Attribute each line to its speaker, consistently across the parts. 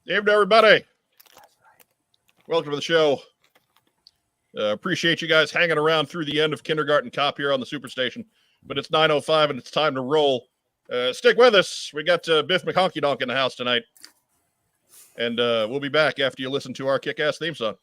Speaker 1: Evening, everybody. Welcome to the show. Appreciate you guys hanging around through the end of Kindergarten Cop here on the Superstation. But it's 9:05 and it's time to roll. Stick with us. We got Biff McHonky Donk in the house tonight. And we'll be back after you listen to our kick-ass theme song.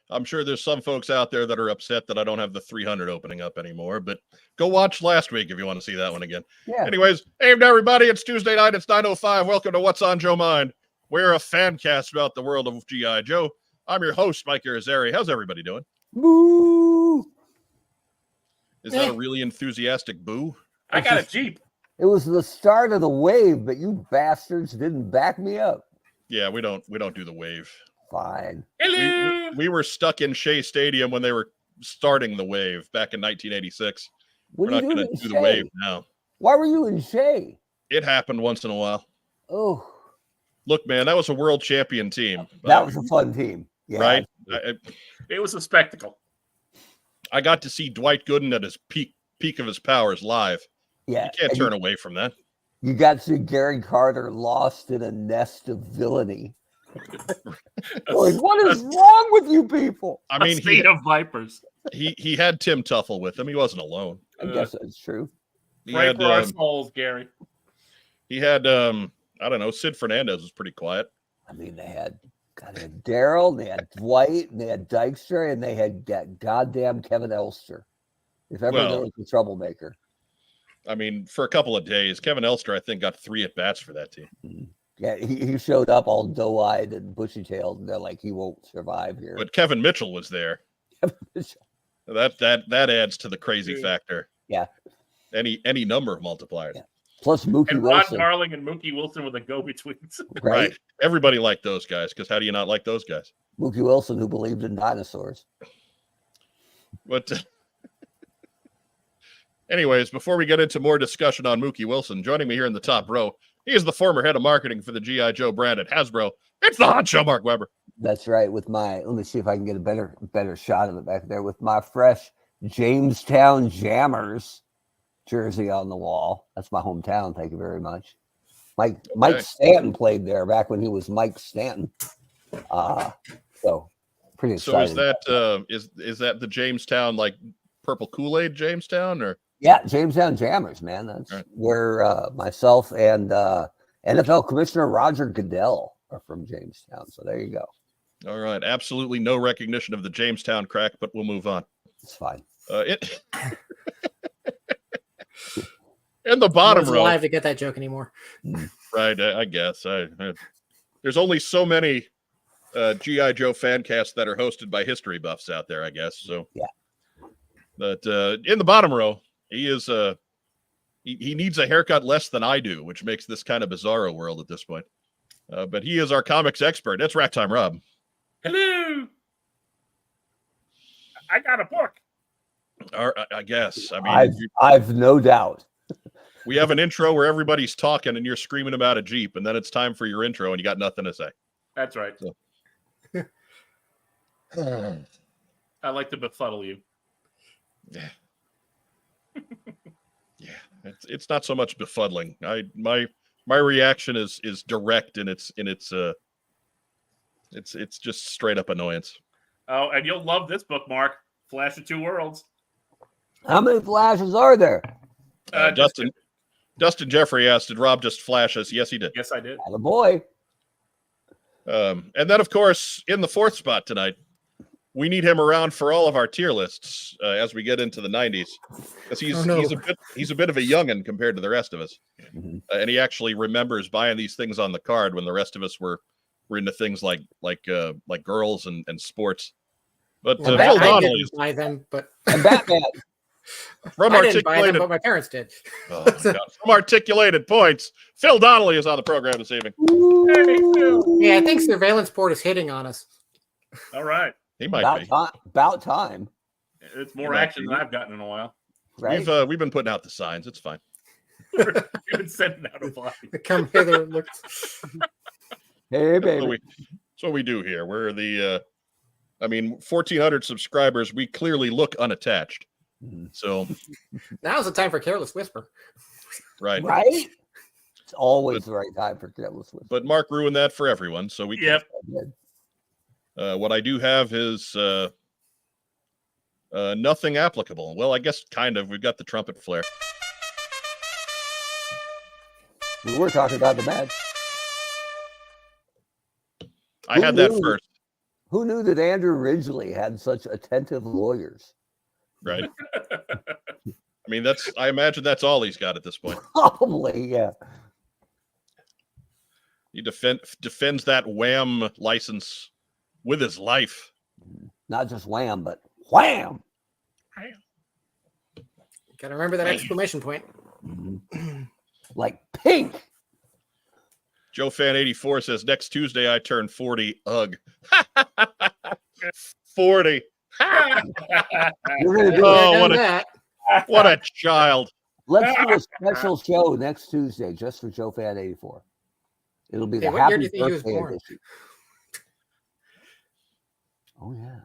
Speaker 1: I'm sure there's some folks out there that are upset that I don't have the 300 opening up anymore, but go watch last week if you want to see that one again. Yeah. Anyways, hey everybody, it's Tuesday night, it's 9:05. Welcome to What's on Joe Mind. We're a fan cast about the world of G.I. Joe. I'm your host, Mike Irizarry. How's everybody doing?
Speaker 2: Boo!
Speaker 1: Is that a really enthusiastic boo?
Speaker 3: I got a Jeep.
Speaker 2: It was the start of the wave, but you bastards didn't back me up.
Speaker 1: Yeah, we don't do the wave.
Speaker 2: Fine.
Speaker 3: Hello.
Speaker 1: We were stuck in Shea Stadium when they were starting the wave back in 1986. We're not going to do the wave now.
Speaker 2: Why were you in Shea?
Speaker 1: It happened once in a while.
Speaker 2: Oh.
Speaker 1: Look, man, that was a world champion team.
Speaker 2: That was a fun team. Yeah.
Speaker 1: Right?
Speaker 3: It was a spectacle.
Speaker 1: I got to see Dwight Gooden at his peak of his powers live.
Speaker 2: Yeah.
Speaker 1: You can't turn away from that.
Speaker 2: You got to see Gary Carter lost in a nest of villainy. Like, what is wrong with you people?
Speaker 1: I mean,
Speaker 3: a state of vipers.
Speaker 1: He had Tim Tuffle with him. He wasn't alone.
Speaker 2: I guess that's true.
Speaker 3: Right for our souls, Gary.
Speaker 1: He had I don't know. Sid Fernandez was pretty quiet.
Speaker 2: I mean, they had Daryl, they had Dwight, and they had Dykstra, and they had that goddamn Kevin Elster. If ever there was a troublemaker.
Speaker 1: I mean, for a couple of days, Kevin Elster, I think, got 3 at-bats for that team.
Speaker 2: Mm-hmm. Yeah, he showed up all doe-eyed and bushy-tailed, and they're like, he won't survive here.
Speaker 1: But Kevin Mitchell was there. That adds to the crazy factor.
Speaker 2: Yeah.
Speaker 1: Any number of multipliers.
Speaker 2: Yeah. Plus Mookie Wilson.
Speaker 3: Ron Darling and Mookie Wilson were the go-betweens.
Speaker 1: Right. Everybody liked those guys, because how do you not like those guys?
Speaker 2: Mookie Wilson, who believed in dinosaurs.
Speaker 1: But anyways, before we get into more discussion on Mookie Wilson, joining me here in the top row, he is the former head of marketing for the G.I. Joe brand at Hasbro. It's the hot show, Mark Weber.
Speaker 2: That's right. With let me see if I can get a better shot of it back there. With my fresh Jamestown Jammers jersey on the wall. That's my hometown. Thank you very much. Mike Stanton played there back when he was Mike Stanton. So pretty excited.
Speaker 1: So is that the Jamestown, like purple Kool-Aid Jamestown, or?
Speaker 2: Yeah, Jamestown Jammers, man. That's right. Where myself and NFL Commissioner Roger Goodell are from Jamestown. So there you go.
Speaker 1: All right. Absolutely no recognition of the Jamestown crack, but we'll move on.
Speaker 2: It's fine.
Speaker 1: In the bottom row.
Speaker 4: Alive to get that joke anymore.
Speaker 1: Right. I guess. There's only so many G.I. Joe fan casts that are hosted by history buffs out there, I guess. So
Speaker 2: yeah.
Speaker 1: But in the bottom row, he is he needs a haircut less than I do, which makes this kind of bizarro world at this point. But he is our comics expert. That's Rack Time Rob.
Speaker 3: Hello. I got a book.
Speaker 1: I guess. I mean,
Speaker 2: I've no doubt.
Speaker 1: We have an intro where everybody's talking and you're screaming about a Jeep, and then it's time for your intro and you got nothing to say.
Speaker 3: That's right.
Speaker 1: So.
Speaker 3: I like to befuddle you.
Speaker 1: Yeah. Yeah. It's not so much befuddling. My reaction is direct and it's just straight up annoyance.
Speaker 3: Oh, and you'll love this book, Mark. Flash of Two Worlds.
Speaker 2: How many flashes are there?
Speaker 1: Dustin Jeffrey asked, did Rob just flash us? Yes, he did.
Speaker 3: Yes, I did.
Speaker 2: Attaboy.
Speaker 1: And then, of course, in the 4th spot tonight, we need him around for all of our tier lists as we get into the 90s, because he's a bit of a youngin compared to the rest of us, and he actually remembers buying these things on the card when the rest of us were into things like girls and sports. But Phil Donnelly
Speaker 4: buy them, but
Speaker 2: and Batman.
Speaker 1: From
Speaker 4: I didn't buy them,
Speaker 1: articulated,
Speaker 4: but my parents did.
Speaker 1: oh my God. From articulated points, Phil Donnelly is on the program this evening.
Speaker 3: Hey, Phil.
Speaker 4: Yeah, I think surveillance port is hitting on us.
Speaker 3: All right.
Speaker 1: He might
Speaker 2: About
Speaker 1: be.
Speaker 2: time. About time.
Speaker 3: It's more
Speaker 1: might
Speaker 3: action
Speaker 1: be.
Speaker 3: than I've gotten in a while.
Speaker 2: Right?
Speaker 1: We've been putting out the signs. It's fine.
Speaker 3: We've been sending out a flag.
Speaker 4: Come hither. Look.
Speaker 2: Hey,
Speaker 1: That's
Speaker 2: baby.
Speaker 1: what we do here. We're the 1,400 subscribers. We clearly look unattached.
Speaker 2: Mhm.
Speaker 1: So,
Speaker 4: Now's the time for Careless Whisper.
Speaker 1: right.
Speaker 2: Right? It's always the right time for Careless Whisper.
Speaker 1: But Mark ruined that for everyone. So we
Speaker 3: Yep.
Speaker 1: can't. What I do have is nothing applicable. Well, I guess kind of. We've got the trumpet flare.
Speaker 2: We were talking about the match.
Speaker 1: I had that
Speaker 2: knew?
Speaker 1: first,
Speaker 2: Who knew that Andrew Ridgely had such attentive lawyers?
Speaker 1: right? I mean, I imagine that's all he's got at this point.
Speaker 2: Probably, yeah.
Speaker 1: He defends that Wham license with his life.
Speaker 2: Not just wham, but wham.
Speaker 4: Gotta remember that exclamation point.
Speaker 2: Like pink.
Speaker 1: Joe Fan 84 says next Tuesday I turn 40. Ugh. 40.
Speaker 2: We're gonna do
Speaker 1: Oh,
Speaker 4: Done
Speaker 1: what a
Speaker 4: that.
Speaker 1: what a child.
Speaker 2: Let's do a special show next Tuesday just for Joe Fan 84. It'll be
Speaker 4: Hey,
Speaker 2: the
Speaker 4: what year
Speaker 2: happy
Speaker 4: do you think he was
Speaker 2: birthday
Speaker 4: born?
Speaker 2: edition. Oh yeah.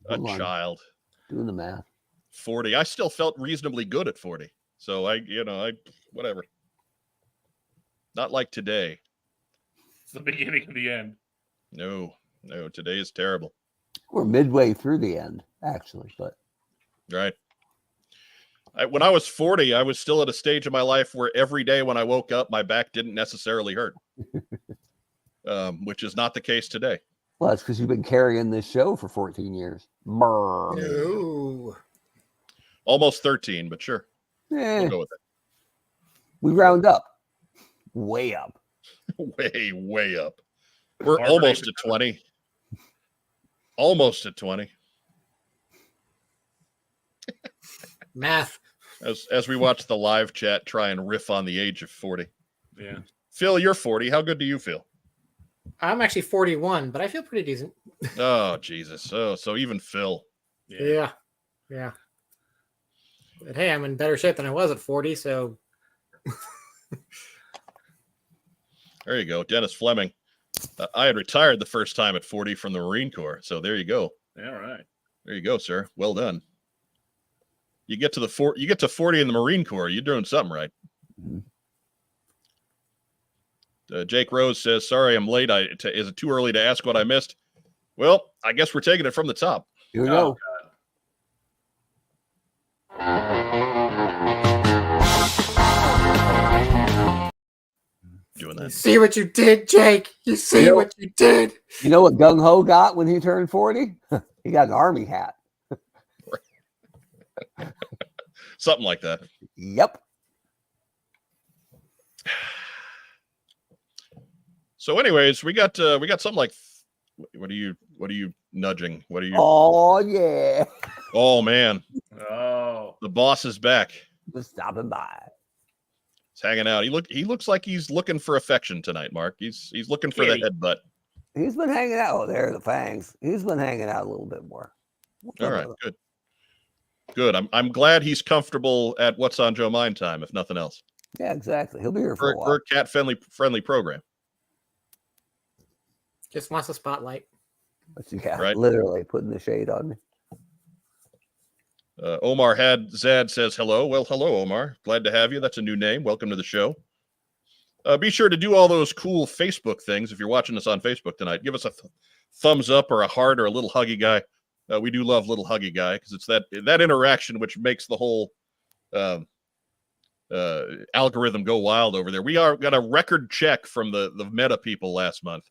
Speaker 1: A
Speaker 2: Hold on.
Speaker 1: child.
Speaker 2: Doing the math.
Speaker 1: 40. I still felt reasonably good at 40. So I whatever. Not like today.
Speaker 3: It's the beginning of the end.
Speaker 1: No, today is terrible.
Speaker 2: We're midway through the end, actually, but
Speaker 1: Right. When I was 40, I was still at a stage of my life where every day when I woke up, my back didn't necessarily hurt, which is not the case today.
Speaker 2: well, it's because you've been carrying this show for 14 years. Brr.
Speaker 4: No.
Speaker 1: Almost 13, but sure.
Speaker 2: Eh,
Speaker 1: We'll go with
Speaker 2: we round up. Way up.
Speaker 1: it. Way up. We're
Speaker 3: Barbara
Speaker 1: almost
Speaker 3: David.
Speaker 1: at 20. Almost at 20.
Speaker 4: Math.
Speaker 1: As we watch the live chat try and riff on the age of 40.
Speaker 3: Yeah.
Speaker 1: Phil, you're 40. How good do you feel?
Speaker 4: I'm actually 41, but I feel pretty decent.
Speaker 1: Oh, Jesus. Oh, so even Phil.
Speaker 4: Yeah. Yeah. But hey, I'm in better shape than I was at 40, so
Speaker 1: There you go. Dennis Fleming. I had retired the first time at 40 from the Marine Corps. So there you go.
Speaker 3: All right.
Speaker 1: There you go, sir. Well done. You get to 40 in the Marine Corps. You're doing something right. Jake Rose says, sorry, I'm late. Is it too early to ask what I missed? Well, I guess we're taking it from the top.
Speaker 2: Here we
Speaker 3: Oh,
Speaker 2: go.
Speaker 1: Doing
Speaker 4: you
Speaker 1: that.
Speaker 4: see what you did, Jake. You see
Speaker 2: Yep.
Speaker 4: what you did.
Speaker 2: You know what Gung Ho got when he turned 40? He got an army hat.
Speaker 1: Something like that.
Speaker 2: Yep.
Speaker 1: So, anyways, we got something like, what are you nudging? What are you?
Speaker 2: Oh yeah.
Speaker 1: Oh man,
Speaker 3: Oh.
Speaker 1: the boss is back.
Speaker 2: Just stopping by.
Speaker 1: He's hanging out. He looks like he's looking for affection tonight, Mark. He's looking for the
Speaker 3: Kitty.
Speaker 1: headbutt.
Speaker 2: He's been hanging out. Oh, there are the fangs. He's been hanging out a little bit more.
Speaker 1: All right, good. Good. I'm glad he's comfortable at What's on Joe Mind time, if nothing else.
Speaker 2: Yeah, exactly. He'll be here for a
Speaker 1: For
Speaker 2: while.
Speaker 1: a cat friendly program.
Speaker 4: Just wants a spotlight.
Speaker 2: But yeah,
Speaker 1: Right.
Speaker 2: literally putting the shade on me.
Speaker 1: Omar Zad says hello. Well, hello, Omar. Glad to have you. That's a new name. Welcome to the show. Be sure to do all those cool Facebook things if you're watching us on Facebook tonight. Give us a thumbs up or a heart or a little huggy guy. We do love little huggy guy because it's that interaction which makes the whole algorithm go wild over there. We got a record check from the Meta people last month.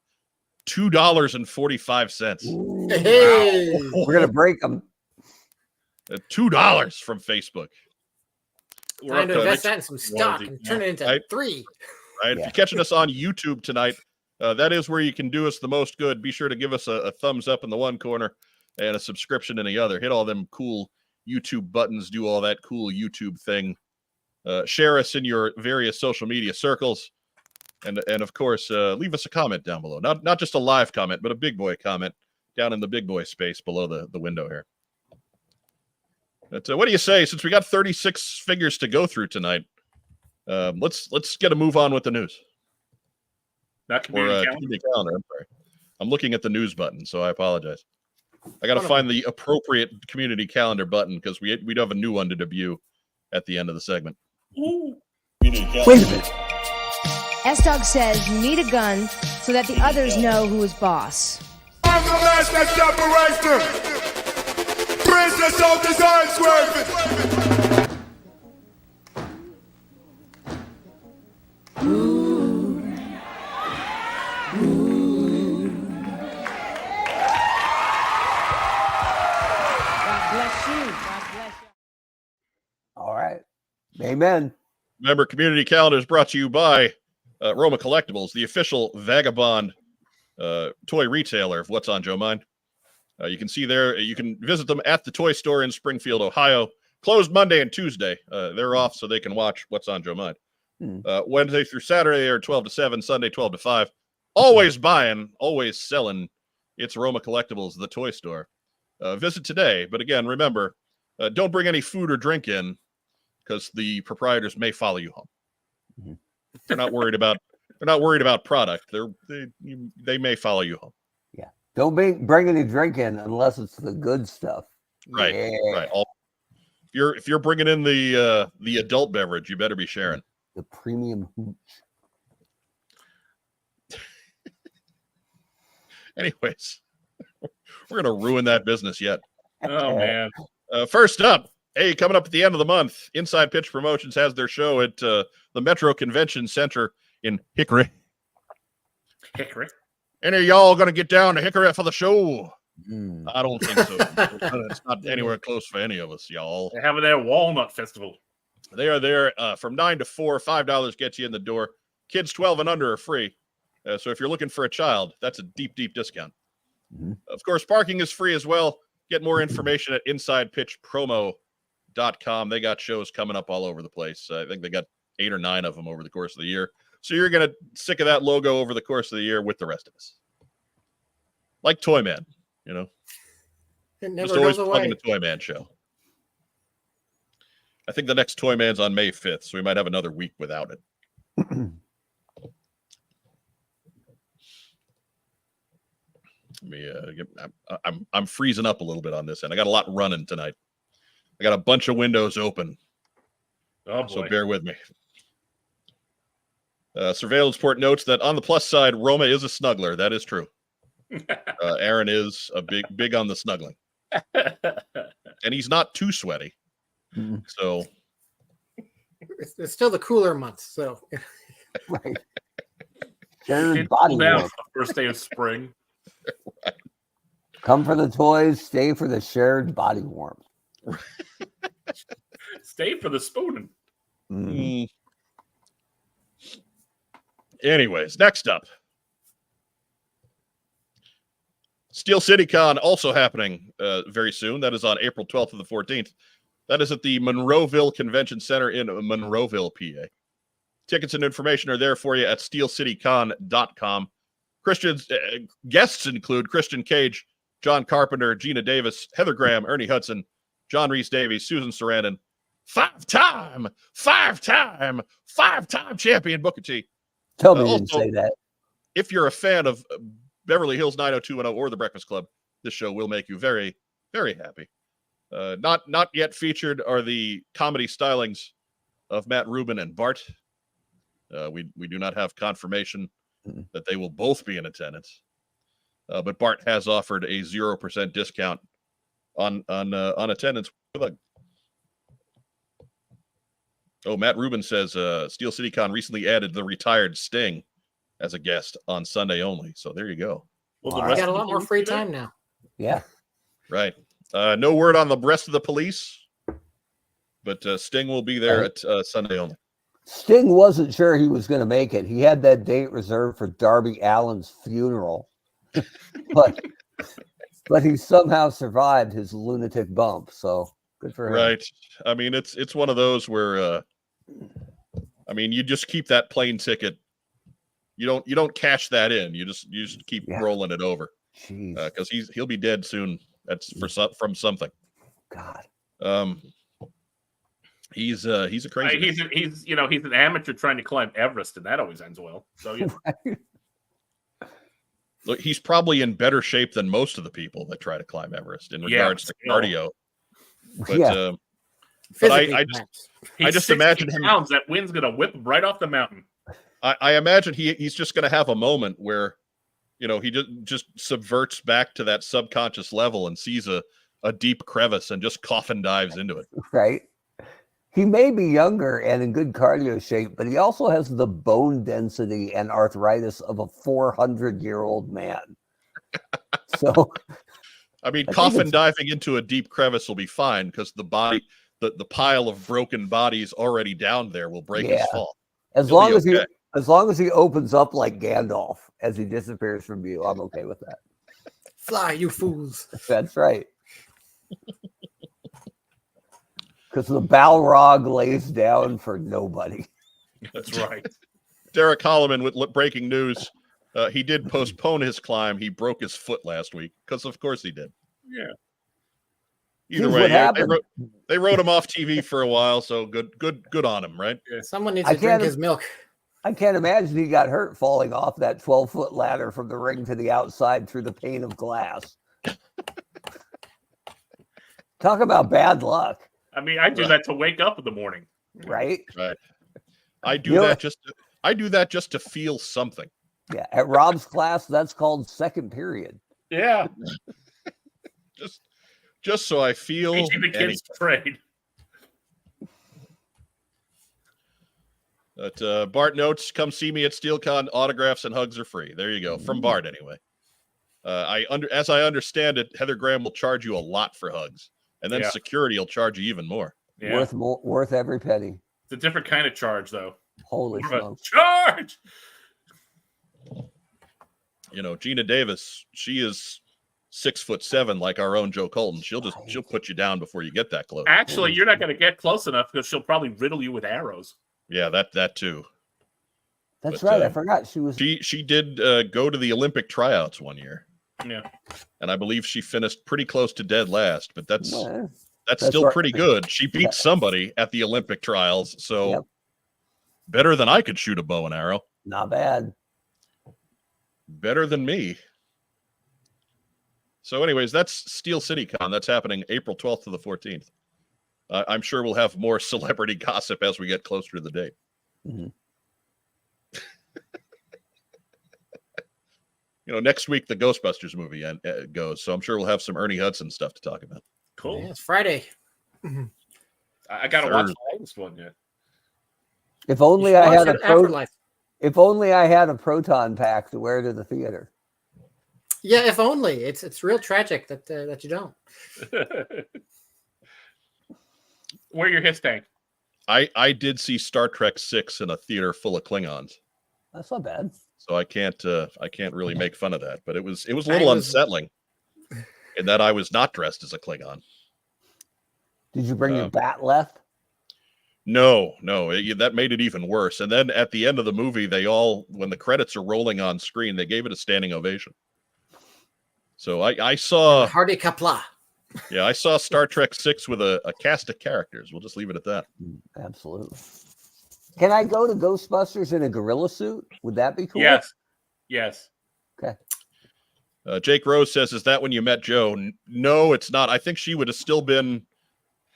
Speaker 1: $2.45.
Speaker 4: Hey.
Speaker 2: We're gonna break them.
Speaker 1: $2 from Facebook.
Speaker 3: We're
Speaker 4: Time
Speaker 3: up
Speaker 4: to
Speaker 3: to
Speaker 4: invest that in some stock
Speaker 3: warranty
Speaker 4: and turn it into
Speaker 1: Right.
Speaker 4: 3.
Speaker 1: Right? If
Speaker 2: Yeah.
Speaker 1: you're catching us on YouTube tonight, that is where you can do us the most good. Be sure to give us a thumbs up in the one corner and a subscription in the other. Hit all them cool YouTube buttons, do all that cool YouTube thing. Share us in your various social media circles. And of course, leave us a comment down below. Not just a live comment, but a big boy comment down in the big boy space below the window here. But, what do you say? Since we got 36 figures to go through tonight, let's get a move on with the news.
Speaker 3: Not community calendar.
Speaker 1: Community calendar. I'm sorry. I'm looking at the news button, so I apologize. I got to find the appropriate community calendar button because we do have a new one to debut at the end of the segment.
Speaker 3: Ooh.
Speaker 2: Wait a minute.
Speaker 5: S-Dog says you need a gun so that the others know who is boss.
Speaker 6: I'm the last that separates them. Princess of design swerving.
Speaker 5: God bless you. God bless you.
Speaker 2: All right. Amen.
Speaker 1: Remember, community calendar is brought to you by Roma Collectibles, the official vagabond toy retailer of What's on Joe Mind. You can see there, you can visit them at the toy store in Springfield, Ohio. Closed Monday and Tuesday. They're off so they can watch What's on Joe Mind. Wednesday through Saturday, they're 12 to 7, Sunday 12 to 5. Always buying, always selling. It's Roma Collectibles, the toy store. Visit today. But again, remember, don't bring any food or drink in because the proprietors may follow you home.
Speaker 2: Mm-hmm.
Speaker 1: They're not worried about product. They may follow you home.
Speaker 2: Yeah. Don't bring any drink in unless it's the good stuff.
Speaker 1: Right.
Speaker 2: Yeah.
Speaker 1: Right. If you're bringing in the adult beverage, you better be sharing.
Speaker 2: The premium hooch.
Speaker 1: Anyways, we're gonna ruin that business yet.
Speaker 3: Oh man.
Speaker 1: First up, hey, coming up at the end of the month, Inside Pitch Promotions has their show at the Metro Convention Center in Hickory.
Speaker 3: Hickory.
Speaker 1: Any of y'all gonna get down to Hickory for the show?
Speaker 2: Mm.
Speaker 1: I don't think so. It's not anywhere close for any of us, y'all.
Speaker 3: They're having their Walnut Festival.
Speaker 1: They are there from 9 to 4. $5 gets you in the door. Kids 12 and under are free. So if you're looking for a child, that's a deep, deep discount.
Speaker 2: Mm-hmm.
Speaker 1: Of course, parking is free as well. Get more information at InsidePitchPromo.com. They got shows coming up all over the place. I think they got 8 or 9 of them over the course of the year. So you're going to sick of that logo over the course of the year with the rest of us. Like Toy Man, you know.
Speaker 4: It never
Speaker 1: Just always
Speaker 4: goes
Speaker 1: plugging
Speaker 4: away.
Speaker 1: the Toy Man show. I think the next Toy Man's on May 5th, so we might have another week without it. Let me I'm freezing up a little bit on this end. I got a lot running tonight. I got a bunch of windows open.
Speaker 3: Oh boy.
Speaker 1: So bear with me. Surveillance Port notes that on the plus side, Roma is a snuggler. That is true. Aaron is a big on the snuggling. And he's not too sweaty.
Speaker 2: Mm.
Speaker 1: So
Speaker 4: It's still the cooler months, so
Speaker 2: Right. Shared
Speaker 3: Can't
Speaker 2: body
Speaker 3: cool down
Speaker 2: warmth.
Speaker 3: the first day of spring.
Speaker 2: Come for the toys, stay for the shared body warmth.
Speaker 3: Stay for the spooning.
Speaker 2: Mm.
Speaker 1: Anyways, next up. Steel City Con also happening very soon. That is on April 12th to the 14th. That is at the Monroeville Convention Center in Monroeville, PA. Tickets and information are there for you at steelcitycon.com. Christian's guests include Christian Cage, John Carpenter, Gina Davis, Heather Graham, Ernie Hudson, John Reese Davies, Susan Sarandon, five-time champion Booker T.
Speaker 2: Tell me you didn't
Speaker 1: Also,
Speaker 2: say that.
Speaker 1: if you're a fan of Beverly Hills 90210 or The Breakfast Club, this show will make you very, very happy. Not yet featured are the comedy stylings of Matt Rubin and Bart. We do not have confirmation that they will both be in attendance. But Bart has offered a 0% discount on attendance. Oh, Matt Rubin says Steel City Con recently added the retired Sting as a guest on Sunday only. So there you go.
Speaker 3: Well,
Speaker 2: All
Speaker 3: the
Speaker 2: right.
Speaker 3: rest
Speaker 4: got a
Speaker 3: of the
Speaker 4: lot more
Speaker 3: police
Speaker 4: free
Speaker 3: do that?
Speaker 4: time now.
Speaker 2: Yeah.
Speaker 1: Right. No word on the rest of the police, but Sting will be there at Sunday only.
Speaker 2: Sting wasn't sure he was going to make it. He had that date reserved for Darby Allin's funeral, but he somehow survived his lunatic bump. So Good for him.
Speaker 1: Right. I mean, it's one of those where, I mean, you just keep that plane ticket. You don't cash that in. You just keep rolling it over.
Speaker 2: Jeez.
Speaker 1: Because he'll be dead soon. That's from something.
Speaker 2: God.
Speaker 1: He's a crazy.
Speaker 3: He's an amateur trying to climb Everest, and that always ends well. So
Speaker 1: Look, he's probably in better shape than most of the people that try to climb Everest in regards to cardio. But but I just imagine him.
Speaker 3: Pounds, that wind's gonna whip him right off the mountain.
Speaker 1: I imagine he's just going to have a moment where, he just subverts back to that subconscious level and sees a deep crevice and just coffin dives into it.
Speaker 2: Right. He may be younger and in good cardio shape, but he also has the bone density and arthritis of a 400-year-old man. So,
Speaker 1: I mean, coffin diving into a deep crevice will be fine because the body, the pile of broken bodies already down there will break his fall.
Speaker 2: As long as he opens up like Gandalf as he disappears from view, I'm okay with that.
Speaker 4: Fly, you fools.
Speaker 2: That's right. Because the Balrog lays down for nobody.
Speaker 3: That's right.
Speaker 1: Derek Holloman with breaking news. He did postpone his climb. He broke his foot last week because, of course, he did.
Speaker 3: Yeah.
Speaker 1: Either way, they wrote him off TV for a while, so good on him, right?
Speaker 4: Yeah. Someone needs to drink his milk.
Speaker 2: I can't imagine he got hurt falling off that 12-foot ladder from the ring to the outside through the pane of glass. Talk about bad luck.
Speaker 3: I mean, I do that to wake up in the morning.
Speaker 2: Right?
Speaker 1: Right. I do that just to feel something.
Speaker 2: Yeah. At Rob's class, that's called second period.
Speaker 3: Yeah.
Speaker 1: Just so I feel
Speaker 3: teaching the kids to trade.
Speaker 1: But Bart notes, come see me at SteelCon. Autographs and hugs are free. There you go. From Bart, anyway. As I understand it, Heather Graham will charge you a lot for hugs. And then security will charge you even more.
Speaker 3: Yeah.
Speaker 2: Worth every penny.
Speaker 3: It's a different kind of charge, though.
Speaker 2: Holy smokes.
Speaker 3: Charge!
Speaker 1: Gina Davis, she is 6'7", like our own Joe Colton. She'll put you down before you get that close.
Speaker 3: Actually, you're not going to get close enough because she'll probably riddle you with arrows.
Speaker 1: Yeah, that too.
Speaker 2: That's right. I forgot she was.
Speaker 1: She did go to the Olympic tryouts one year.
Speaker 3: Yeah,
Speaker 1: and I believe she finished pretty close to dead last, but that's still pretty good. She beat somebody at the Olympic trials, so better than I could shoot a bow and arrow.
Speaker 2: Not bad.
Speaker 1: Better than me. So, anyways, that's Steel City Con. That's happening April 12th to the 14th. I'm sure we'll have more celebrity gossip as we get closer to the date.
Speaker 2: Mm-hmm.
Speaker 1: Next week the Ghostbusters movie goes, so I'm sure we'll have some Ernie Hudson stuff to talk about.
Speaker 3: Cool.
Speaker 4: Yeah, it's Friday.
Speaker 3: I gotta watch the latest one yet.
Speaker 2: If only I had a proton pack to wear to the theater.
Speaker 4: Yeah, if only. It's real tragic that you don't.
Speaker 3: Wear your his tank.
Speaker 1: I did see Star Trek VI in a theater full of Klingons.
Speaker 2: That's not bad.
Speaker 1: So I can't really make fun of that, but it was a little unsettling in that I was not dressed as a Klingon.
Speaker 2: Did you bring your bat left?
Speaker 1: No, that made it even worse. And then at the end of the movie, when the credits are rolling on screen, they gave it a standing ovation. So I saw
Speaker 4: Hardy Kapla.
Speaker 1: Yeah, I saw Star Trek VI with a cast of characters. We'll just leave it at that.
Speaker 2: Absolutely. Can I go to Ghostbusters in a gorilla suit? Would that be cool?
Speaker 3: Yes.
Speaker 2: Okay.
Speaker 1: Jake Rose says, is that when you met Joe? No, it's not. I think she would have still been,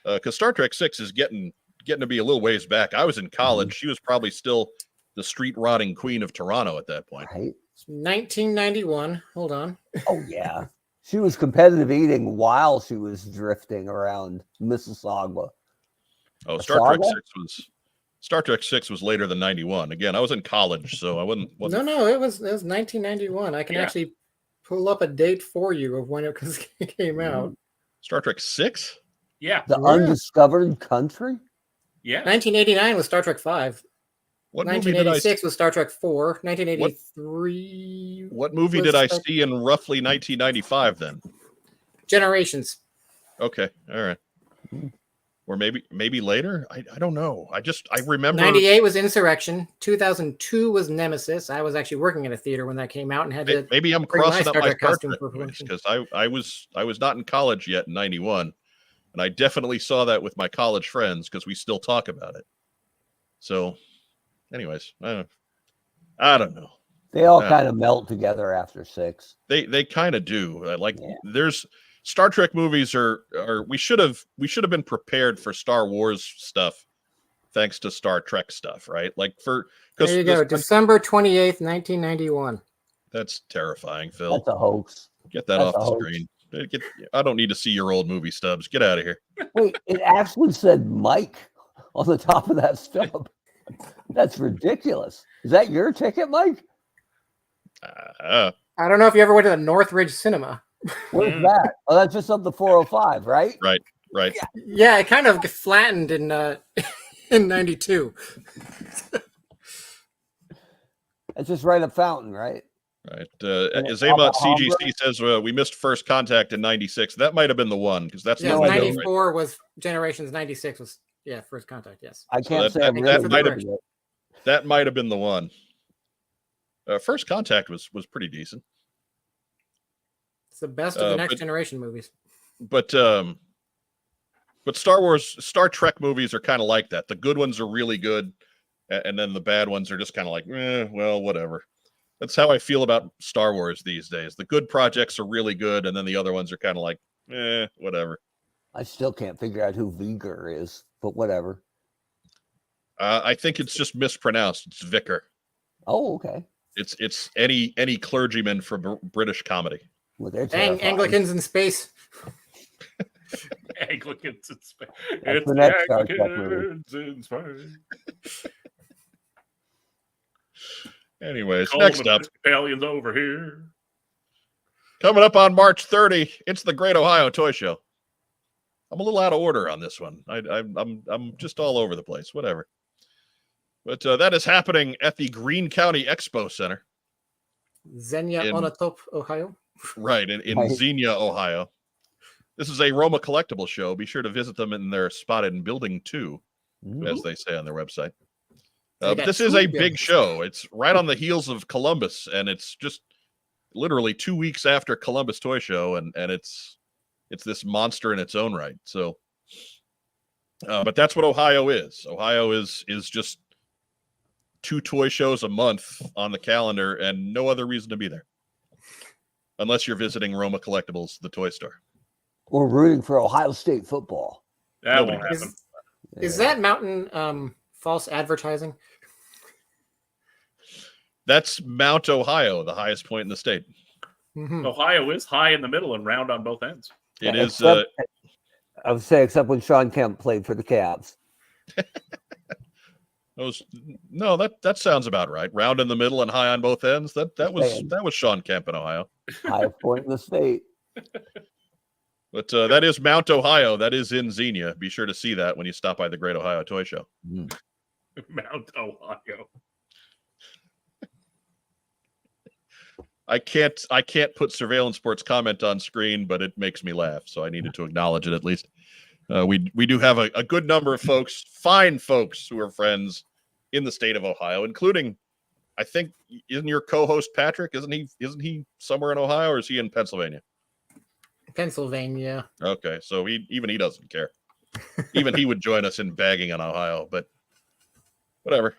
Speaker 1: because Star Trek VI is getting to be a little ways back. I was in college. Mm-hmm. She was probably still the street rotting queen of Toronto at that point.
Speaker 2: Right.
Speaker 4: 1991. Hold on.
Speaker 2: Oh, yeah. She was competitive eating while she was drifting around Mississauga.
Speaker 1: Oh, Star Trek VI was later than 91. Again, I was in college, so I wasn't.
Speaker 4: No, it was 1991. I can actually pull up a date for you of when it came out.
Speaker 1: Star Trek VI?
Speaker 3: Yeah.
Speaker 2: The Undiscovered Country?
Speaker 3: Yeah.
Speaker 4: 1989 was Star Trek V.
Speaker 1: What
Speaker 4: 1986 was Star Trek 4. 1983.
Speaker 1: What movie did I see in roughly 1995 then?
Speaker 4: Generations.
Speaker 1: Okay. All right. Or maybe later. I don't know. I remember
Speaker 4: 98 was Insurrection. 2002 was Nemesis. I was actually working at a theater when that came out and had to.
Speaker 1: maybe I'm
Speaker 4: bring my
Speaker 1: crossing up
Speaker 4: Star
Speaker 1: my
Speaker 4: Trek
Speaker 1: Star
Speaker 4: costume
Speaker 1: Trek
Speaker 4: for
Speaker 1: movies
Speaker 4: promotion.
Speaker 1: because I was not in college yet in 91, and I definitely saw that with my college friends because we still talk about it. So, anyways, I don't know.
Speaker 2: They all kind of melt together after 6.
Speaker 1: They kind of do. There's Star Trek movies are we should have been prepared for Star Wars stuff thanks to Star Trek stuff, right? Like
Speaker 4: There you go. December 28th, 1991.
Speaker 1: That's terrifying, Phil.
Speaker 2: That's a hoax.
Speaker 1: Get that off the screen. I don't need to see your old movie stubs. Get out of here.
Speaker 2: Wait, it actually said Mike on the top of that stub. That's ridiculous. Is that your ticket, Mike?
Speaker 4: I don't know if you ever went to the Northridge Cinema.
Speaker 2: Where's that? Oh, that's just up the 405, right?
Speaker 1: Right.
Speaker 4: Yeah, it kind of flattened in 92.
Speaker 2: It's just right up Fountain, right?
Speaker 1: Right. Zaymot CGC says we missed First Contact in 96. That might have been the one because that's
Speaker 4: 94 was Generations. 96 was First Contact. Yes.
Speaker 2: I can't say
Speaker 1: that might have been the one. First Contact was pretty decent.
Speaker 4: It's the best of the Next Generation movies.
Speaker 1: But Star Trek movies are kind of like that. The good ones are really good, and then the bad ones are just kind of like, well, whatever. That's how I feel about Star Wars these days. The good projects are really good, and then the other ones are kind of like, whatever.
Speaker 2: I still can't figure out who Viger is, but whatever.
Speaker 1: I think it's just mispronounced. It's Vicar.
Speaker 2: Oh, okay.
Speaker 1: It's any clergyman from British comedy.
Speaker 2: Well, they're
Speaker 4: Anglicans in space.
Speaker 3: Anglicans in space.
Speaker 2: That's
Speaker 3: It's
Speaker 2: the next Star Trek
Speaker 3: Anglicans in space.
Speaker 1: Anyways,
Speaker 3: Call
Speaker 1: next
Speaker 3: the
Speaker 1: up,
Speaker 3: Italians over here.
Speaker 1: coming up on March 30, it's the Great Ohio Toy Show. I'm a little out of order on this one. I'm just all over the place. Whatever. But that is happening at the Greene County Expo Center.
Speaker 4: Xenia Onatop, Ohio.
Speaker 1: Right, in Xenia, Ohio. This is a Roma collectible show. Be sure to visit them in their spot in Building 2, as they say on their website. But this is a big show. It's right on the heels of Columbus, and it's just literally 2 weeks after Columbus Toy Show, and it's this monster in its own right. So, but that's what Ohio is. Ohio is just 2 toy shows a month on the calendar, and no other reason to be there, unless you're visiting Roma Collectibles, the toy store.
Speaker 2: Or rooting for Ohio State football.
Speaker 3: That won't happen.
Speaker 4: Is that mountain false advertising?
Speaker 1: That's Mount Ohio, the highest point in the state.
Speaker 4: Mm-hmm.
Speaker 3: Ohio is high in the middle and round on both ends.
Speaker 1: It is.
Speaker 2: Except, I would say, except when Sean Kemp played for the Cavs.
Speaker 1: That sounds about right. Round in the middle and high on both ends. That was Sean Kemp in Ohio.
Speaker 2: Highest point in the state.
Speaker 1: But that is Mount Ohio. That is in Xenia. Be sure to see that when you stop by the Great Ohio Toy Show.
Speaker 3: Mount Ohio.
Speaker 1: I can't put Surveillance Sports comment on screen, but it makes me laugh, so I needed to acknowledge it at least. We do have a good number of folks, fine folks, who are friends in the state of Ohio, including, I think, isn't your co-host Patrick? Isn't he somewhere in Ohio, or is he in Pennsylvania?
Speaker 4: Pennsylvania.
Speaker 1: Okay, so he doesn't care. Even he would join us in bagging on Ohio, but whatever.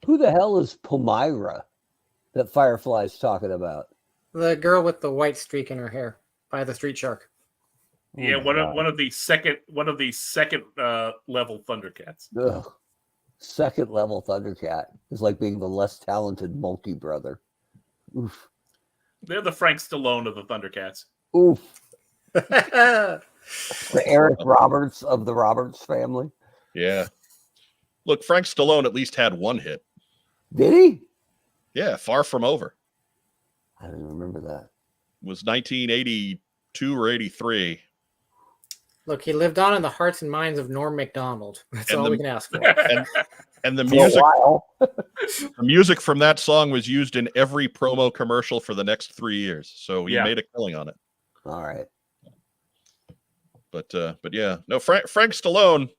Speaker 2: Who the hell is Palmyra that Firefly's talking about?
Speaker 4: The girl with the white streak in her hair by the street shark.
Speaker 3: Yeah, one of the second level Thundercats.
Speaker 2: Ugh. Second level Thundercat is like being the less talented Mulkey brother. Oof.
Speaker 3: They're the Frank Stallone of the Thundercats.
Speaker 2: Oof. The Eric Roberts of the Roberts family.
Speaker 1: Yeah. Look, Frank Stallone at least had one hit.
Speaker 2: Did he?
Speaker 1: Yeah, Far From Over.
Speaker 2: I don't even remember that.
Speaker 1: It was 1982 or 83.
Speaker 4: Look, he lived on in the hearts and minds of Norm Macdonald. That's all we can ask for.
Speaker 1: And the
Speaker 2: For
Speaker 1: music from that song was used in every promo commercial for the next 3 years. So he made a killing on it.
Speaker 2: All right.
Speaker 1: But yeah, no, Frank Stallone,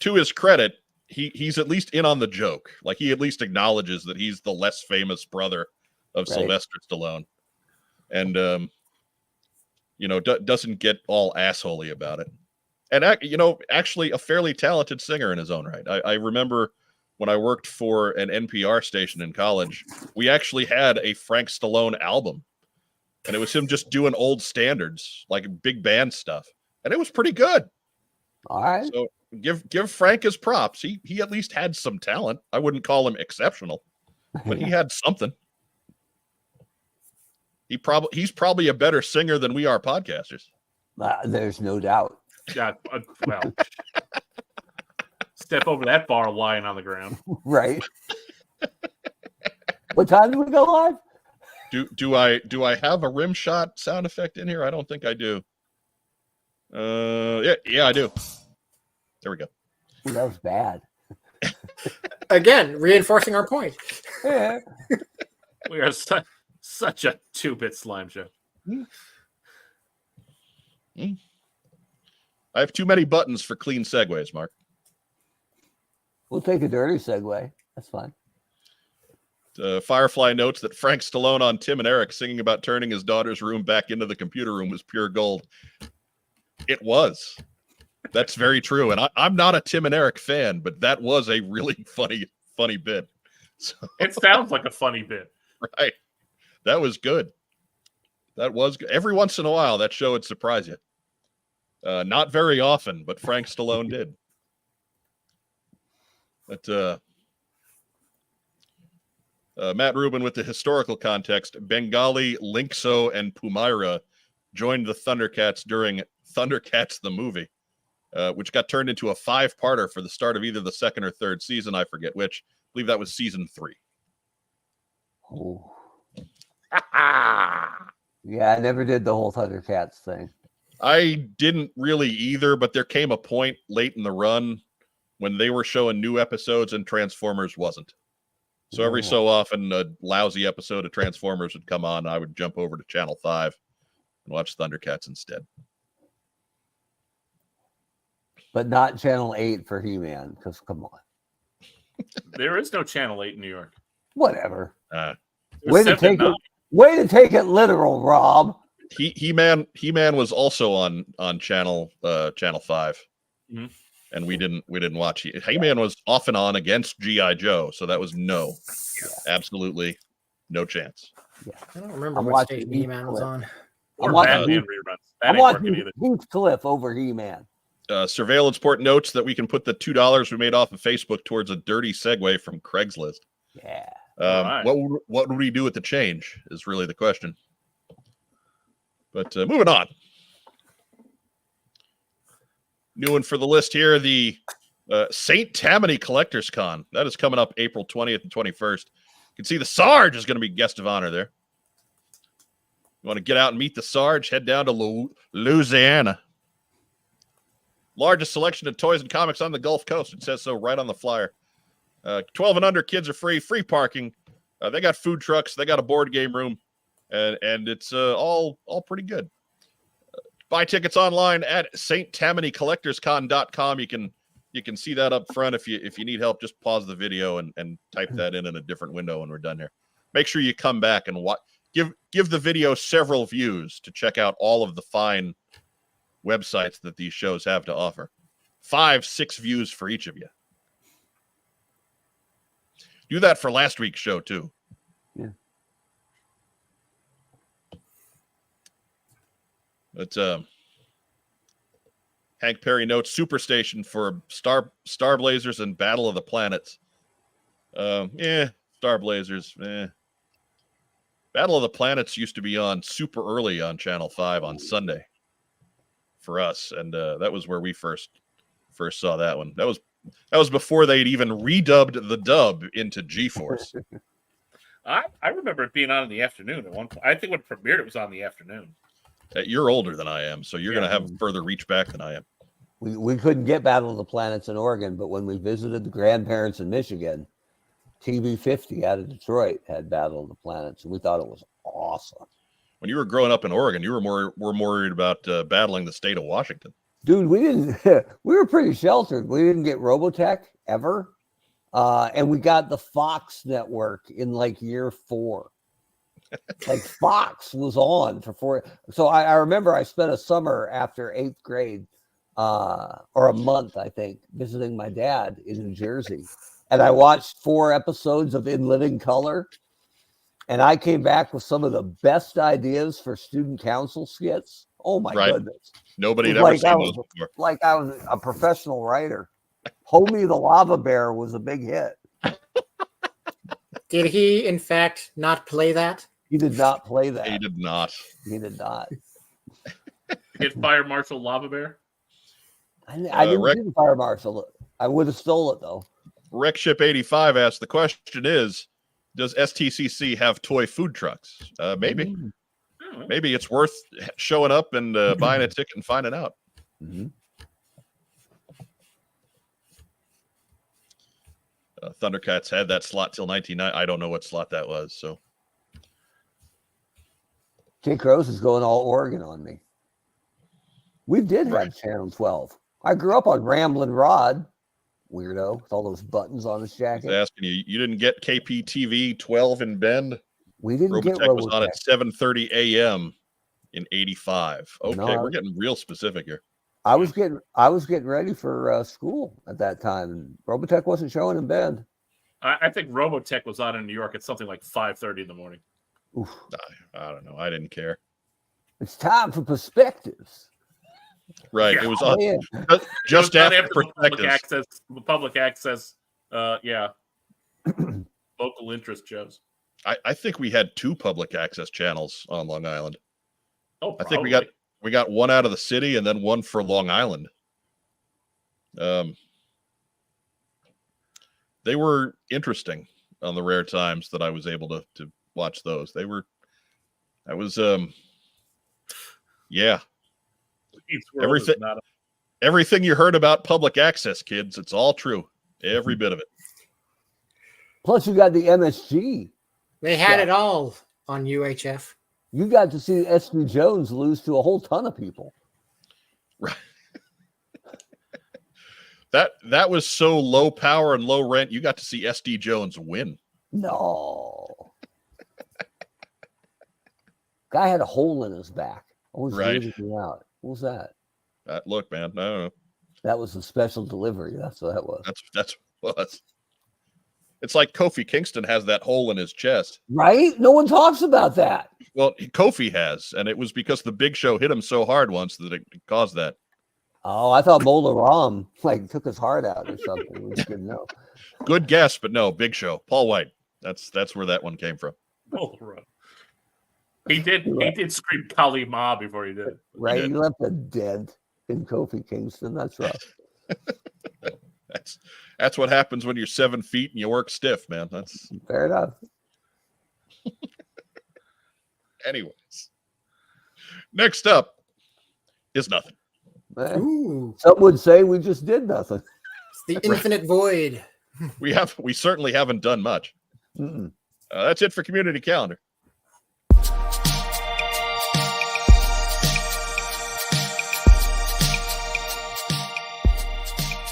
Speaker 1: to his credit, he's at least in on the joke. Like, he at least acknowledges that he's the less famous brother of Sylvester Stallone, and doesn't get all assholey about it. And actually a fairly talented singer in his own right. I remember when I worked for an NPR station in college, we actually had a Frank Stallone album, and it was him just doing old standards, like big band stuff, and it was pretty good.
Speaker 2: All right.
Speaker 1: So give Frank his props. He at least had some talent. I wouldn't call him exceptional, but he had something. He's probably a better singer than we are podcasters.
Speaker 2: There's no doubt.
Speaker 3: Yeah, well, step over that bar lying on the ground.
Speaker 2: Right. What time do we go live?
Speaker 1: Do I have a rim shot sound effect in here? I don't think I do. Yeah, I do. There we go.
Speaker 2: Ooh, that was bad.
Speaker 4: Again, reinforcing our point.
Speaker 2: Yeah.
Speaker 3: We are such a 2-bit slime show.
Speaker 1: I have too many buttons for clean segues, Mark.
Speaker 2: We'll take a dirty segue. That's fine.
Speaker 1: Firefly notes that Frank Stallone on Tim and Eric singing about turning his daughter's room back into the computer room was pure gold. It was. That's very true. And I'm not a Tim and Eric fan, but that was a really funny bit. So,
Speaker 3: it sounds like a funny bit.
Speaker 1: Right. That was good. That was good. Every once in a while, that show would surprise you. Not very often, but Frank Stallone did. But Matt Rubin with the historical context. Bengali, Linkso, and Pumaira joined the Thundercats during Thundercats the movie, which got turned into a 5-parter for the start of either the second or third season. I forget which. I believe that was season 3.
Speaker 2: Oh. Yeah, I never did the whole Thundercats thing.
Speaker 1: I didn't really either, but there came a point late in the run when they were showing new episodes and Transformers wasn't. So every so often, a lousy episode of Transformers would come on. I would jump over to Channel 5 and watch Thundercats instead.
Speaker 2: But not Channel 8 for He-Man, because come on.
Speaker 3: There is no Channel 8 in New York.
Speaker 2: Whatever.
Speaker 3: Way to take
Speaker 2: it literal, Rob.
Speaker 1: He-Man was also on Channel 5.
Speaker 3: Mm-hmm.
Speaker 1: And we didn't watch. He-Man was off and on against G.I. Joe, so that was absolutely no chance.
Speaker 4: Yeah. I don't remember what station He-Man was on.
Speaker 3: I'm watching
Speaker 2: Heathcliff over He-Man.
Speaker 1: Surveillance Port notes that we can put the $2 we made off of Facebook towards a dirty segue from Craigslist.
Speaker 2: Yeah.
Speaker 3: Right.
Speaker 1: What would we do with the change is really the question. But moving on. New one for the list here, the St. Tammany Collectors Con. That is coming up April 20th and 21st. You can see the Sarge is going to be guest of honor there. You want to get out and meet the Sarge, head down to Louisiana. Largest selection of toys and comics on the Gulf Coast. It says so right on the flyer. 12 and under kids are free parking. They got food trucks. They got a board game room. And it's all pretty good. Buy tickets online at sttamanycollectorscon.com. You can see that up front. If you need help, just pause the video and type that in a different window when we're done here. Make sure you come back and give the video several views to check out all of the fine websites that these shows have to offer. 5-6 views for each of you. Do that for last week's show too.
Speaker 2: Yeah.
Speaker 1: But Hank Perry notes Superstation for Star Blazers and Battle of the Planets. Star Blazers. Battle of the Planets used to be on super early on Channel 5 on Sunday for us, and that was where we first saw that one. That was before they'd even redubbed the dub into G-Force.
Speaker 3: I remember it being on in the afternoon at one point. I think when it premiered, it was on the afternoon.
Speaker 1: You're older than I am, so you're going to have further reach back than I am.
Speaker 2: We couldn't get Battle of the Planets in Oregon, but when we visited the grandparents in Michigan, TV 50 out of Detroit had Battle of the Planets, and we thought it was awesome.
Speaker 1: When you were growing up in Oregon, you were more worried about battling the state of Washington.
Speaker 2: Dude, we didn't. We were pretty sheltered. We didn't get Robotech ever, and we got the Fox network in like year 4. Like Fox was on for 4. So I remember I spent a summer after 8th grade, or a month, I think, visiting my dad in New Jersey, and I watched 4 episodes of In Living Color, and I came back with some of the best ideas for student council skits. Oh my goodness!
Speaker 1: Nobody had
Speaker 2: It
Speaker 1: ever
Speaker 2: was
Speaker 1: seen those before.
Speaker 2: like I was a professional writer. Homie the Lava Bear was a big hit.
Speaker 4: Did he, in fact, not play that?
Speaker 2: He did not play that.
Speaker 1: He did not.
Speaker 2: He did not.
Speaker 3: Get Fire Marshal Lava Bear.
Speaker 2: I didn't see the fire marshal. I would have stole it though.
Speaker 1: Wreckship 85 asked, the question is, does STCC have toy food trucks? Maybe. Maybe it's worth showing up and buying a ticket and finding out.
Speaker 2: Mm-hmm.
Speaker 1: Thundercats had that slot till 1990. I don't know what slot that was. So
Speaker 2: Jake Rose is going all Oregon on me. We did have Channel 12. I grew up on Ramblin' Rod. Weirdo with all those buttons on his jacket.
Speaker 1: Asking you, you didn't get KPTV 12 in Bend?
Speaker 2: We didn't get
Speaker 1: Robotech was on at 7:30 a.m. in 85. Okay,
Speaker 2: No,
Speaker 1: we're getting real specific here.
Speaker 2: I was getting ready for school at that time, and Robotech wasn't showing in Bend.
Speaker 3: I think Robotech was on in New York at something like 5:30 in the morning.
Speaker 2: Oof.
Speaker 1: I don't know. I didn't care.
Speaker 2: It's time for perspectives.
Speaker 1: Right.
Speaker 3: Yeah.
Speaker 1: It was
Speaker 2: Oh,
Speaker 1: on
Speaker 2: yeah.
Speaker 1: just
Speaker 3: It was
Speaker 1: after
Speaker 3: the public
Speaker 1: Perspectives.
Speaker 3: access. The public access. Yeah. Local interest shows.
Speaker 1: I think we had 2 public access channels on Long Island.
Speaker 3: Oh,
Speaker 1: I think we got one out of the city and then one for Long Island. They were interesting on the rare times that I was able to watch those. Yeah. Everything you heard about public access, kids, it's all true. Every bit of it.
Speaker 2: Plus, you got the MSG.
Speaker 4: They had it all on UHF.
Speaker 2: You got to see SB Jones lose to a whole ton of people.
Speaker 1: Right. That was so low power and low rent. You got to see SD Jones win.
Speaker 2: No. Guy had a hole in his back. Always weirded me out. What was that?
Speaker 1: Look, man, no.
Speaker 2: That was a special delivery. That's what that was.
Speaker 1: That's what it was. It's like Kofi Kingston has that hole in his chest.
Speaker 2: Right? No one talks about that.
Speaker 1: Well, Kofi has, and it was because the Big Show hit him so hard once that it caused that.
Speaker 2: Oh, I thought Mola Ram took his heart out or something. We didn't know.
Speaker 1: Good guess, but no, Big Show. Paul White. That's where that one came from.
Speaker 3: He did scream Kali Ma before he did it.
Speaker 2: Right? He left a dent in Kofi Kingston. That's rough.
Speaker 1: That's what happens when you're 7 feet and you work stiff, man. That's
Speaker 2: fair enough.
Speaker 1: Anyways, next up is nothing.
Speaker 4: Ooh.
Speaker 2: Some would say we just did nothing.
Speaker 4: It's the infinite void.
Speaker 1: We certainly haven't done much. That's it for community calendar.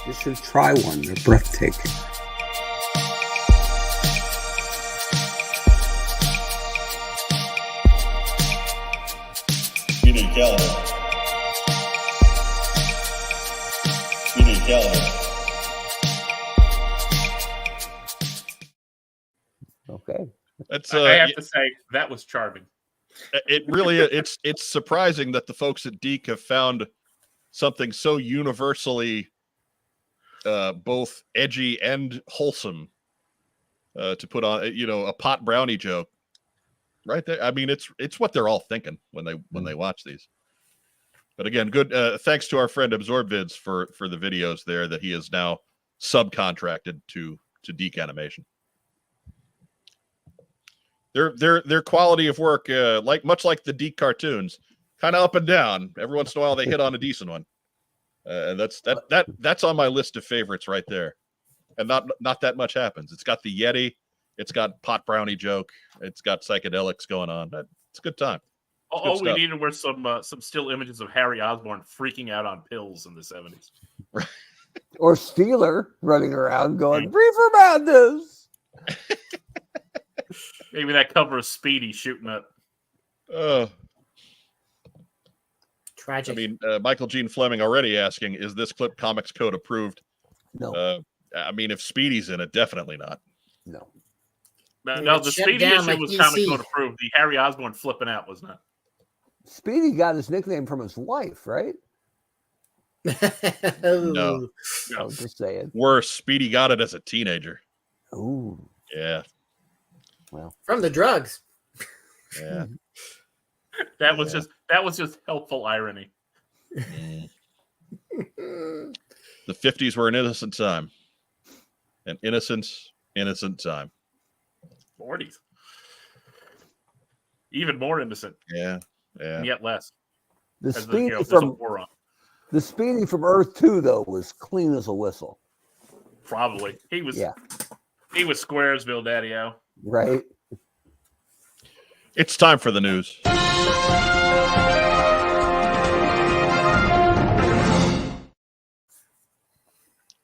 Speaker 7: You should try one. They're breathtaking.
Speaker 1: Community calendar. Community calendar.
Speaker 2: Okay.
Speaker 3: I have to say that was charming.
Speaker 1: It really it's surprising that the folks at Deke have found something so universally both edgy and wholesome to put on, a pot brownie joke right there. I mean, it's what they're all thinking when they watch these. But again, good. Thanks to our friend AbsorbVids for the videos there that he is now subcontracted to Deke Animation. Their quality of work, much like the Deke cartoons, kind of up and down. Every once in a while, they hit on a decent one. That's on my list of favorites right there. And not that much happens. It's got the Yeti, it's got pot brownie joke, it's got psychedelics going on. It's a good time.
Speaker 3: All we
Speaker 1: stuff.
Speaker 3: needed were some still images of Harry Osborn freaking out on pills in the 70s.
Speaker 2: Or Steeler running around going, Reefer Madness.
Speaker 3: Maybe that cover of Speedy shooting up.
Speaker 4: Tragic.
Speaker 1: I mean, Michael Gene Fleming already asking, is this clip Comics Code approved?
Speaker 2: No.
Speaker 1: I mean, if Speedy's in it, definitely not.
Speaker 2: No.
Speaker 3: No, the
Speaker 4: shut
Speaker 3: Speedy
Speaker 4: down
Speaker 3: issue
Speaker 4: like
Speaker 3: was
Speaker 4: DC.
Speaker 3: Comic Code approved. The Harry Osborn flipping out was not.
Speaker 2: Speedy got his nickname from his wife, right?
Speaker 1: No.
Speaker 2: I was just saying.
Speaker 1: Worse, Speedy got it as a teenager.
Speaker 2: Ooh.
Speaker 1: Yeah.
Speaker 2: Well.
Speaker 4: From the drugs.
Speaker 1: Yeah.
Speaker 3: That was just helpful irony.
Speaker 1: The 50s were an innocent time. An innocent time.
Speaker 3: 40s. Even more innocent.
Speaker 1: Yeah.
Speaker 3: And yet less.
Speaker 2: The
Speaker 3: As
Speaker 2: Speedy
Speaker 3: there's a
Speaker 2: from
Speaker 3: war on.
Speaker 2: the Speedy from Earth 2, though, was clean as a whistle.
Speaker 3: Probably. He was Squaresville Daddy-O.
Speaker 2: Right?
Speaker 1: It's time for the news.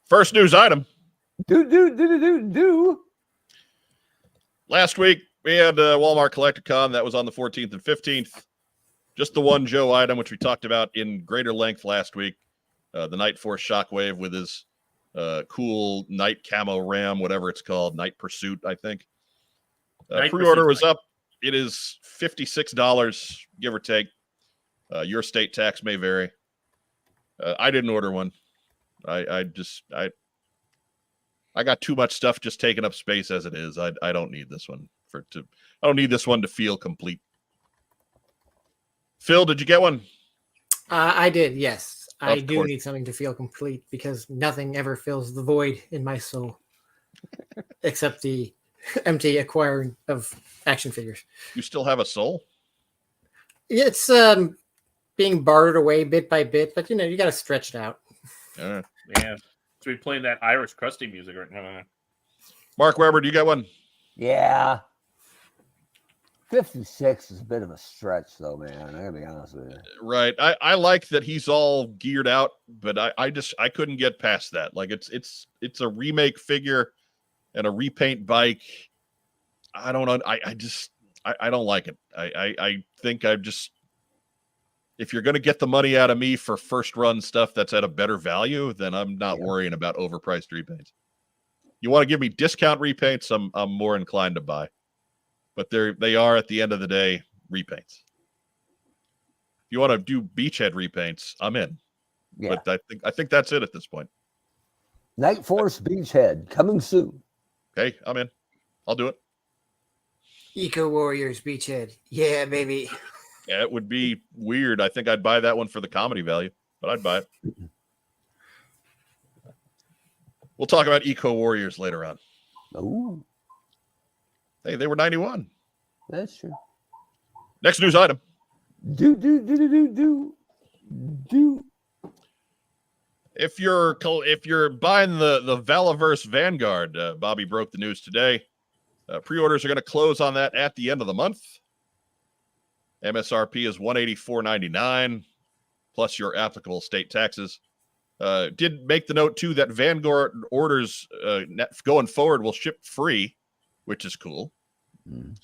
Speaker 1: First news item.
Speaker 2: Do.
Speaker 1: Last week, we had Walmart Collecticon. That was on the 14th and 15th. Just the one Joe item, which we talked about in greater length last week. The Night Force Shockwave with his cool night camo ram, whatever it's called. Night Pursuit, I think. Pre-order was up. It is $56, give or take. Your state tax may vary. I didn't order one. I got too much stuff just taking up space as it is. I don't need this one I don't need this one to feel complete. Phil, did you get one?
Speaker 4: I did, yes. I
Speaker 1: Of
Speaker 4: do
Speaker 1: course.
Speaker 4: need something to feel complete because nothing ever fills the void in my soul except the empty acquiring of action figures.
Speaker 1: You still have a soul?
Speaker 4: It's being bartered away bit by bit, but you got to stretch it out.
Speaker 1: Yeah.
Speaker 3: Yeah. So we playing that Irish crusty music right now.
Speaker 1: Mark Weber, do you got one?
Speaker 2: Yeah. 56 is a bit of a stretch, though, man. I gotta be honest with you.
Speaker 1: Right. I like that he's all geared out, but I couldn't get past that. Like it's a remake figure and a repaint bike. I don't know. I don't like it. I think if you're going to get the money out of me for first run stuff that's at a better value, then I'm not worrying about overpriced repaints. You want to give me discount repaints, I'm more inclined to buy. But they are at the end of the day repaints. If you want to do beachhead repaints, I'm in.
Speaker 2: Yeah.
Speaker 1: But I think that's it at this point.
Speaker 2: Night Force Beachhead coming soon.
Speaker 1: Okay, I'm in. I'll do it.
Speaker 4: Eco Warriors Beachhead. Yeah, baby.
Speaker 1: Yeah, it would be weird. I think I'd buy that one for the comedy value, but I'd buy it. We'll talk about Eco Warriors later on.
Speaker 2: Ooh,
Speaker 1: Hey, they were 91.
Speaker 2: that's true.
Speaker 1: Next news item.
Speaker 2: Do.
Speaker 1: If you're buying the Valaverse Vanguard, Bobby broke the news today. Pre-orders are going to close on that at the end of the month. MSRP is $184.99 plus your applicable state taxes. Did make the note too that Vanguard orders going forward will ship free, which is cool.
Speaker 2: Mm.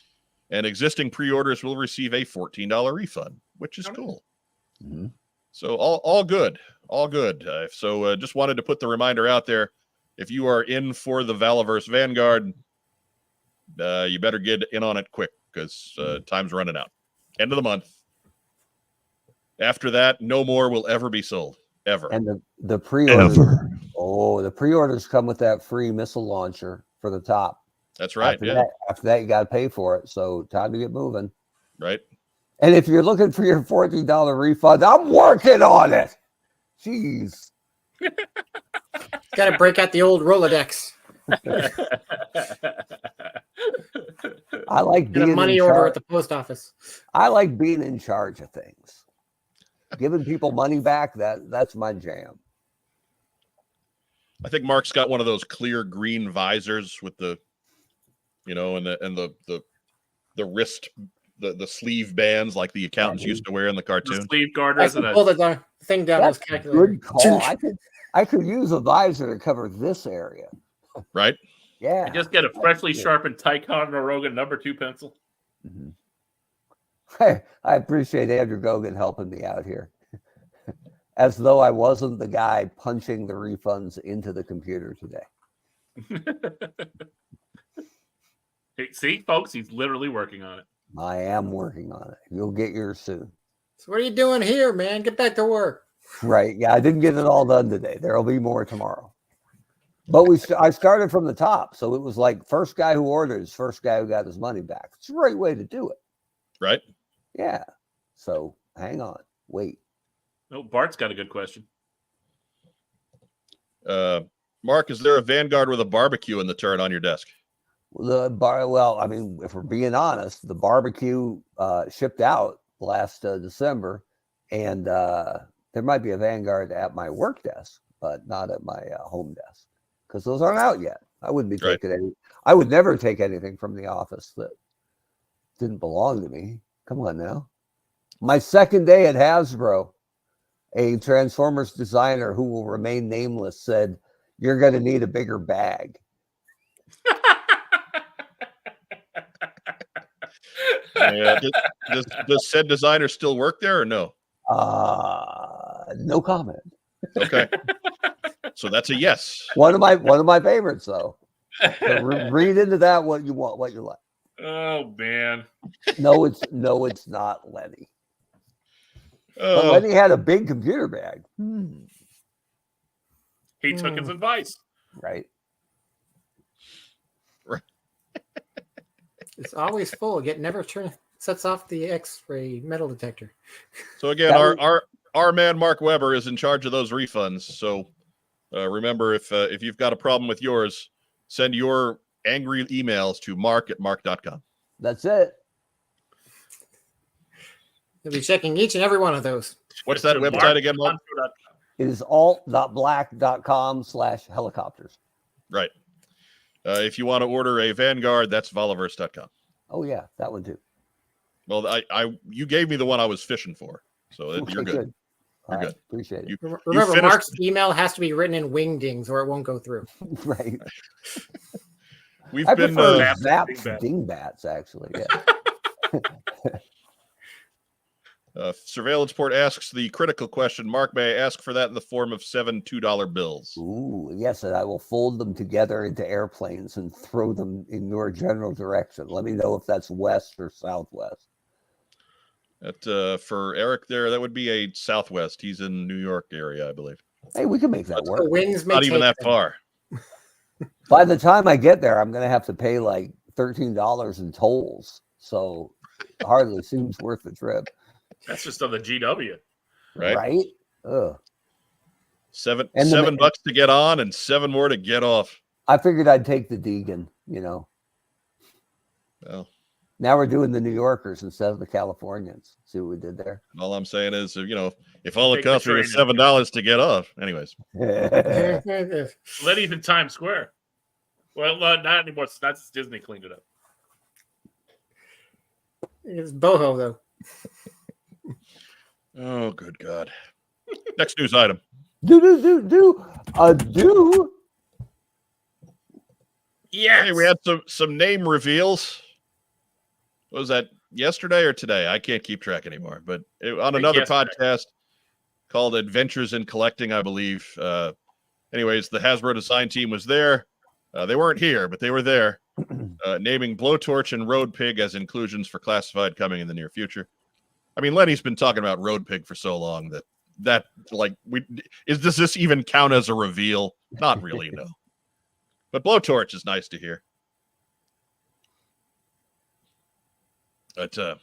Speaker 1: And existing pre-orders will receive a $14 refund, which is cool.
Speaker 2: Mm.
Speaker 1: So all good, all good. So just wanted to put the reminder out there. If you are in for the Valaverse Vanguard, you better get in on it quick because time's running out. End of the month. After that, no more will ever be sold. Ever.
Speaker 2: And the pre-orders. The pre-orders come with that free missile launcher for the top.
Speaker 1: That's right.
Speaker 2: After that, you got to pay for it. So time to get moving.
Speaker 1: Right.
Speaker 2: And if you're looking for your $14 refund, I'm working on it. Jeez.
Speaker 4: Got to break out the old Rolodex.
Speaker 2: I like
Speaker 4: Get a
Speaker 2: being
Speaker 4: money
Speaker 2: in
Speaker 4: order
Speaker 2: charge.
Speaker 4: at the post office.
Speaker 2: I like being in charge of things. Giving people money back, that's my jam.
Speaker 1: I think Mark's got one of those clear green visors with the, and the wrist the sleeve bands like the accountants used to wear in the
Speaker 3: The
Speaker 1: cartoon.
Speaker 3: sleeve
Speaker 4: I
Speaker 3: garters
Speaker 4: can
Speaker 3: and
Speaker 4: pull
Speaker 3: a
Speaker 4: the thing down
Speaker 2: That's
Speaker 4: those
Speaker 2: a
Speaker 4: calculators.
Speaker 2: good call. I could use a visor to cover this area.
Speaker 1: Right?
Speaker 2: Yeah.
Speaker 3: just get a freshly sharpened Ticonderoga number 2 pencil.
Speaker 2: Mhm. I appreciate Andrew Gogan helping me out here. As though I wasn't the guy punching the refunds into the computer today.
Speaker 3: Hey, see, folks, he's literally working on it.
Speaker 2: I am working on it. You'll get yours soon.
Speaker 4: So what are you doing here, man? Get back to work.
Speaker 2: Right. Yeah, I didn't get it all done today. There'll be more tomorrow. But I started from the top. So it was like first guy who orders, first guy who got his money back. It's a great way to do it.
Speaker 1: Right?
Speaker 2: Yeah. So hang on. Wait.
Speaker 3: Oh, Bart's got a good question.
Speaker 1: Mark, is there a Vanguard with a barbecue in the turret on your desk?
Speaker 2: Well, I mean, if we're being honest, the barbecue shipped out last December, and there might be a Vanguard at my work desk, but not at my home desk because those aren't out yet. I wouldn't be taking any. I would never take anything from the office that didn't belong to me. Come on now. My second day at Hasbro, a Transformers designer who will remain nameless said, "You're going to need a bigger bag."
Speaker 1: Yeah. Does said designer still work there or no?
Speaker 2: No comment.
Speaker 1: Okay. So that's a yes.
Speaker 2: One of my favorites though. So read into that what you want, what you like.
Speaker 3: Oh man.
Speaker 2: No, it's not Lenny. But Lenny had a big computer bag.
Speaker 3: He took his advice.
Speaker 2: Right.
Speaker 4: It's always full. Yet never sets off the X-ray metal detector.
Speaker 1: So again, our man Mark Weber is in charge of those refunds. So remember, if you've got a problem with yours, send your angry emails to mark@mark.com.
Speaker 2: That's it.
Speaker 4: He'll be checking each and every one of those.
Speaker 1: What's that website again, Mark?
Speaker 2: It is alt.black.com/helicopters.
Speaker 1: Right. If you want to order a Vanguard, that's Volaverse.com.
Speaker 2: Oh yeah, that one too.
Speaker 1: Well, you gave me the one I was fishing for, so you're good.
Speaker 2: You're
Speaker 1: good.
Speaker 2: Appreciate it.
Speaker 4: Remember,
Speaker 1: finished...
Speaker 4: Mark's email has to be written in wingdings or it won't go through.
Speaker 2: Right.
Speaker 1: We've
Speaker 2: I
Speaker 1: been
Speaker 2: prefer Zaps Dingbats, actually. Yeah.
Speaker 1: Surveillance Port asks the critical question. Mark, may I ask for that in the form of 7 $2 bills?
Speaker 2: Ooh, yes, and I will fold them together into airplanes and throw them in your general direction. Let me know if that's west or southwest.
Speaker 1: That for Eric there, that would be a southwest. He's in New York area, I believe.
Speaker 2: Hey, we can make that work.
Speaker 4: The winds may
Speaker 1: Not even that
Speaker 4: them.
Speaker 1: far.
Speaker 2: By the time I get there, I'm going to have to pay like $13 in tolls. So it hardly seems worth the trip.
Speaker 3: That's just on the GW.
Speaker 1: Right?
Speaker 2: Right? Ugh.
Speaker 1: $7
Speaker 2: And
Speaker 1: bucks to get on and 7 more to get off.
Speaker 2: I figured I'd take the Deegan, you know.
Speaker 1: Well,
Speaker 2: now we're doing the New Yorkers instead of the Californians. See what we did there?
Speaker 1: all I'm saying is, if all it
Speaker 3: Take the
Speaker 1: cost me was
Speaker 3: train.
Speaker 1: $7 to get off. Anyways.
Speaker 3: Lenny's in Times Square. Well, not anymore. That's Disney cleaned it up.
Speaker 4: It's boho though.
Speaker 1: Oh, good God. Next news item.
Speaker 2: Do.
Speaker 3: Yes.
Speaker 1: Hey, we had some name reveals. What was that, yesterday or today? I can't keep track anymore. But on another podcast called Adventures in Collecting, I believe. Anyways, the Hasbro design team was there. They weren't here, but they were there, naming Blowtorch and Road Pig as inclusions for classified coming in the near future. I mean, Lenny's been talking about Road Pig for so long does this even count as a reveal? Not really, no. But Blowtorch is nice to hear. But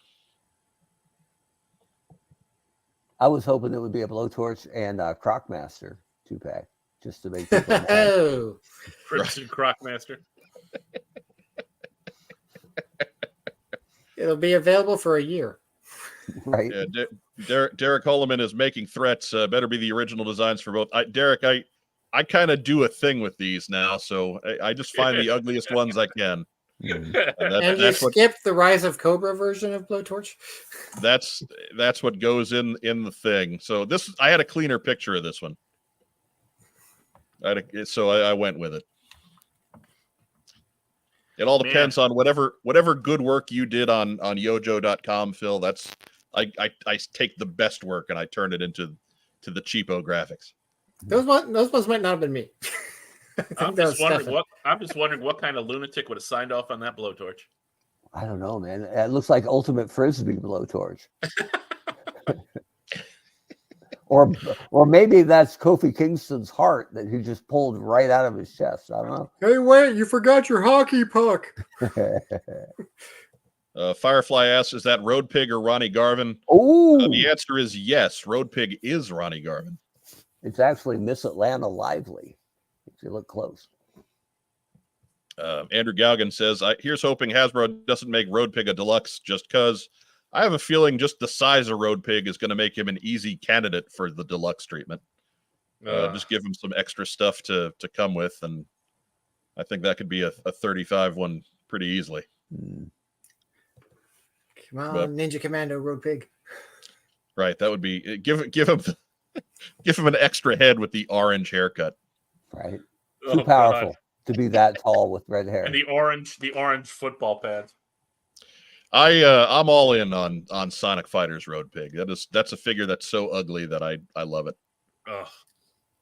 Speaker 2: I was hoping it would be a Blowtorch and Crocmaster 2-pack just to make people mad.
Speaker 4: Oh,
Speaker 3: Crimson Crocmaster.
Speaker 4: it'll be available for a year.
Speaker 2: Right.
Speaker 1: yeah, Derek Holloman is making threats. Better be the original designs for both. Derek, I kind of do a thing with these now, so I just find the ugliest ones I can.
Speaker 2: Mm.
Speaker 4: And you skipped the Rise of Cobra version of Blowtorch?
Speaker 1: That's what goes in the thing. So I had a cleaner picture of this one. So I went with it. It all depends on whatever good work you did on yojo.com, Phil. That's I take the best work and I turn it into the cheapo graphics.
Speaker 4: Those ones might not have been me.
Speaker 3: I'm just wondering what kind of lunatic would have signed off on that blowtorch.
Speaker 2: I don't know, man. It looks like Ultimate Frisbee blowtorch. Or maybe that's Kofi Kingston's heart that he just pulled right out of his chest. I don't know.
Speaker 4: Hey, wait, you forgot your hockey puck.
Speaker 1: Firefly asks, is that Road Pig or Ronnie Garvin?
Speaker 2: Oh,
Speaker 1: the answer is yes. Road Pig is Ronnie Garvin.
Speaker 2: It's actually Miss Atlanta Lively, if you look close.
Speaker 1: Andrew Galgan says, here's hoping Hasbro doesn't make Road Pig a deluxe just because I have a feeling just the size of Road Pig is going to make him an easy candidate for the deluxe treatment. Just give him some extra stuff to come with, and I think that could be a 35 one pretty easily.
Speaker 4: Come on, Ninja Commando Road Pig.
Speaker 1: Right, that would be give him an extra head with the orange haircut.
Speaker 2: Right, too powerful to be that tall with red hair.
Speaker 3: And the orange football pads.
Speaker 1: I'm all in on Sonic Fighters Road Pig. That's a figure that's so ugly that I love it.
Speaker 3: Ugh.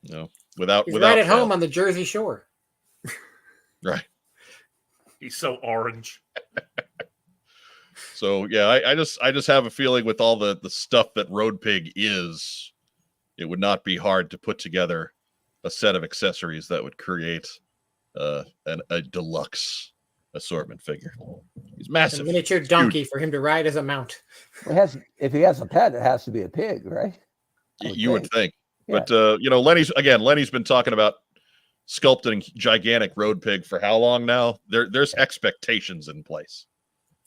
Speaker 1: You know, without
Speaker 4: right at home on the Jersey Shore.
Speaker 1: Right.
Speaker 3: He's so orange.
Speaker 1: So yeah, I just have a feeling with all the stuff that Road Pig is, it would not be hard to put together a set of accessories that would create a deluxe assortment figure. He's massive.
Speaker 4: A miniature donkey for him to ride as a mount.
Speaker 2: If he has a pet, it has to be a pig, right?
Speaker 1: You would think.
Speaker 2: Yeah.
Speaker 1: But Lenny's been talking about sculpting gigantic Road Pig for how long now? There's expectations in place.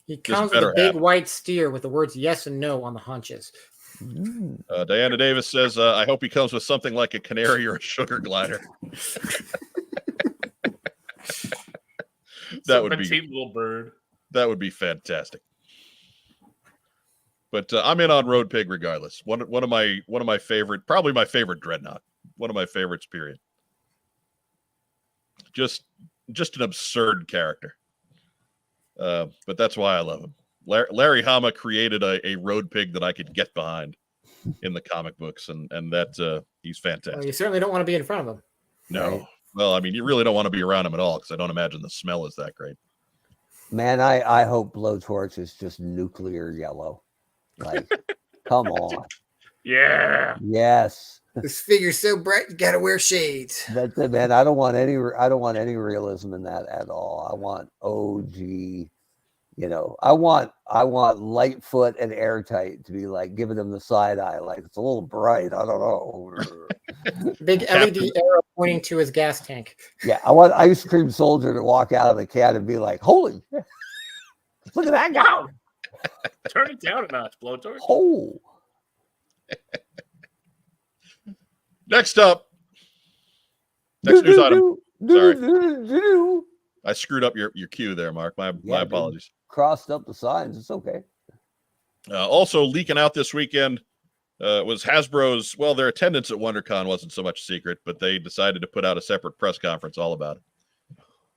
Speaker 4: He comes with a big white steer with the words yes and no on the haunches.
Speaker 1: Diana Davis says, I hope he comes with something like a canary or a sugar glider. That would be
Speaker 3: little bird.
Speaker 1: That would be fantastic. But I'm in on Road Pig regardless. One of my favorite, probably my favorite Dreadnought. One of my favorites, period. Just an absurd character. But that's why I love him. Larry Hama created a Road Pig that I could get behind in the comic books, and that he's fantastic.
Speaker 4: Well, you certainly don't want to be in front of him.
Speaker 1: No.
Speaker 4: Right?
Speaker 1: Well, I mean, you really don't want to be around him at all because I don't imagine the smell is that great.
Speaker 2: Man, I hope Blowtorch is just nuclear yellow. Like, come on.
Speaker 3: Yeah.
Speaker 2: Yes.
Speaker 4: This figure's so bright, you gotta wear shades.
Speaker 2: That's it, man. I don't want any realism in that at all. I want OG. You know, I want Lightfoot and Airtight to be like giving them the side eye, like it's a little bright. I don't know.
Speaker 4: Big LED arrow pointing to his gas tank.
Speaker 2: Yeah, I want Ice Cream Soldier to walk out of the can and be like, "Holy, look at that guy!
Speaker 3: Turn it down a notch, Blowtorch."
Speaker 2: Oh.
Speaker 1: Next up, next news item. Sorry, I screwed up your cue there, Mark. My apologies.
Speaker 2: Crossed up the signs. It's okay.
Speaker 1: Also leaking out this weekend was Hasbro's. Well, their attendance at WonderCon wasn't so much secret, but they decided to put out a separate press conference all about it.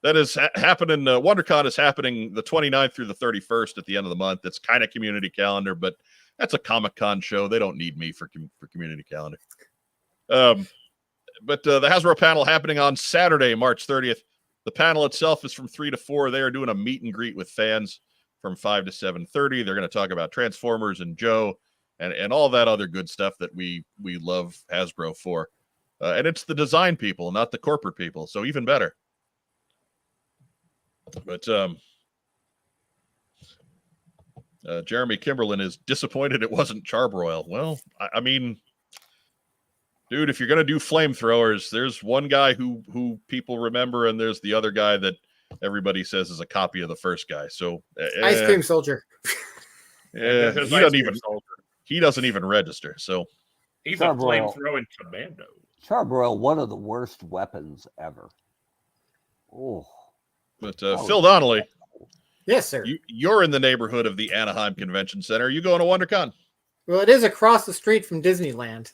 Speaker 1: That is happening. WonderCon is happening the 29th through the 31st at the end of the month. It's kind of community calendar, but that's a Comic-Con show. They don't need me for community calendar. But the Hasbro panel happening on Saturday, March 30th. The panel itself is from 3 to 4. They are doing a meet and greet with fans from 5 to 7:30. They're going to talk about Transformers and Joe and all that other good stuff that we love Hasbro for. And it's the design people, not the corporate people. So even better. But Jeremy Kimberlin is disappointed it wasn't Charbroil. Well, I mean, dude, if you're going to do flamethrowers, there's one guy who people remember, and there's the other guy that everybody says is a copy of the first guy. So
Speaker 4: Ice Cream Soldier.
Speaker 1: Yeah, he doesn't even register. So
Speaker 3: he's a flamethrowing commando.
Speaker 2: Charbroil, one of the worst weapons ever. Oh.
Speaker 1: But Phil Donnelly
Speaker 4: Yes, sir.
Speaker 1: You're in the neighborhood of the Anaheim Convention Center. Are you going to WonderCon?
Speaker 4: Well, it is across the street from Disneyland,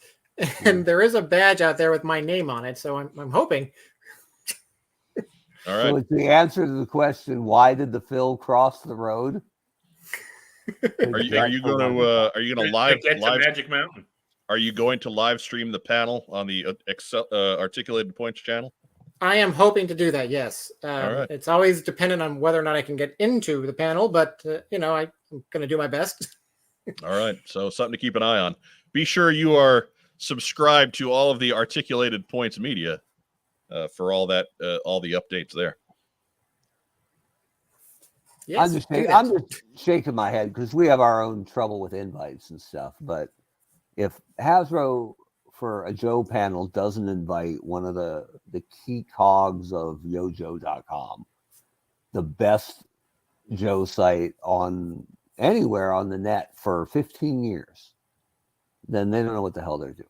Speaker 4: and there is a badge out there with my name on it. So I'm hoping.
Speaker 1: All
Speaker 2: So
Speaker 1: right.
Speaker 2: it's the answer to the question: why did the Phil cross the road?
Speaker 1: Are you going to live
Speaker 3: Get to Magic Mountain.
Speaker 1: Are you going to live stream the panel on the Articulated Points channel?
Speaker 4: I am hoping to do that. Yes.
Speaker 1: All right.
Speaker 4: It's always dependent on whether or not I can get into the panel, but I'm going to do my best.
Speaker 1: All right. So something to keep an eye on. Be sure you are subscribed to all of the Articulated Points media for all the updates there.
Speaker 4: Yes.
Speaker 2: I'm just shaking my head because we have our own trouble with invites and stuff. But if Hasbro for a Joe panel doesn't invite one of the key cogs of yojo.com, the best Joe site on anywhere on the net for 15 years, then they don't know what the hell they're doing.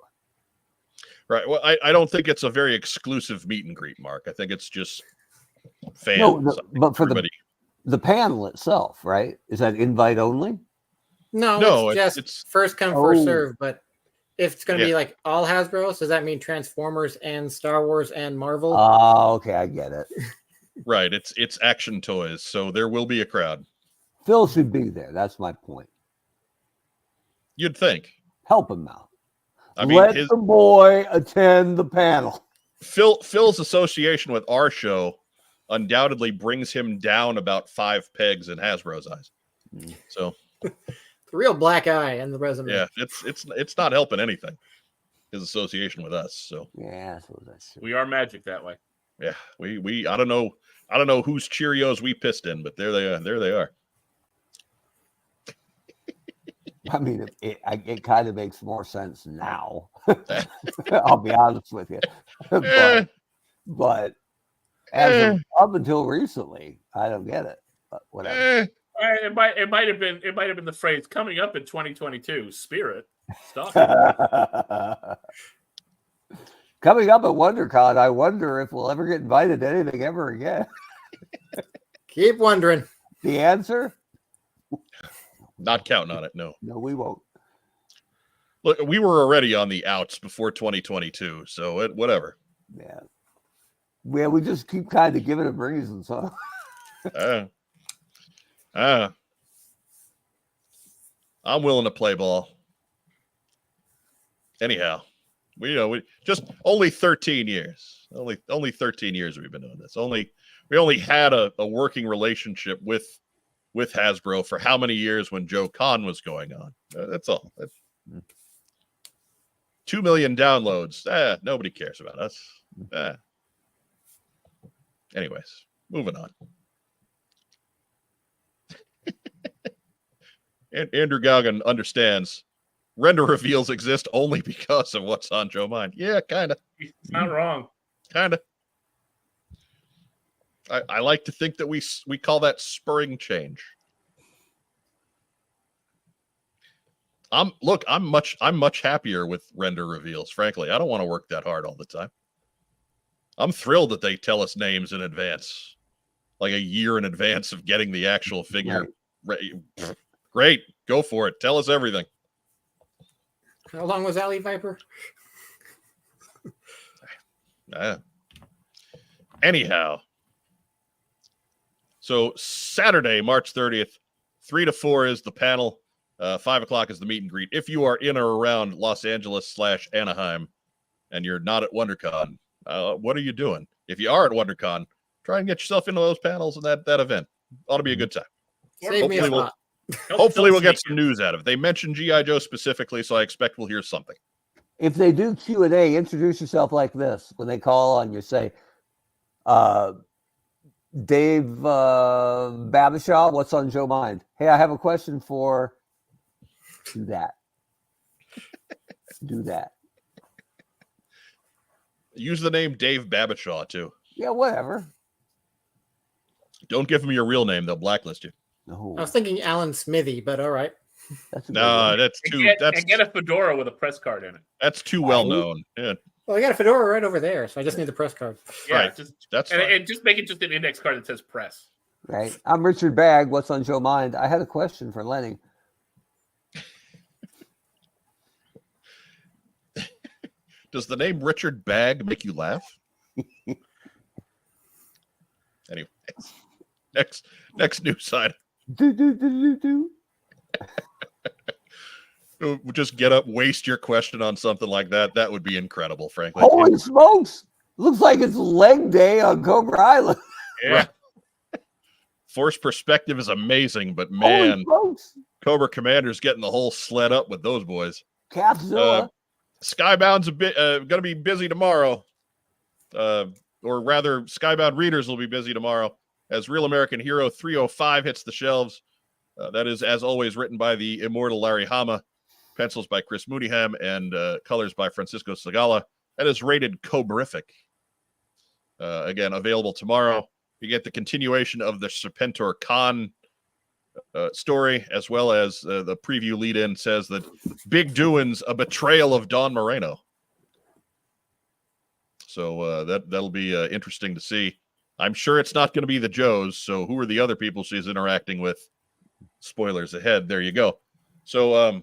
Speaker 1: Right. Well, I don't think it's a very exclusive meet and greet, Mark. I think it's just fans.
Speaker 2: But for the panel itself, right? Is that invite only?
Speaker 4: No, it's first come, first serve. But if it's going to be like all Hasbro, does that mean Transformers and Star Wars and Marvel?
Speaker 2: Oh, okay, I get it.
Speaker 1: Right. It's action toys, so there will be a crowd.
Speaker 2: Phil should be there. That's my point.
Speaker 1: You'd think.
Speaker 2: Help him out.
Speaker 1: I mean,
Speaker 2: let the boy attend the panel.
Speaker 1: Phil's association with our show undoubtedly brings him down about 5 pegs in Hasbro's eyes. So
Speaker 4: the real black eye in the resume.
Speaker 1: Yeah, it's not helping anything. His association with us. So
Speaker 2: yeah, I suppose that's true.
Speaker 3: We are magic that way.
Speaker 1: Yeah, we I don't know whose Cheerios we pissed in, but there they are.
Speaker 2: I mean, it kind of makes more sense now. I'll be honest with you, but as of, up until recently, I don't get it. But whatever.
Speaker 3: It might have been the phrase coming up in 2022. Spirit. Stop.
Speaker 2: Coming up at WonderCon, I wonder if we'll ever get invited to anything ever again.
Speaker 4: Keep wondering.
Speaker 2: The answer?
Speaker 1: Not counting on it. No,
Speaker 2: we won't.
Speaker 1: Look, we were already on the outs before 2022, so whatever.
Speaker 2: Yeah. Well, we just keep kind of giving them reasons, huh?
Speaker 1: I'm willing to play ball. Anyhow, we just only 13 years. Only 13 years we've been doing this. We only had a working relationship with Hasbro for how many years when Joe Con was going on. That's all. 2 million downloads. Nobody cares about us. Anyways, moving on. Andrew Galgan understands render reveals exist only because of what's on Joe Mind. Yeah, kind of.
Speaker 3: It's not wrong.
Speaker 1: Kind of. I like to think that we call that spurring change. I'm much happier with render reveals, frankly. I don't want to work that hard all the time. I'm thrilled that they tell us names in advance, like a year in advance of getting the actual figure. Right. Great, go for it. Tell us everything.
Speaker 4: How long was Alley Viper?
Speaker 1: Anyhow, so Saturday, March 30th, 3 to 4 is the panel. 5 o'clock is the meet and greet. If you are in or around Los Angeles / Anaheim and you're not at WonderCon, what are you doing? If you are at WonderCon, try and get yourself into those panels and that event. Ought to be a good time.
Speaker 4: Save me a spot.
Speaker 1: Hopefully we'll get some news out of it. They mentioned G.I. Joe specifically, so I expect we'll hear something.
Speaker 2: If they do Q&A, introduce yourself like this. When they call on you, say, Dave Babashaw, what's on Joe Mind? Hey, I have a question for... Do that. Do that.
Speaker 1: Use the name Dave Babashaw, too.
Speaker 2: Yeah, whatever.
Speaker 1: Don't give them your real name. They'll blacklist you.
Speaker 2: No.
Speaker 4: I was thinking Alan Smithy, but all right.
Speaker 2: That's
Speaker 1: that's too...
Speaker 3: Get a fedora with a press card in it.
Speaker 1: That's too well known. Yeah.
Speaker 4: Well, I got a fedora right over there, so I just need the press card.
Speaker 3: Yeah,
Speaker 1: right.
Speaker 3: just
Speaker 1: that's
Speaker 3: and just make it just an index card that says press.
Speaker 2: Right. I'm Richard Bagg. What's on Joe Mind? I had a question for Lenny.
Speaker 1: Does the name Richard Bagg make you laugh? Anyway, next news item. Just get up, waste your question on something like that. That would be incredible, frankly.
Speaker 2: Holy smokes! Looks like it's leg day on Cobra Island.
Speaker 3: Yeah.
Speaker 1: Force perspective is amazing, but
Speaker 2: Holy
Speaker 1: man,
Speaker 2: smokes!
Speaker 1: Cobra Commander's getting the whole sled up with those boys.
Speaker 2: Capzilla.
Speaker 1: Skybound's a bit going to be busy tomorrow, or rather, Skybound readers will be busy tomorrow as Real American Hero 305 hits the shelves. That is, as always, written by the immortal Larry Hama, pencils by Chris Mooneyham, and colors by Francisco Segala. That is rated Cobrific. Again, available tomorrow. You get the continuation of the Serpentor Khan story, as well as the preview lead-in says that Big Doin's a betrayal of Don Moreno. So that'll be interesting to see. I'm sure it's not going to be the Joes. So who are the other people she's interacting with? Spoilers ahead. There you go. So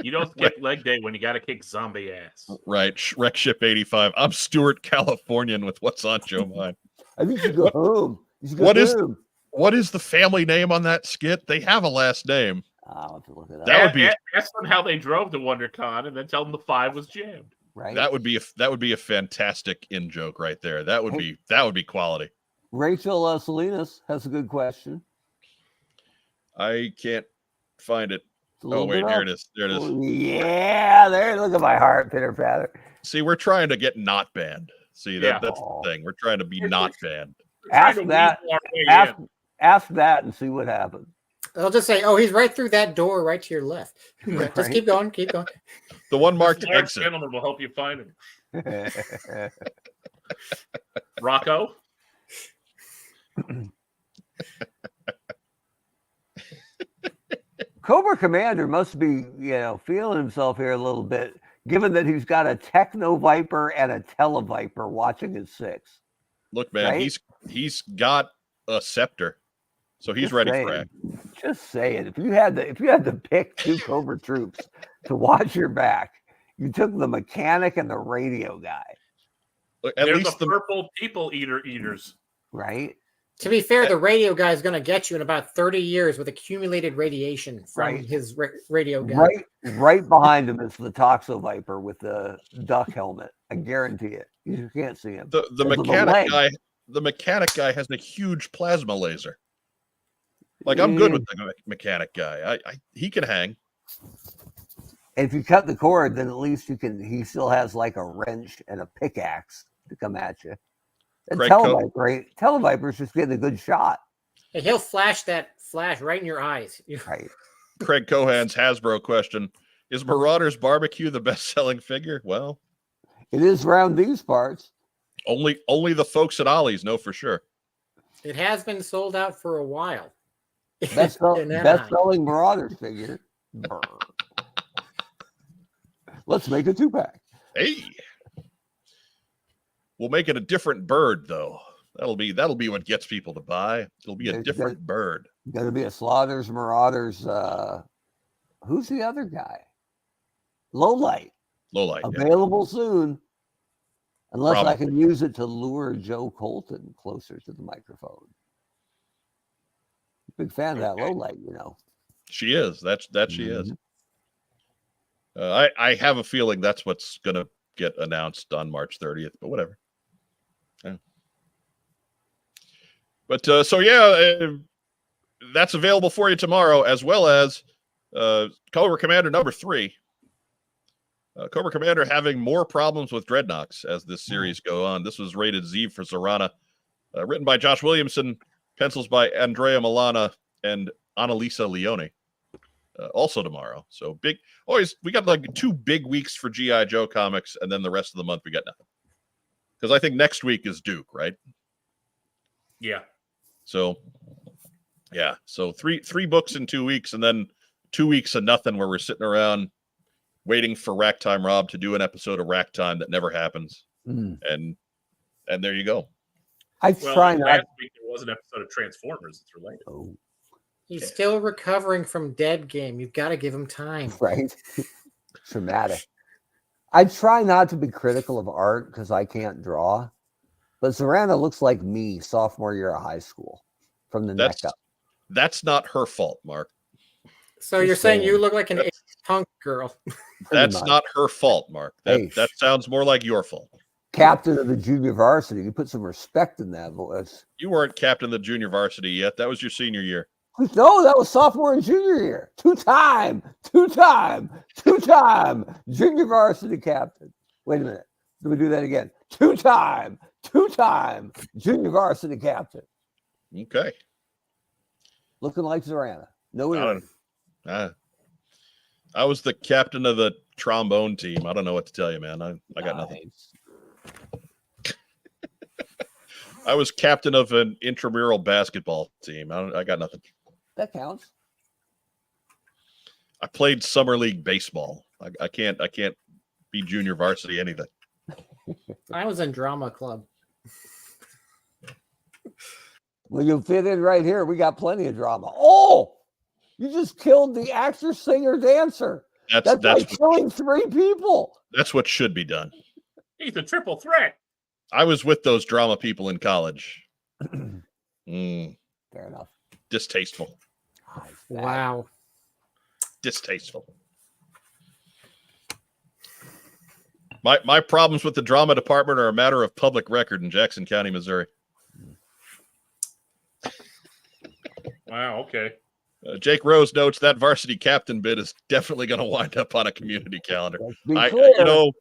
Speaker 3: You don't skip leg day when you got to kick zombie ass.
Speaker 1: right, Wreck Ship 85. I'm Stuart Californian with What's on Joe Mind.
Speaker 2: I think you should go home. You should go
Speaker 1: What is-
Speaker 2: home.
Speaker 1: What is the family name on that skit? They have a last name.
Speaker 2: I'll have to look it up.
Speaker 1: That would be
Speaker 3: Ask them how they drove to WonderCon, and then tell them the 5 was jammed.
Speaker 2: right.
Speaker 1: that would be a fantastic in joke right there. That would be quality.
Speaker 2: Rachel Salinas has a good question.
Speaker 1: I can't find it.
Speaker 2: It's a
Speaker 1: Oh
Speaker 2: little
Speaker 1: wait,
Speaker 2: bit
Speaker 1: there
Speaker 2: up.
Speaker 1: it is. There it is.
Speaker 2: Oh, yeah, there. Look at my heart pitter patter.
Speaker 1: See, we're trying to get not banned. See,
Speaker 3: Yeah.
Speaker 1: that's the thing. We're trying to be not banned.
Speaker 3: We're trying
Speaker 2: Ask
Speaker 3: to
Speaker 2: that.
Speaker 3: weasel our way in.
Speaker 2: Ask that and see what happens.
Speaker 4: I'll just say, oh, he's right through that door, right to your left. Just
Speaker 2: Right.
Speaker 4: keep going, keep going.
Speaker 1: The one marked
Speaker 3: This large
Speaker 1: exit.
Speaker 3: gentleman will help you find him. Rocco.
Speaker 2: Cobra Commander must be, feeling himself here a little bit, given that he's got a Techno Viper and a Televiper watching his 6.
Speaker 1: Look, man,
Speaker 2: Right?
Speaker 1: he's got a scepter, so he's
Speaker 2: Just
Speaker 1: ready
Speaker 2: saying.
Speaker 1: for it.
Speaker 2: Just saying, if you had to pick 2 Cobra troops to watch your back, you took the mechanic and the radio guy,
Speaker 1: Look, at
Speaker 3: They're
Speaker 1: least
Speaker 3: the purple people eaters.
Speaker 2: right?
Speaker 4: To be fair, the radio guy is going to get you in about 30 years with accumulated radiation from
Speaker 2: Right.
Speaker 4: his radio guy.
Speaker 2: Right behind him is the Toxo Viper with the duck helmet. I guarantee it. You can't see him.
Speaker 1: the
Speaker 2: Those are the
Speaker 1: mechanic
Speaker 2: legs.
Speaker 1: guy. The mechanic guy has a huge plasma laser. Like I'm good with the mechanic guy. He can hang.
Speaker 2: And if you cut the cord, then at least he still has like a wrench and a pickaxe to come at you. And
Speaker 1: Craig
Speaker 2: Televiper's just getting a good shot.
Speaker 4: And he'll flash that flash right in your eyes.
Speaker 2: Right.
Speaker 1: Craig Cohan's Hasbro question: is Marauder's Barbecue the best-selling figure? Well,
Speaker 2: It is around these parts.
Speaker 1: only the folks at Ollie's know for sure.
Speaker 4: It has been sold out for a while.
Speaker 2: Best
Speaker 4: In Anaheim.
Speaker 2: selling Marauders figure. Brr. Let's make a 2-pack.
Speaker 1: Hey, we'll make it a different bird though. That'll be what gets people to buy. It'll be a
Speaker 2: There's
Speaker 1: different bird.
Speaker 2: Going to be a Slaughters, Marauders. Who's the other guy? Lowlight.
Speaker 1: Lowlight. Yeah.
Speaker 2: Available soon. Unless I
Speaker 1: Probably.
Speaker 2: can use it to lure Joe Colton closer to the microphone. Big fan of that Lowlight,
Speaker 1: She is. That she is.
Speaker 2: Mhm.
Speaker 1: I have a feeling that's what's going to get announced on March 30th, but whatever. Yeah. But that's available for you tomorrow, as well as Cobra Commander number 3. Cobra Commander having more problems with dreadnoughts as this series go on. This was rated Z for Zorana, written by Josh Williamson, pencils by Andrea Milana and Annalisa Leone. Also tomorrow. So big. We got like 2 big weeks for G.I. Joe comics, and then the rest of the month we got nothing. Because I think next week is Duke, right?
Speaker 3: Yeah.
Speaker 1: So, yeah. So three books in 2 weeks, and then 2 weeks of nothing where we're sitting around waiting for Rack Time Rob to do an episode of Rack Time that never happens.
Speaker 2: Mm.
Speaker 1: And there you go.
Speaker 2: I
Speaker 3: Well,
Speaker 2: try not.
Speaker 3: last week there was an episode of Transformers that's related.
Speaker 2: Oh,
Speaker 4: He's still recovering from Dead Game. You've got to give him time.
Speaker 2: right. Traumatic. I try not to be critical of art because I can't draw. But Zorana looks like me sophomore year of high school from the neck up.
Speaker 1: That's not her fault, Mark.
Speaker 4: So you're
Speaker 2: Just
Speaker 4: saying
Speaker 2: saying.
Speaker 4: you look like an
Speaker 1: That's-
Speaker 4: punk girl.
Speaker 1: That's
Speaker 2: much.
Speaker 1: not her fault, Mark. That
Speaker 2: Hey.
Speaker 1: that sounds more like your fault.
Speaker 2: Captain of the junior varsity. You put some respect in that voice.
Speaker 1: You weren't captain of the junior varsity yet. That was your senior year.
Speaker 2: No, that was sophomore and junior year. Two-time junior varsity captain. Wait a minute. Let me do that again. Two-time junior varsity captain.
Speaker 1: Okay.
Speaker 2: Looking like Zorana. No
Speaker 1: I
Speaker 2: earring.
Speaker 1: I was the captain of the trombone team. I don't know what to tell you, man. I got nothing. I was captain of an intramural basketball team. I got nothing.
Speaker 2: That counts.
Speaker 1: I played summer league baseball. I can't be junior varsity anything.
Speaker 4: I was in drama club.
Speaker 2: Well, you fit in right here. We got plenty of drama. Oh, you just killed the actor, singer, dancer. That's like killing 3 people.
Speaker 1: That's what should be done.
Speaker 3: He's a triple threat.
Speaker 1: I was with those drama people in college.
Speaker 2: Fair enough.
Speaker 1: Distasteful.
Speaker 4: Wow.
Speaker 1: Distasteful. My problems with the drama department are a matter of public record in Jackson County, Missouri.
Speaker 3: Wow. Okay.
Speaker 1: Jake Rose notes that varsity captain bid is definitely going to wind up on a community calendar.
Speaker 2: Let's be clear.
Speaker 1: You know,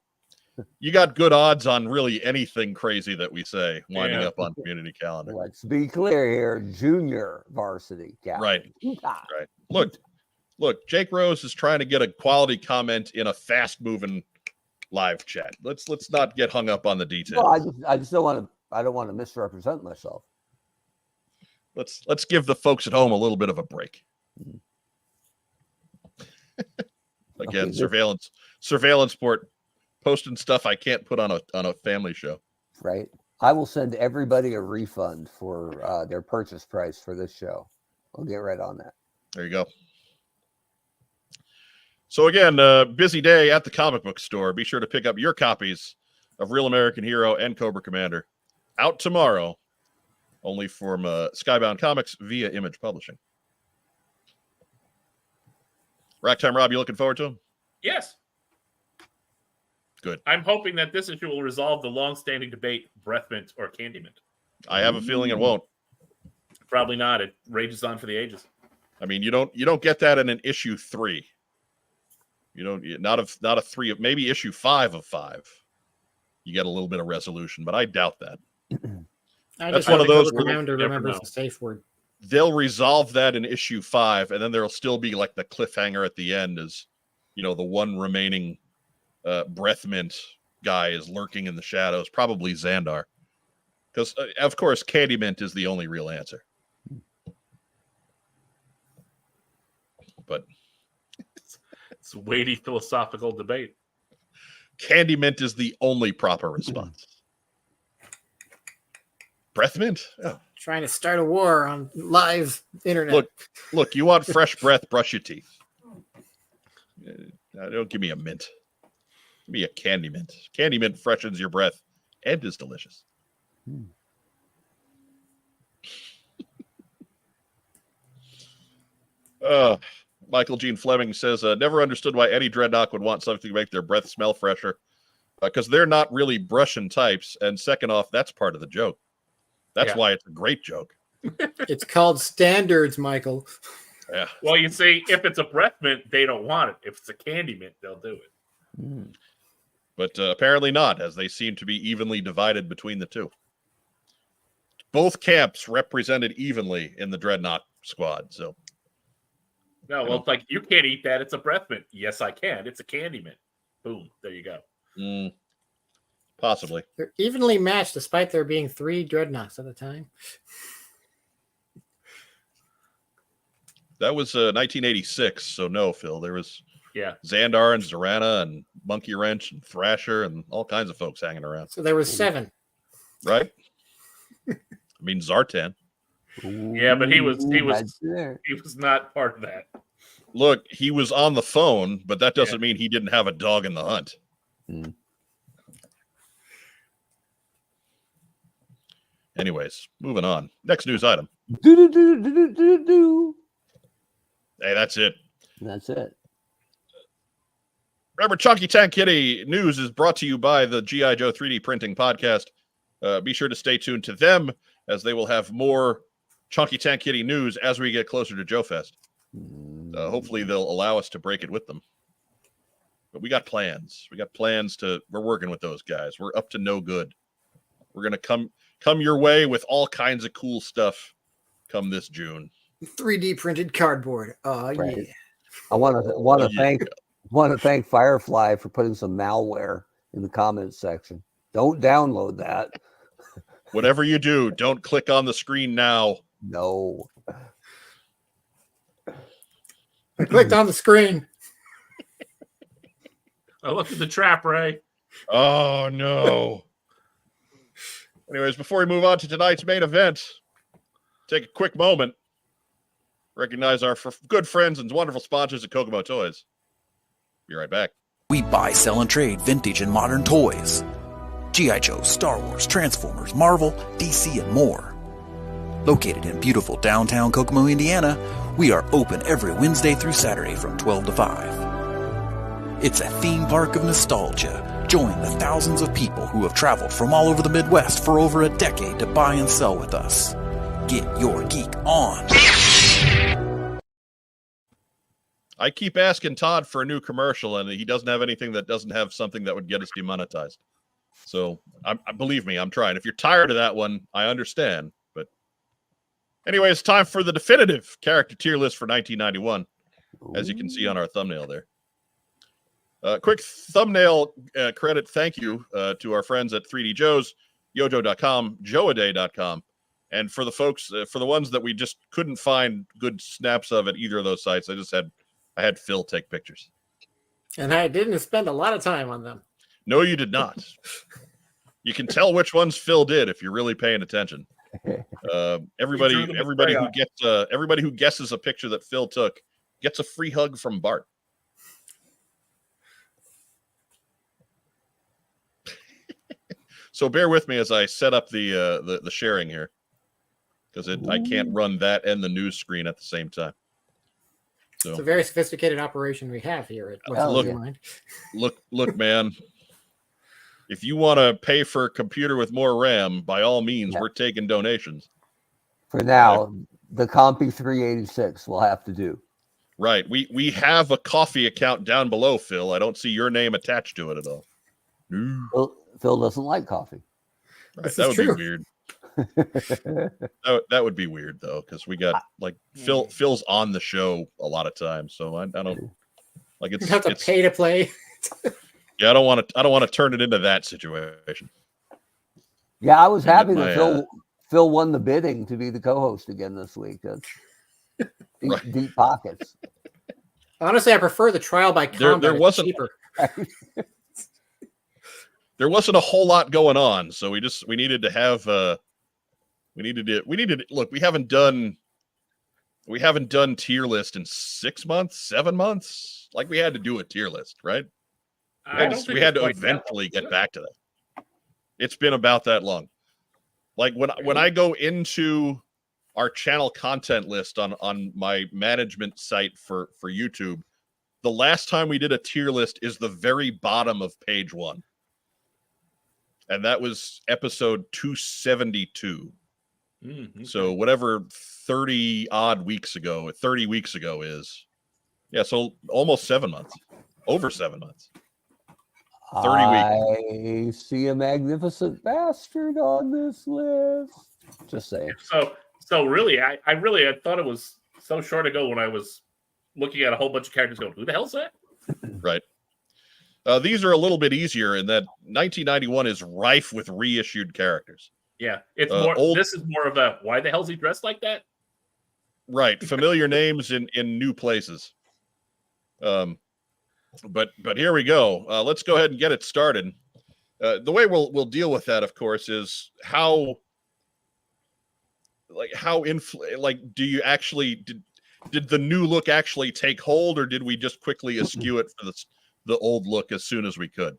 Speaker 1: you got good odds on really anything crazy that we say winding
Speaker 3: Yeah.
Speaker 1: up on community calendar.
Speaker 2: Let's be clear here. Junior varsity captain.
Speaker 1: Right.
Speaker 2: Two-time.
Speaker 1: Right. Look, Jake Rose is trying to get a quality comment in a fast-moving live chat. Let's not get hung up on the details.
Speaker 2: Well, I just don't want to. I don't want to misrepresent myself.
Speaker 1: Let's give the folks at home a little bit of a break. Again,
Speaker 2: Okay,
Speaker 1: surveillance port posting stuff I can't put on a family show.
Speaker 2: Right. I will send everybody a refund for their purchase price for this show. I'll get right on that.
Speaker 1: There you go. So again, busy day at the comic book store. Be sure to pick up your copies of Real American Hero and Cobra Commander. Out tomorrow, only from Skybound Comics via Image Publishing. Racktime Rob, you looking forward to him?
Speaker 3: Yes.
Speaker 1: Good.
Speaker 3: I'm hoping that this issue will resolve the long-standing debate: breath mint or candy mint.
Speaker 1: I have a feeling it won't.
Speaker 3: Probably not. It rages on for the ages.
Speaker 1: I mean, you don't get that in an issue 3. You don't not a 3, maybe issue 5 of 5. You get a little bit of resolution, but I doubt that. That's one of those where
Speaker 4: Commander
Speaker 3: never
Speaker 4: remembers
Speaker 3: know.
Speaker 4: the safe word.
Speaker 1: They'll resolve that in issue 5, and then there'll still be like the cliffhanger at the end, as the one remaining breath mint guy is lurking in the shadows, probably Xandar, because of course candy mint is the only real answer. But
Speaker 3: It's a weighty philosophical debate.
Speaker 1: candy mint is the only proper response. Breath mint? Oh.
Speaker 4: Trying to start a war on live internet.
Speaker 1: Look, you want fresh breath, brush your teeth. Don't give me a mint. Give me a candy mint. Candy mint freshens your breath and is delicious. Michael Gene Fleming says, never understood why Eddie Dreadnought would want something to make their breath smell fresher. Because they're not really brushing types. And second off, that's part of the joke. That's why it's a great joke.
Speaker 4: It's called standards, Michael.
Speaker 1: Yeah.
Speaker 3: Well, you see, if it's a breath mint, they don't want it. If it's a candy mint, they'll do it.
Speaker 1: But apparently not, as they seem to be evenly divided between the two. Both camps represented evenly in the Dreadnought squad. So,
Speaker 3: No, well, it's like, you can't eat that. It's a breath mint. Yes, I can. It's a candy mint. Boom. There you go.
Speaker 1: Possibly.
Speaker 4: They're evenly matched despite there being 3 dreadnoughts at a time.
Speaker 1: That was 1986. So no, Phil. There was Xandar and Zorana and Monkey Wrench and Thrasher and all kinds of folks hanging around.
Speaker 4: So there was 7.
Speaker 1: Right? I mean, Zartan.
Speaker 3: Yeah, but he was
Speaker 2: there.
Speaker 3: not part of that.
Speaker 1: Look, he was on the phone, but that doesn't mean he didn't have a dog in the hunt.
Speaker 2: Mm.
Speaker 1: Anyways, moving on. Next news item.
Speaker 2: Do.
Speaker 1: Hey, that's it.
Speaker 2: That's it.
Speaker 1: Remember, Chunky Tank Kitty news is brought to you by the G.I. Joe 3D Printing Podcast. Be sure to stay tuned to them, as they will have more Chunky Tank Kitty news as we get closer to Joe Fest. Hopefully they'll allow us to break it with them. But we got plans. We're working with those guys. We're up to no good. We're going to come your way with all kinds of cool stuff come this June.
Speaker 4: 3D printed cardboard. Oh,
Speaker 2: Right.
Speaker 4: yeah.
Speaker 2: I want to thank Firefly for putting some malware in the comments section. Don't download that.
Speaker 1: Whatever you do, don't click on the screen now.
Speaker 2: No.
Speaker 4: I clicked on the screen.
Speaker 3: Oh, look at the trap, Ray.
Speaker 1: Oh, no. Anyways, before we move on to tonight's main event, take a quick moment. Recognize our good friends and wonderful sponsors at Kokomo Toys. Be right back.
Speaker 8: We buy, sell, and trade vintage and modern toys. G.I. Joe, Star Wars, Transformers, Marvel, DC, and more. Located in beautiful downtown Kokomo, Indiana, we are open every Wednesday through Saturday from 12 to 5. It's a theme park of nostalgia. Join the thousands of people who have traveled from all over the Midwest for over a decade to buy and sell with us. Get your geek on.
Speaker 1: I keep asking Todd for a new commercial, and he doesn't have anything that doesn't have something that would get us demonetized. So, believe me, I'm trying. If you're tired of that one, I understand. But anyway, it's time for the definitive character tier list for 1991, as you can see on our thumbnail there. Quick thumbnail credit thank you to our friends at 3D Joe's, yojo.com, joeaday.com. And for the folks, for the ones that we just couldn't find good snaps of at either of those sites, I had Phil take pictures.
Speaker 4: And I didn't spend a lot of time on them.
Speaker 1: No, you did not. You can tell which ones Phil did if you're really paying attention. Everybody who guesses a picture that Phil took gets a free hug from Bart. So bear with me as I set up the sharing here, because I can't run that and the news screen at the same time. So
Speaker 4: it's a very sophisticated operation we have here at
Speaker 1: look, man. If you want to pay for a computer with more RAM, by all means, we're taking donations.
Speaker 2: For now, the Compy 386 will have to do.
Speaker 1: Right. We have a coffee account down below, Phil. I don't see your name attached to it at all.
Speaker 2: Phil doesn't like coffee.
Speaker 1: Right. That would be weird. that would be weird though, because we got Phil's on the show a lot of times, so I don't like it's.
Speaker 4: You have to pay to play.
Speaker 1: Yeah, I don't want to turn it into that situation.
Speaker 2: Yeah, I was happy that Phil won the bidding to be the co-host again this week. That's deep pockets.
Speaker 4: Honestly, I prefer the trial by combat.
Speaker 1: There wasn't
Speaker 4: cheaper.
Speaker 1: There wasn't a whole lot going on, so we needed to have look. We haven't done tier list in 6 months, 7 months. Like, we had to do a tier list, right? We had to eventually get back to that. It's been about that long. Like when I go into our channel content list on my management site for YouTube, the last time we did a tier list is the very bottom of page 1. And that was episode 272.
Speaker 3: Mm-hmm.
Speaker 1: So whatever 30 weeks ago is. Yeah, so almost 7 months. Over 7 months. 30 weeks.
Speaker 2: I see a magnificent bastard on this list. Just saying.
Speaker 3: So really, I thought it was so short ago when I was looking at a whole bunch of characters going, who the hell's that?
Speaker 1: Right. These are a little bit easier in that 1991 is rife with reissued characters.
Speaker 3: Yeah, it's more. This is more of a why the hell's he dressed like that?
Speaker 1: Right, familiar names in new places. But here we go. Let's go ahead and get it started. The way we'll deal with that, of course, is how like how do you actually did the new look actually take hold, or did we just quickly eschew it for the old look as soon as we could?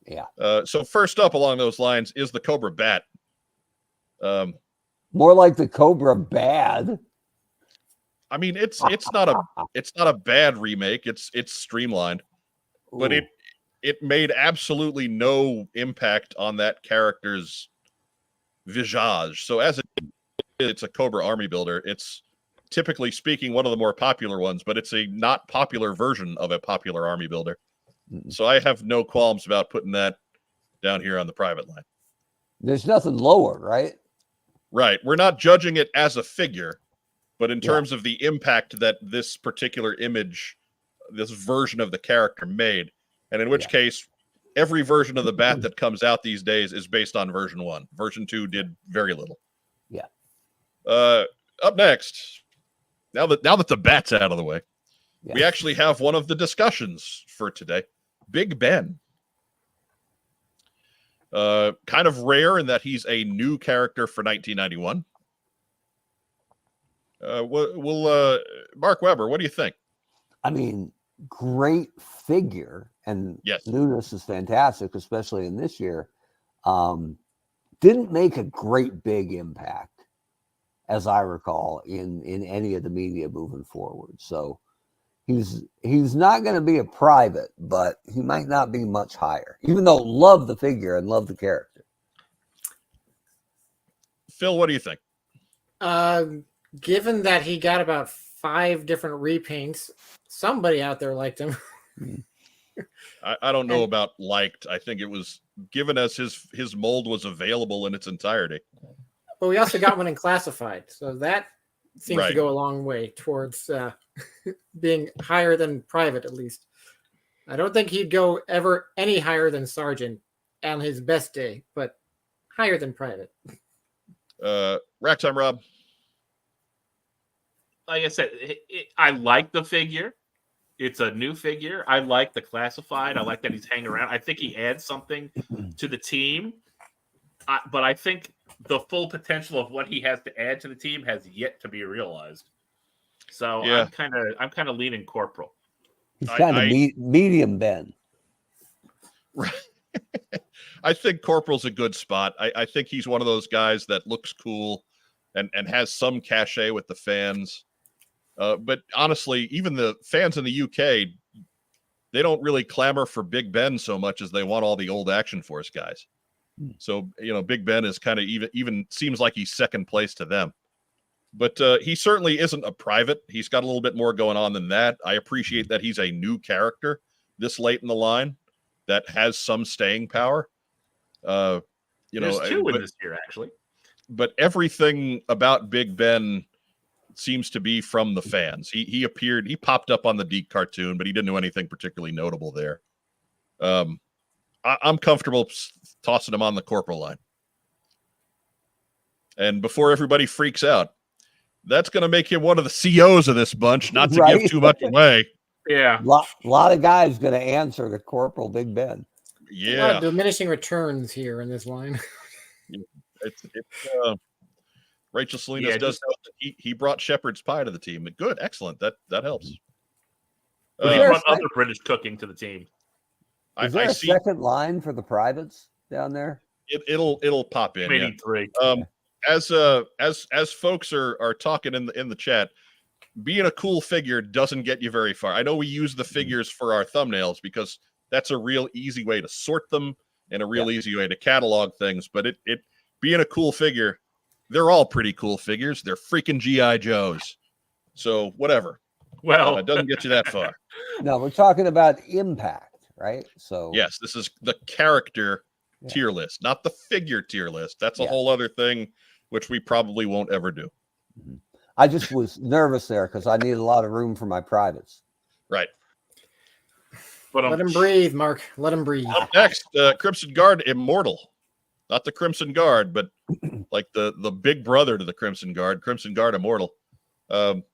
Speaker 2: Yeah.
Speaker 1: So first up along those lines is the Cobra Bat.
Speaker 2: More like the Cobra Bad.
Speaker 1: I mean, it's not a bad remake. It's streamlined, but
Speaker 2: Ooh.
Speaker 1: it made absolutely no impact on that character's visage. So as it's a Cobra army builder, it's typically speaking one of the more popular ones, but it's a not popular version of a popular army builder. So I have no qualms about putting that down here on the private line.
Speaker 2: There's nothing lower, right?
Speaker 1: Right. We're not judging it as a figure, but in terms of the impact that this particular image, this version of the character made, and in which case, every version of the Bat that comes out these days is based on version 1. Version 2 did very little.
Speaker 2: Yeah.
Speaker 1: Up next, now that the Bat's out of the way, we actually have one of the discussions for today. Big Ben. Kind of rare in that he's a new character for 1991. Mark Weber, what do you think?
Speaker 2: I mean, great figure, and newness is fantastic, especially in this year. Didn't make a great big impact, as I recall, in any of the media moving forward. So he's not going to be a private, but he might not be much higher, even though love the figure and love the character.
Speaker 1: Phil, what do you think?
Speaker 4: Given that he got about 5 different repaints, somebody out there liked him.
Speaker 1: I don't know about liked. I think it was given as his mold was available in its entirety.
Speaker 4: But we also got one in classified, so that seems to go a long way towards being higher than private, at least. I don't think he'd go ever any higher than Sergeant on his best day, but higher than private.
Speaker 1: Rack time, Rob.
Speaker 3: Like I said, I like the figure. It's a new figure. I like the classified. I like that he's hanging around. I think he adds something to the team. But I think the full potential of what he has to add to the team has yet to be realized. So I'm kind of leaning Corporal.
Speaker 2: He's kind of medium Ben.
Speaker 1: Right. I think Corporal's a good spot. I think he's one of those guys that looks cool and has some cachet with the fans. But honestly, even the fans in the UK, they don't really clamor for Big Ben so much as they want all the old Action Force guys. So, Big Ben is kind of even seems like he's second place to them. But he certainly isn't a private. He's got a little bit more going on than that. I appreciate that he's a new character this late in the line that has some staying power. There's
Speaker 3: 2 in this year, actually.
Speaker 1: But everything about Big Ben seems to be from the fans. He popped up on the Deke cartoon, but he didn't do anything particularly notable there. I'm comfortable tossing him on the Corporal line. And before everybody freaks out, that's going to make him one of the COs of this bunch, not to give too much away.
Speaker 3: Yeah.
Speaker 2: A lot of guys going to answer to Corporal Big Ben.
Speaker 1: Yeah.
Speaker 4: A lot of diminishing returns here in this line.
Speaker 1: It's Rachel Salinas does know that he brought shepherd's pie to the team. Good, excellent. That helps.
Speaker 3: He brought other British cooking to the team.
Speaker 2: Is there a second line for the privates down there?
Speaker 1: It'll pop in.
Speaker 3: Maybe 3.
Speaker 1: As folks are talking in the chat, being a cool figure doesn't get you very far. I know we use the figures for our thumbnails because that's a real easy way to sort them and a real easy way to catalog things. But it being a cool figure, they're all pretty cool figures. They're freaking G.I. Joes. So whatever.
Speaker 3: Well,
Speaker 1: it doesn't get you that far.
Speaker 2: No, we're talking about impact, right? So
Speaker 1: yes, this is the character tier list, not the figure tier list. That's a whole other thing, which we probably won't ever do.
Speaker 2: I just was nervous there because I need a lot of room for my privates.
Speaker 1: Right.
Speaker 3: But
Speaker 4: let him breathe, Mark. Let him breathe.
Speaker 1: Up next, Crimson Guard Immortal. Not the Crimson Guard, but like the big brother to the Crimson Guard Immortal.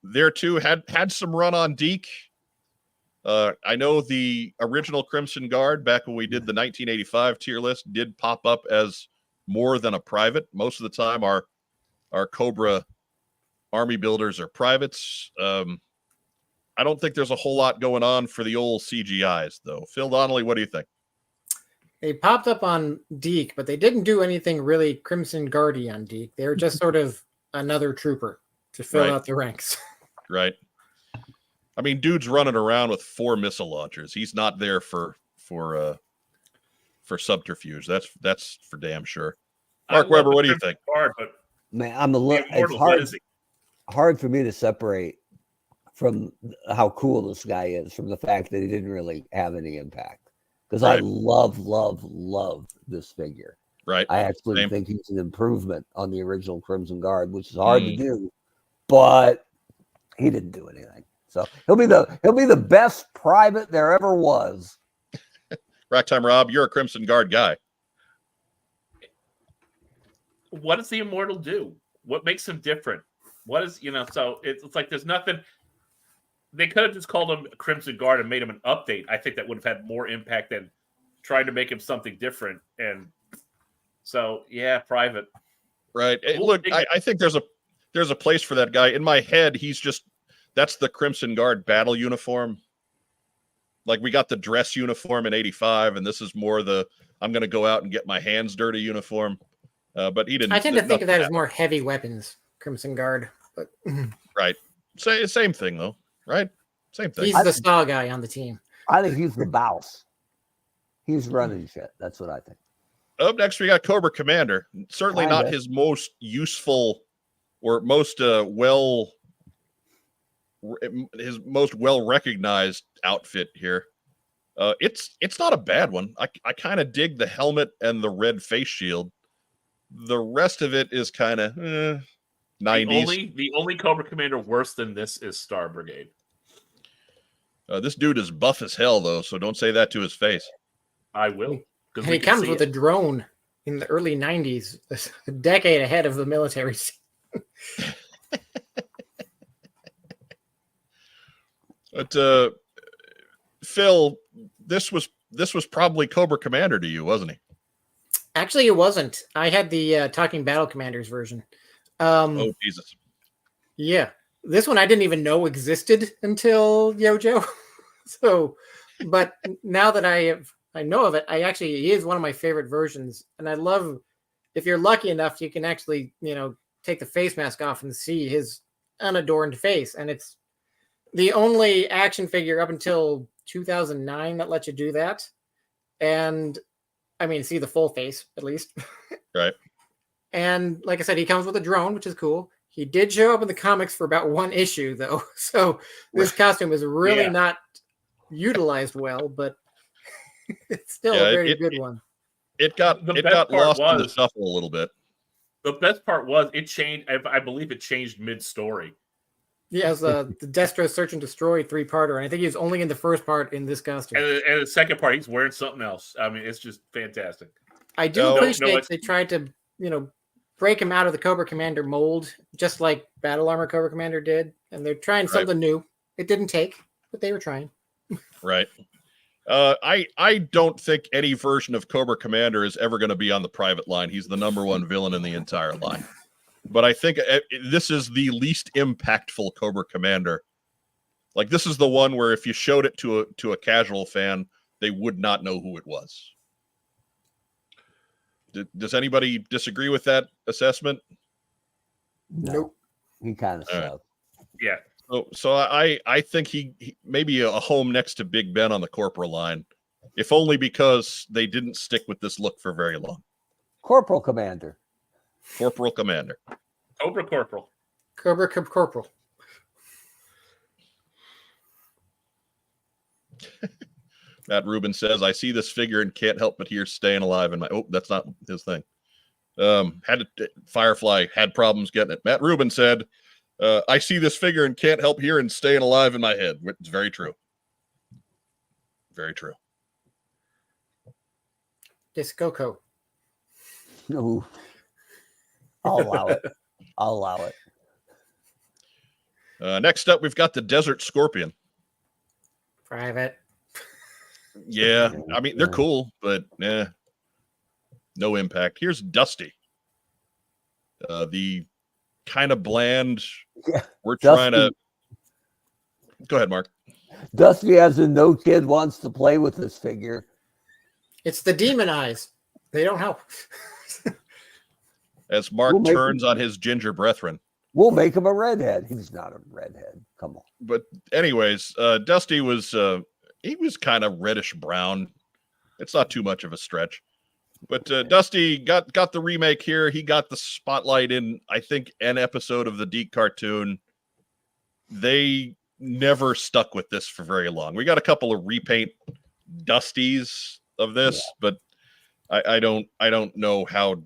Speaker 1: There too had some run on Deke. I know the original Crimson Guard back when we did the 1985 tier list did pop up as more than a private. Most of the time our Cobra army builders or privates. I don't think there's a whole lot going on for the old CGIs, though. Phil Donnelly, what do you think?
Speaker 4: They popped up on Deke, but they didn't do anything really Crimson Guardy on Deke. They were just sort of another trooper to fill out the ranks.
Speaker 1: Right. I mean, dude's running around with 4 missile launchers. He's not there for subterfuge. That's for damn sure. Mark Weber, what do you think?
Speaker 3: Guard, but
Speaker 2: Man, I'm a little. It's hard for me to separate from how cool this guy is from the fact that he didn't really have any impact. Because I love this figure.
Speaker 1: Right.
Speaker 2: I actually think he's an improvement on the original Crimson Guard, which is hard to do, but he didn't do anything. So he'll be the best private there ever was.
Speaker 1: Racktime Rob, you're a Crimson Guard guy.
Speaker 3: What does the Immortal do? What makes him different? What is, so it's like there's nothing. They could have just called him Crimson Guard and made him an update. I think that would have had more impact than trying to make him something different. And so, yeah, private.
Speaker 1: Right. Look, I think there's a place for that guy. In my head, that's the Crimson Guard battle uniform. Like we got the dress uniform in 85, and this is more the I'm going to go out and get my hands dirty uniform. But he didn't.
Speaker 4: I tend to think of that as more heavy weapons, Crimson Guard. But
Speaker 1: right. Same thing, though. Right? Same thing.
Speaker 4: He's the stall guy on the team.
Speaker 2: I think he's the boss. He's running shit. That's what I think.
Speaker 1: Up next, we got Cobra Commander. Certainly not his most useful or most his most well-recognized outfit here. It's not a bad one. I kind of dig the helmet and the red face shield. The rest of it is kind of 90s.
Speaker 3: The only Cobra Commander worse than this is Star Brigade.
Speaker 1: This dude is buff as hell, though, so don't say that to his face.
Speaker 3: I will.
Speaker 4: And he comes with a drone in the early 90s, a decade ahead of the military.
Speaker 1: But Phil, this was probably Cobra Commander to you, wasn't he?
Speaker 4: Actually, it wasn't. I had the Talking Battle Commanders version.
Speaker 1: Oh, Jesus.
Speaker 4: Yeah. This one I didn't even know existed until Yojo. So, but now that I know of it, he is one of my favorite versions. And I love, if you're lucky enough, you can actually, take the face mask off and see his unadorned face. And it's the only action figure up until 2009 that lets you do that. And I mean, see the full face at least.
Speaker 1: Right.
Speaker 4: And like I said, he comes with a drone, which is cool. He did show up in the comics for about one issue, though. So this costume is really not utilized well, but it's still a very good one.
Speaker 1: It got lost in the shuffle a little bit.
Speaker 3: The best part was it changed. I believe it changed mid-story.
Speaker 4: Yeah, it was the Destro Search and Destroy 3-parter, and I think he was only in the first part in this costume.
Speaker 3: And the second part, he's wearing something else. I mean, it's just fantastic.
Speaker 4: I do appreciate they tried to, break him out of the Cobra Commander mold, just like Battle Armor Cobra Commander did, and they're trying something new. It didn't take, but they were trying.
Speaker 1: Right. I don't think any version of Cobra Commander is ever going to be on the private line. He's the #1 villain in the entire line. But I think this is the least impactful Cobra Commander. Like, this is the one where if you showed it to a casual fan, they would not know who it was. Does anybody disagree with that assessment?
Speaker 2: Nope. He kind of sucks.
Speaker 1: Right.
Speaker 3: Yeah.
Speaker 1: So I think he maybe a home next to Big Ben on the Corporal line, if only because they didn't stick with this look for very long.
Speaker 2: Corporal Commander.
Speaker 1: Corporal Commander.
Speaker 3: Cobra Corporal.
Speaker 4: Cobra Corporal.
Speaker 1: Matt Rubin says, I see this figure and can't help but hear Staying Alive in my... Oh, that's not his thing. Firefly had problems getting it. Matt Rubin said, I see this figure and can't help hearing Staying Alive in my head. It's very true. Very true.
Speaker 4: Discoco.
Speaker 2: No. I'll allow it. I'll allow it.
Speaker 1: Next up, we've got the Desert Scorpion.
Speaker 4: Private.
Speaker 1: Yeah, I mean, they're cool, but no impact. Here's Dusty, the kind of bland.
Speaker 2: Yeah.
Speaker 1: We're
Speaker 2: Dusty,
Speaker 1: trying to. Go ahead, Mark.
Speaker 2: Dusty as in no kid wants to play with this figure.
Speaker 4: It's the demon eyes. They don't help.
Speaker 1: As Mark turns on his ginger brethren.
Speaker 2: We'll make him a redhead. He's not a redhead. Come on.
Speaker 1: But anyways, Dusty was he was kind of reddish brown. It's not too much of a stretch. But Dusty got the remake here. He got the spotlight in, I think, an episode of the Deke cartoon. They never stuck with this for very long. We got a couple of repaint Dusties of this, but I don't know how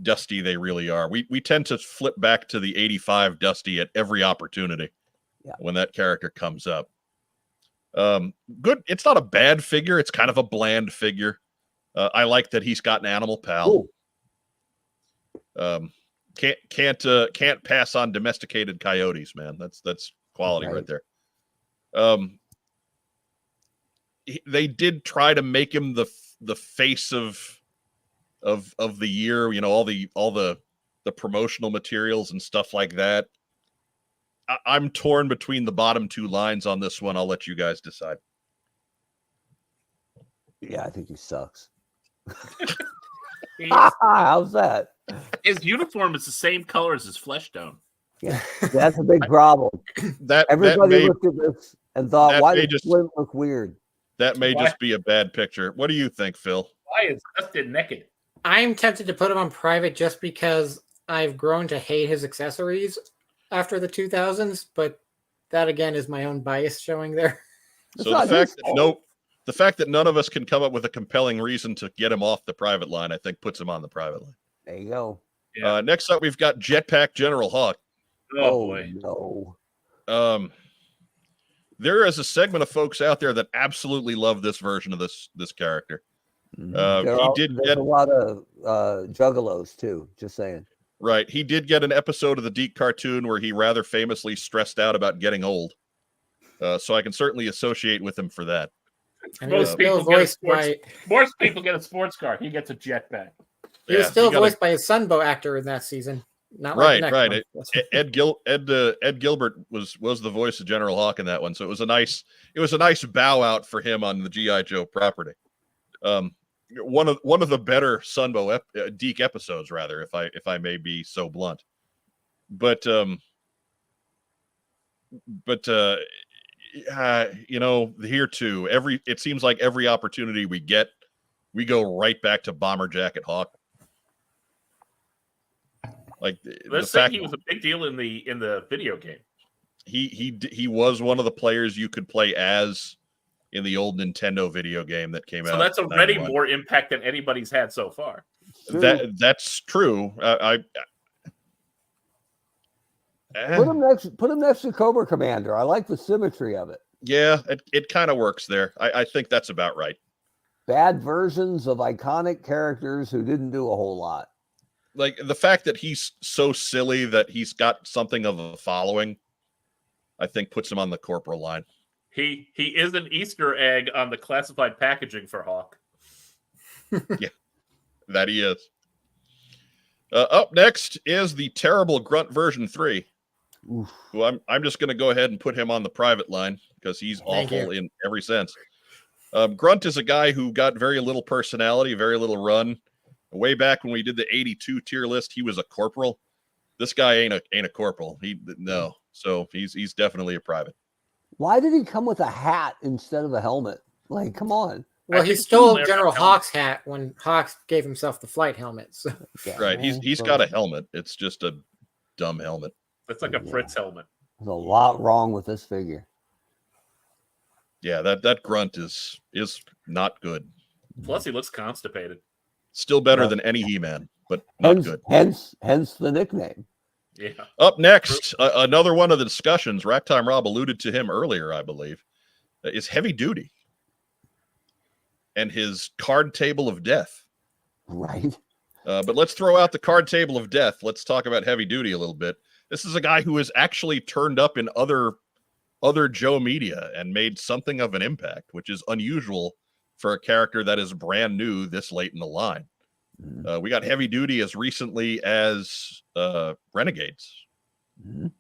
Speaker 1: dusty they really are. We tend to flip back to the 85 Dusty at every opportunity when that character comes up. Good. It's not a bad figure. It's kind of a bland figure. I like that he's got an animal pal. Can't pass on domesticated coyotes, man. That's quality right there. They did try to make him the face of the year, you know, all the promotional materials and stuff like that. I'm torn between the bottom two lines on this one. I'll let you guys decide.
Speaker 2: Yeah, I think he sucks. How's that?
Speaker 3: His uniform is the same color as his flesh tone.
Speaker 2: Yeah, that's a big problem. Everybody looked at this and thought, why does Flint look weird?
Speaker 1: That may just be a bad picture. What do you think, Phil?
Speaker 3: Why is Dustin naked?
Speaker 4: I'm tempted to put him on private just because I've grown to hate his accessories after the 2000s, but that again is my own bias showing there.
Speaker 1: So the fact that none of us can come up with a compelling reason to get him off the private line, I think puts him on the private line.
Speaker 2: There you go.
Speaker 3: Yeah.
Speaker 1: Next up, we've got Jetpack General Hawk.
Speaker 3: Oh boy.
Speaker 2: No.
Speaker 1: There is a segment of folks out there that absolutely love this version of this character.
Speaker 2: There's a lot of juggalos too, just saying.
Speaker 1: Right. He did get an episode of the Deke cartoon where he rather famously stressed out about getting old. So I can certainly associate with him for that.
Speaker 4: And most people
Speaker 3: get a sports car. He gets a jetpack.
Speaker 4: He was still voiced by a Sunbow actor in that season. Not like
Speaker 1: right. Ed Gilbert was the voice of General Hawk in that one, so it was a nice bow out for him on the GI Joe property. One of the better Sunbow Deke episodes, rather, if I may be so blunt. But you know, here too, it seems like every opportunity we get, we go right back to Bomber Jacket Hawk. Like
Speaker 3: let's say he was a big deal in the video game.
Speaker 1: He was one of the players you could play as in the old Nintendo video game that came out.
Speaker 3: So that's already more impact than anybody's had so far.
Speaker 1: That's true.
Speaker 2: Put him next to Cobra Commander. I like the symmetry of it.
Speaker 1: Yeah, it kind of works there. I think that's about right.
Speaker 2: Bad versions of iconic characters who didn't do a whole lot.
Speaker 1: Like the fact that he's so silly that he's got something of a following, I think puts him on the corporal line.
Speaker 3: He is an Easter egg on the classified packaging for Hawk.
Speaker 1: Yeah, that he is. Up next is the terrible Grunt version 3.
Speaker 2: Oof.
Speaker 1: Who I'm just going to go ahead and put him on the private line because he's awful in every sense. Grunt is a guy who got very little personality, very little run. Way back when we did the 82 tier list, he was a corporal. This guy ain't a corporal. So he's definitely a private.
Speaker 2: Why did he come with a hat instead of a helmet? Like, come on.
Speaker 4: Well, he stole General Hawk's hat when Hawks gave himself the flight helmet. So.
Speaker 2: Yeah,
Speaker 1: right. He's got a helmet. It's just a dumb helmet.
Speaker 3: It's like a Fritz helmet.
Speaker 2: There's a lot wrong with this figure.
Speaker 1: Yeah, that Grunt is not good.
Speaker 3: Plus, he looks constipated.
Speaker 1: Still better than any He-Man, but not good.
Speaker 2: Hence the nickname.
Speaker 3: Yeah.
Speaker 1: Up next, another one of the discussions, Racktime Rob alluded to him earlier, I believe, is Heavy Duty and his card table of death.
Speaker 2: Right.
Speaker 1: But let's throw out the card table of death. Let's talk about Heavy Duty a little bit. This is a guy who has actually turned up in other Joe media and made something of an impact, which is unusual for a character that is brand new this late in the line.
Speaker 2: Mhm.
Speaker 1: We got Heavy Duty as recently as Renegades.
Speaker 2: Mhm.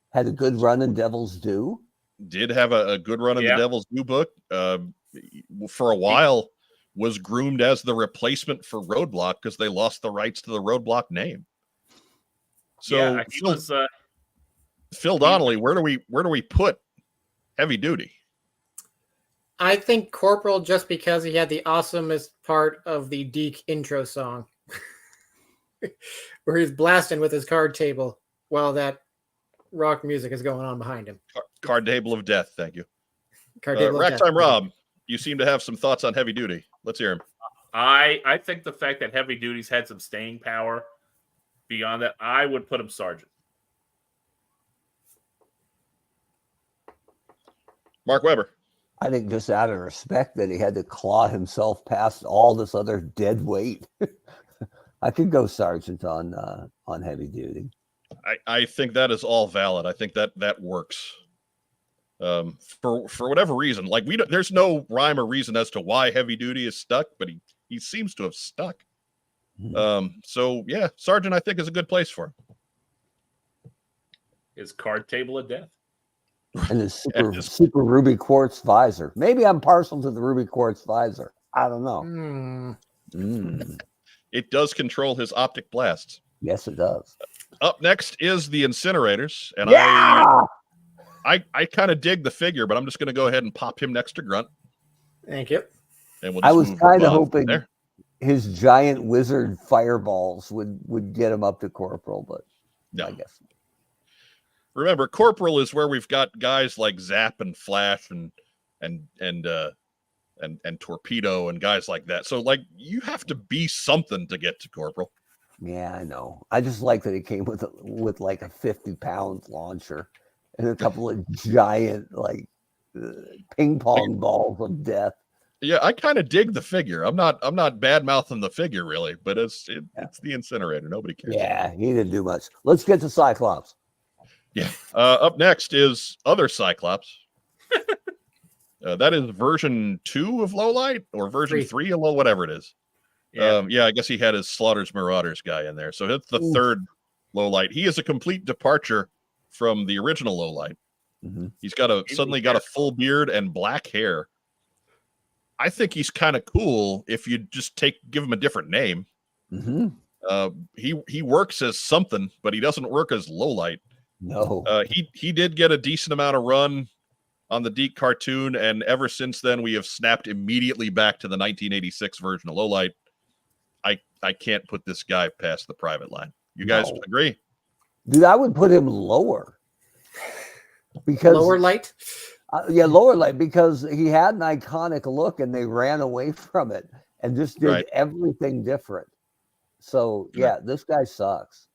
Speaker 2: Had a good run in Devil's Due.
Speaker 1: Did have a good run in the
Speaker 3: Yeah.
Speaker 1: Devil's Due book. For a while, was groomed as the replacement for Roadblock because they lost the rights to the Roadblock name. So
Speaker 3: yeah, he was.
Speaker 1: Phil Donnelly, where do we put Heavy Duty?
Speaker 4: I think Corporal just because he had the awesomest part of the Deke intro song, where he's blasting with his card table while that rock music is going on behind him.
Speaker 1: Card Table of Death. Thank you.
Speaker 4: Card table of death.
Speaker 1: Racktime Rob, you seem to have some thoughts on Heavy Duty. Let's hear him.
Speaker 3: I think the fact that Heavy Duty's had some staying power beyond that, I would put him Sergeant.
Speaker 1: Mark Weber.
Speaker 2: I think just out of respect that he had to claw himself past all this other dead weight. I could go Sergeant on Heavy Duty.
Speaker 1: I think that is all valid. I think that works. For whatever reason, like there's no rhyme or reason as to why Heavy Duty is stuck, but he seems to have stuck. So yeah, Sergeant I think is a good place for him.
Speaker 3: His card table of death.
Speaker 2: And his super ruby quartz visor. Maybe I'm partial to the ruby quartz visor. I don't know.
Speaker 1: It does control his optic blasts.
Speaker 2: Yes, it does.
Speaker 1: Up next is the Incinerators, and
Speaker 2: Yeah!
Speaker 1: I kind of dig the figure, but I'm just going to go ahead and pop him next to Grunt.
Speaker 4: Thank you.
Speaker 1: And we'll
Speaker 2: I
Speaker 1: just
Speaker 2: was
Speaker 1: move
Speaker 2: kind of
Speaker 1: on
Speaker 2: hoping
Speaker 1: there.
Speaker 2: his giant wizard fireballs would get him up to Corporal, but
Speaker 1: No.
Speaker 2: I guess.
Speaker 1: Remember, Corporal is where we've got guys like Zap and Flash and Torpedo and guys like that. So like you have to be something to get to Corporal.
Speaker 2: Yeah, I know. I just like that he came with like a 50-pound launcher and a couple of giant like ping pong balls of death.
Speaker 1: Yeah, I kind of dig the figure. I'm not bad mouthing the figure really, but it's the Incinerator. Nobody cares.
Speaker 2: Yeah, he didn't do much. Let's get to Cyclops.
Speaker 1: Yeah. Up next is other Cyclops. That is version 2 of Lowlight or version 3 of Low, whatever it is. Yeah, I guess he had his Slaughter's Marauders guy in there. So it's the third Lowlight. He is a complete departure from the original Lowlight.
Speaker 2: Mm-hmm.
Speaker 1: He's suddenly got a full beard and black hair. I think he's kind of cool if you just give him a different name.
Speaker 2: Mm-hmm.
Speaker 1: He works as something, but he doesn't work as Lowlight.
Speaker 2: No.
Speaker 1: He did get a decent amount of run on the Deke cartoon, and ever since then we have snapped immediately back to the 1986 version of Lowlight. I can't put this guy past the private line. You guys agree?
Speaker 2: Dude, I would put him lower. Because
Speaker 4: lower light?
Speaker 2: Lower light, because he had an iconic look and they ran away from it and just did everything different. So yeah, this guy sucks.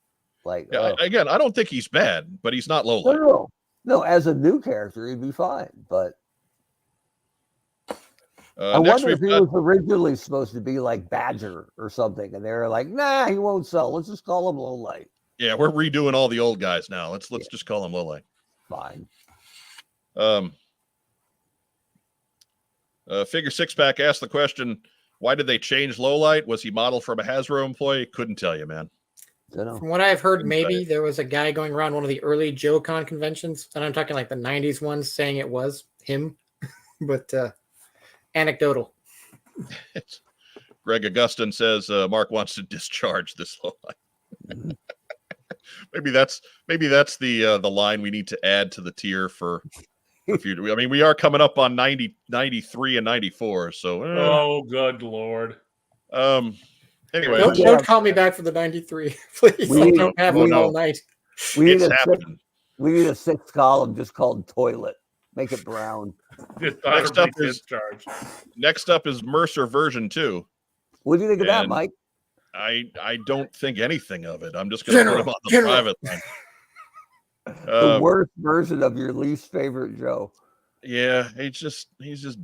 Speaker 2: Like
Speaker 1: again, I don't think he's bad, but he's not Lowlight.
Speaker 2: No, as a new character, he'd be fine. But I wonder if he was originally supposed to be like Badger or something, and they were like, "Nah, he won't sell. Let's just call him Lowlight."
Speaker 1: Yeah, we're redoing all the old guys now. Let's just call him Lowlight.
Speaker 2: Fine.
Speaker 1: Figure Six Pack asked the question: why did they change Lowlight? Was he modeled from a Hasbro employee? Couldn't tell you, man.
Speaker 4: From what I've heard, maybe there was a guy going around one of the early JoeCon conventions, and I'm talking like the 90s ones, saying it was him, but anecdotal.
Speaker 1: Greg Augustin says Mark wants to discharge this Lowlight. maybe that's the line we need to add to the tier for future. I mean, we are coming up on 90, 93, and 94, so
Speaker 3: oh good lord.
Speaker 1: Anyway,
Speaker 4: don't call me back for the 93, please. I don't have one all night.
Speaker 2: We need a 6th column just called toilet. Make it brown.
Speaker 1: Next up is Mercer version 2.
Speaker 2: What do you think of that, Mike?
Speaker 1: I don't think anything of it. I'm just going to put him on the private line.
Speaker 2: The worst version of your least favorite Joe.
Speaker 1: Yeah, he's just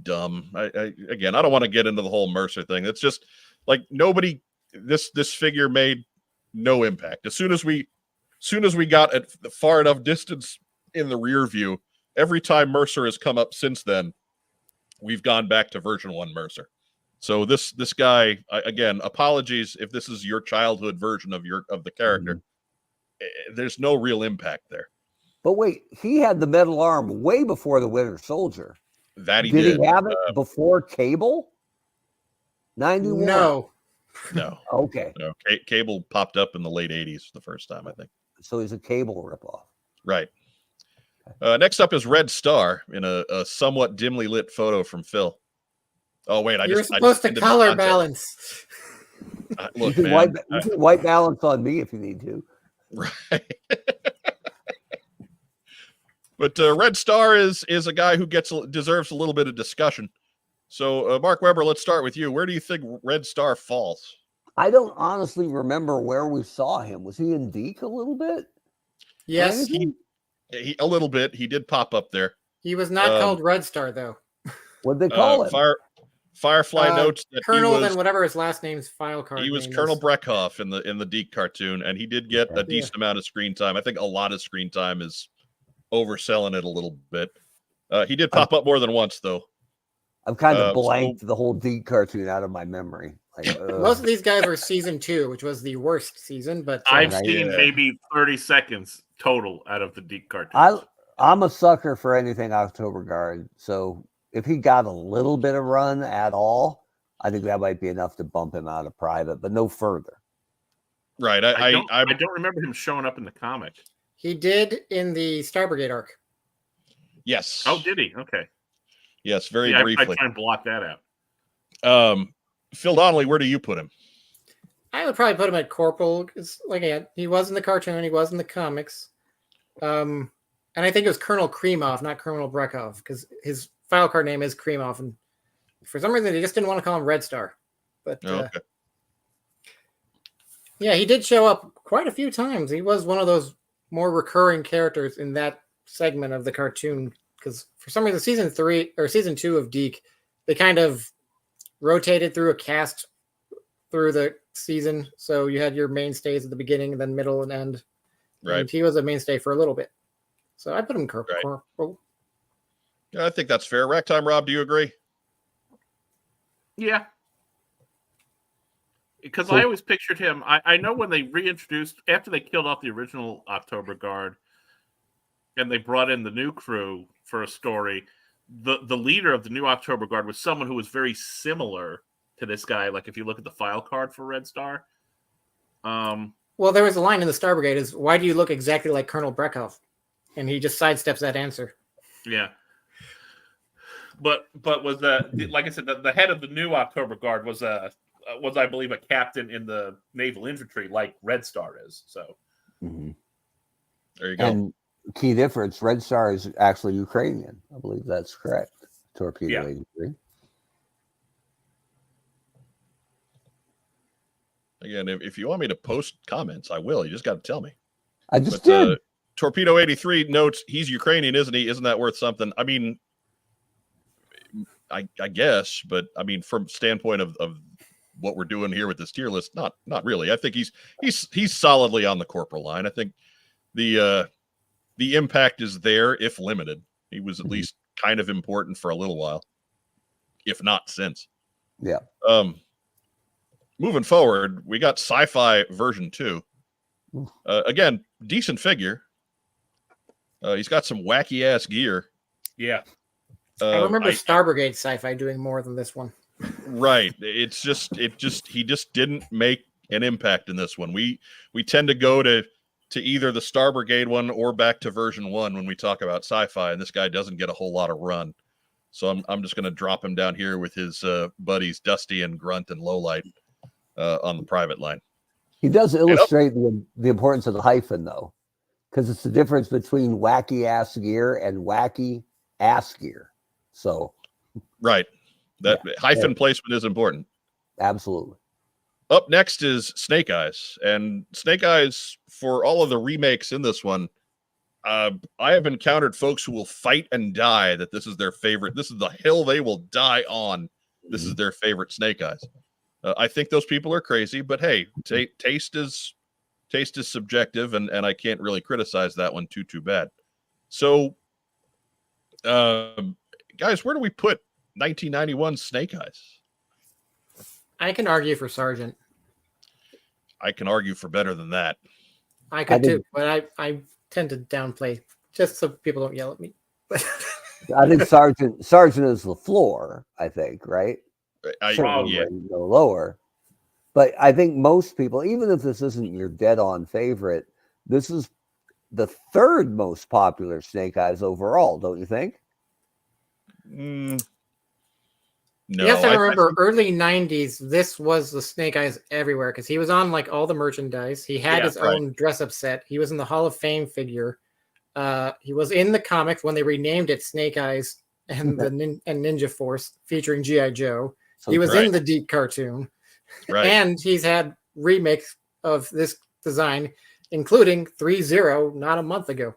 Speaker 1: dumb. I don't want to get into the whole Mercer thing. It's just like nobody. This figure made no impact. As soon as we got at far enough distance in the rear view, every time Mercer has come up since then, we've gone back to version 1 Mercer. So this guy, again, apologies if this is your childhood version of the character. There's no real impact there.
Speaker 2: But wait, he had the metal arm way before the Winter Soldier.
Speaker 1: That he
Speaker 2: did. He have it before Cable? 91?
Speaker 1: No.
Speaker 2: Okay.
Speaker 1: No. Cable popped up in the late 80s the first time, I think.
Speaker 2: So he's a Cable ripoff.
Speaker 1: Right. Next up is Red Star in a somewhat dimly lit photo from Phil. Oh, wait.
Speaker 4: You're supposed to color balance.
Speaker 1: Look,
Speaker 2: you can white balance on me if you need to.
Speaker 1: Right. But Red Star is a guy who deserves a little bit of discussion. So, Mark Weber, let's start with you. Where do you think Red Star falls?
Speaker 2: I don't honestly remember where we saw him. Was he in Deke a little bit?
Speaker 4: Yes.
Speaker 1: He a little bit. He did pop up there.
Speaker 4: He was not called Red Star, though.
Speaker 2: What'd they call him?
Speaker 1: Firefly notes that
Speaker 4: Colonel, then whatever his last name's file card.
Speaker 1: He was Colonel Breckhoff in the Deke cartoon, and he did get a decent amount of screen time. I think a lot of screen time is overselling it a little bit. He did pop up more than once, though.
Speaker 2: I've kind of blanked the whole Deke cartoon out of my memory. Like,
Speaker 4: most of these guys were season 2, which was the worst season. But
Speaker 3: I've seen maybe 30 seconds total out of the Deke cartoon.
Speaker 2: I'm a sucker for anything October Guard, so if he got a little bit of run at all, I think that might be enough to bump him out of private, but no further.
Speaker 1: Right.
Speaker 3: I don't remember him showing up in the comic.
Speaker 4: He did in the Star Brigade arc.
Speaker 1: Yes.
Speaker 3: Oh, did he? Okay.
Speaker 1: Yes, very briefly.
Speaker 3: I try and block that out.
Speaker 1: Phil Donnelly, where do you put him?
Speaker 4: I would probably put him at Corporal. Because, he was in the cartoon. He was in the comics. And I think it was Colonel Kremov, not Colonel Breckhoff, because his file card name is Kremov. And for some reason, they just didn't want to call him Red Star. But
Speaker 1: okay.
Speaker 4: Yeah, he did show up quite a few times. He was one of those more recurring characters in that segment of the cartoon. Because for some reason, season 2 of Deke, they kind of rotated through a cast through the season. So you had your mainstays at the beginning, and then middle and end.
Speaker 1: Right.
Speaker 4: And he was a mainstay for a little bit. So I put him Corporal.
Speaker 1: Yeah, I think that's fair. Ragtime Rob, do you agree?
Speaker 3: Yeah. Because I always pictured him. I know when they reintroduced, after they killed off the original October Guard, and they brought in the new crew for a story, the leader of the new October Guard was someone who was very similar to this guy. Like if you look at the file card for Red Star.
Speaker 4: Well, there was a line in the Star Brigade is, why do you look exactly like Colonel Breckhoff? And he just sidesteps that answer.
Speaker 3: Yeah. But was like I said, the head of the new October Guard was I believe a captain in the naval infantry, like Red Star is. So
Speaker 1: there you go.
Speaker 2: And key difference: Red Star is actually Ukrainian. I believe that's correct. Torpedo 83.
Speaker 1: Again, if you want me to post comments, I will. You just got to tell me.
Speaker 2: I just did.
Speaker 1: Torpedo 83 notes he's Ukrainian, isn't he? Isn't that worth something? I mean, I guess, but I mean, from standpoint of what we're doing here with this tier list, not really. I think he's solidly on the corporal line. I think the impact is there, if limited. He was at least kind of important for a little while, if not since.
Speaker 2: Yeah.
Speaker 1: Moving forward, we got Sci-Fi version 2. Again, decent figure. He's got some wacky ass gear.
Speaker 3: Yeah.
Speaker 4: I remember Star Brigade Sci-Fi doing more than this one.
Speaker 1: Right. He just didn't make an impact in this one. We tend to go to either the Star Brigade one or back to version 1 when we talk about Sci-Fi, and this guy doesn't get a whole lot of run. So I'm just going to drop him down here with his buddies Dusty and Grunt and Lowlight on the private line.
Speaker 2: He does illustrate the importance of the hyphen, though, because it's the difference between wacky ass gear and wacky ass gear. So,
Speaker 1: right. That hyphen placement is important.
Speaker 2: Absolutely.
Speaker 1: Up next is Snake Eyes. And Snake Eyes, for all of the remakes in this one, I have encountered folks who will fight and die that this is their favorite. This is the hill they will die on. This is their favorite Snake Eyes. I think those people are crazy, but hey, taste is subjective, and I can't really criticize that one too bad. So, guys, where do we put 1991 Snake Eyes?
Speaker 4: I can argue for Sergeant.
Speaker 1: I can argue for better than that.
Speaker 4: I could too, but I tend to downplay just so people don't yell at me.
Speaker 2: I think Sergeant is the floor. I think, right? Certainly
Speaker 1: Yeah.
Speaker 2: go lower. But I think most people, even if this isn't your dead-on favorite, this is the third most popular Snake Eyes overall, don't you think?
Speaker 1: No.
Speaker 4: You have to remember, early 90s, this was the Snake Eyes everywhere because he was on like all the merchandise. He had his own dress-up set. He was in the Hall of Fame figure. He was in the comics when they renamed it Snake Eyes and the Ninja Force featuring G.I. Joe. He was in the Deep cartoon.
Speaker 1: Right.
Speaker 4: And he's had remakes of this design, including 3-0 not a month ago.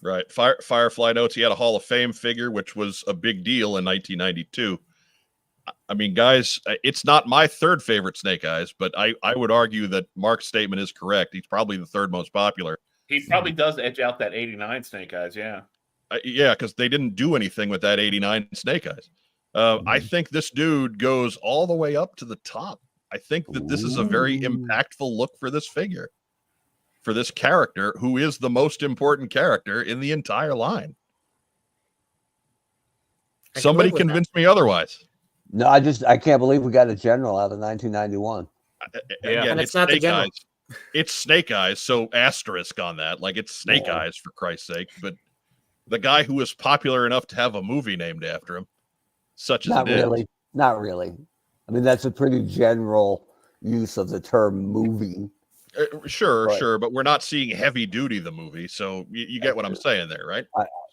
Speaker 1: Right. Firefly notes he had a Hall of Fame figure, which was a big deal in 1992. I mean, guys, it's not my third favorite Snake Eyes, but I would argue that Mark's statement is correct. He's probably the third most popular.
Speaker 3: He probably does edge out that 89 Snake Eyes, yeah.
Speaker 1: Yeah, because they didn't do anything with that 89 Snake Eyes. I think this dude goes all the way up to the top. I think that this is a very impactful look for this figure, for this character, who is the most important character in the entire line. Somebody convinced me otherwise.
Speaker 2: No, I can't believe we got a general out of 1991.
Speaker 1: Yeah,
Speaker 4: and it's not the general.
Speaker 1: It's Snake Eyes, so asterisk on that. Like, it's Snake Eyes, for Christ's sake. But the guy who was popular enough to have a movie named after him, such as
Speaker 2: Not really. I mean, that's a pretty general use of the term movie.
Speaker 1: Sure, but we're not seeing Heavy Duty, the movie, so you get what I'm saying there, right?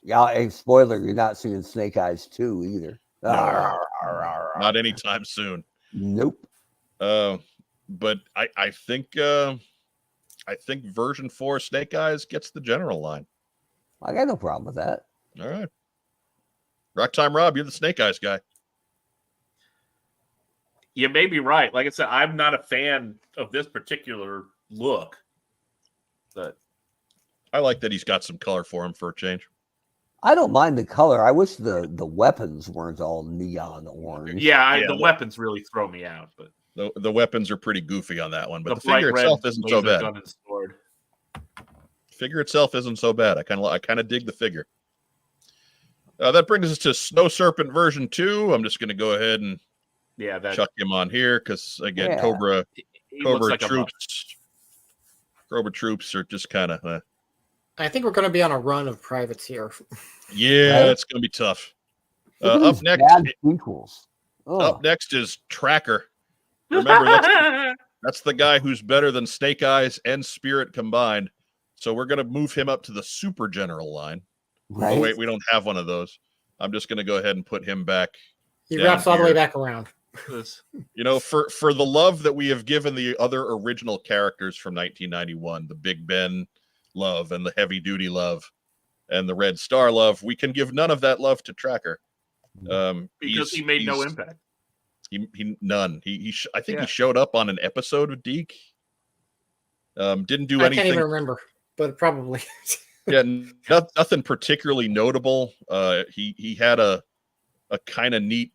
Speaker 2: Hey, spoiler, you're not seeing Snake Eyes 2 either.
Speaker 1: No, not anytime soon.
Speaker 2: Nope.
Speaker 1: But I think version 4 Snake Eyes gets the general line.
Speaker 2: I got no problem with that.
Speaker 1: All right. Rock Time Rob, you're the Snake Eyes guy.
Speaker 3: You may be right. Like I said, I'm not a fan of this particular look. But
Speaker 1: I like that he's got some color for him for a change.
Speaker 2: I don't mind the color. I wish the weapons weren't all neon orange.
Speaker 3: Yeah, the weapons really throw me out. But
Speaker 1: the weapons are pretty goofy on that one. But the figure itself isn't so bad. Figure itself isn't so bad. I kind of dig the figure. That brings us to Snow Serpent version 2. I'm just going to go ahead and chuck him on here because again, Cobra
Speaker 3: like
Speaker 1: troops. Cobra troops are just kind of.
Speaker 4: I think we're going to be on a run of privates here.
Speaker 1: Yeah, it's going to be tough. Up next, up next is Tracker. Remember, that's the guy who's better than Snake Eyes and Spirit combined. So we're going to move him up to the Super General line.
Speaker 2: Right.
Speaker 1: Oh, wait, we don't have one of those. I'm just going to go ahead and put him back.
Speaker 4: He wraps all the way back around.
Speaker 1: You know, for the love that we have given the other original characters from 1991, the Big Ben love and the Heavy Duty love and the Red Star love, we can give none of that love to Tracker.
Speaker 3: Because he made no impact.
Speaker 1: None. I think he showed up on an episode of Deke. Didn't do anything.
Speaker 4: I can't even remember, but probably.
Speaker 1: Yeah, nothing particularly notable. He had a kind of neat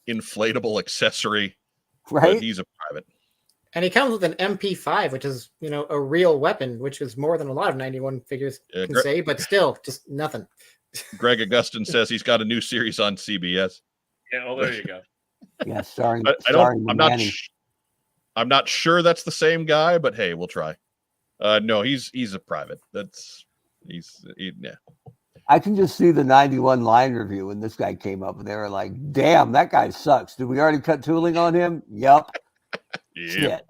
Speaker 1: inflatable accessory.
Speaker 2: Right.
Speaker 1: But he's a private.
Speaker 4: And he comes with an MP5, which is, a real weapon, which is more than a lot of 91 figures can say, but still, just nothing.
Speaker 1: Greg Augustin says he's got a new series on CBS.
Speaker 3: Yeah, well, there you go.
Speaker 2: Yeah, starring.
Speaker 1: I'm not sure that's the same guy, but hey, we'll try. No, he's a private. Yeah.
Speaker 2: I can just see the 91 line review when this guy came up and they were like, damn, that guy sucks. Did we already cut tooling on him? Yep.
Speaker 1: Yeah.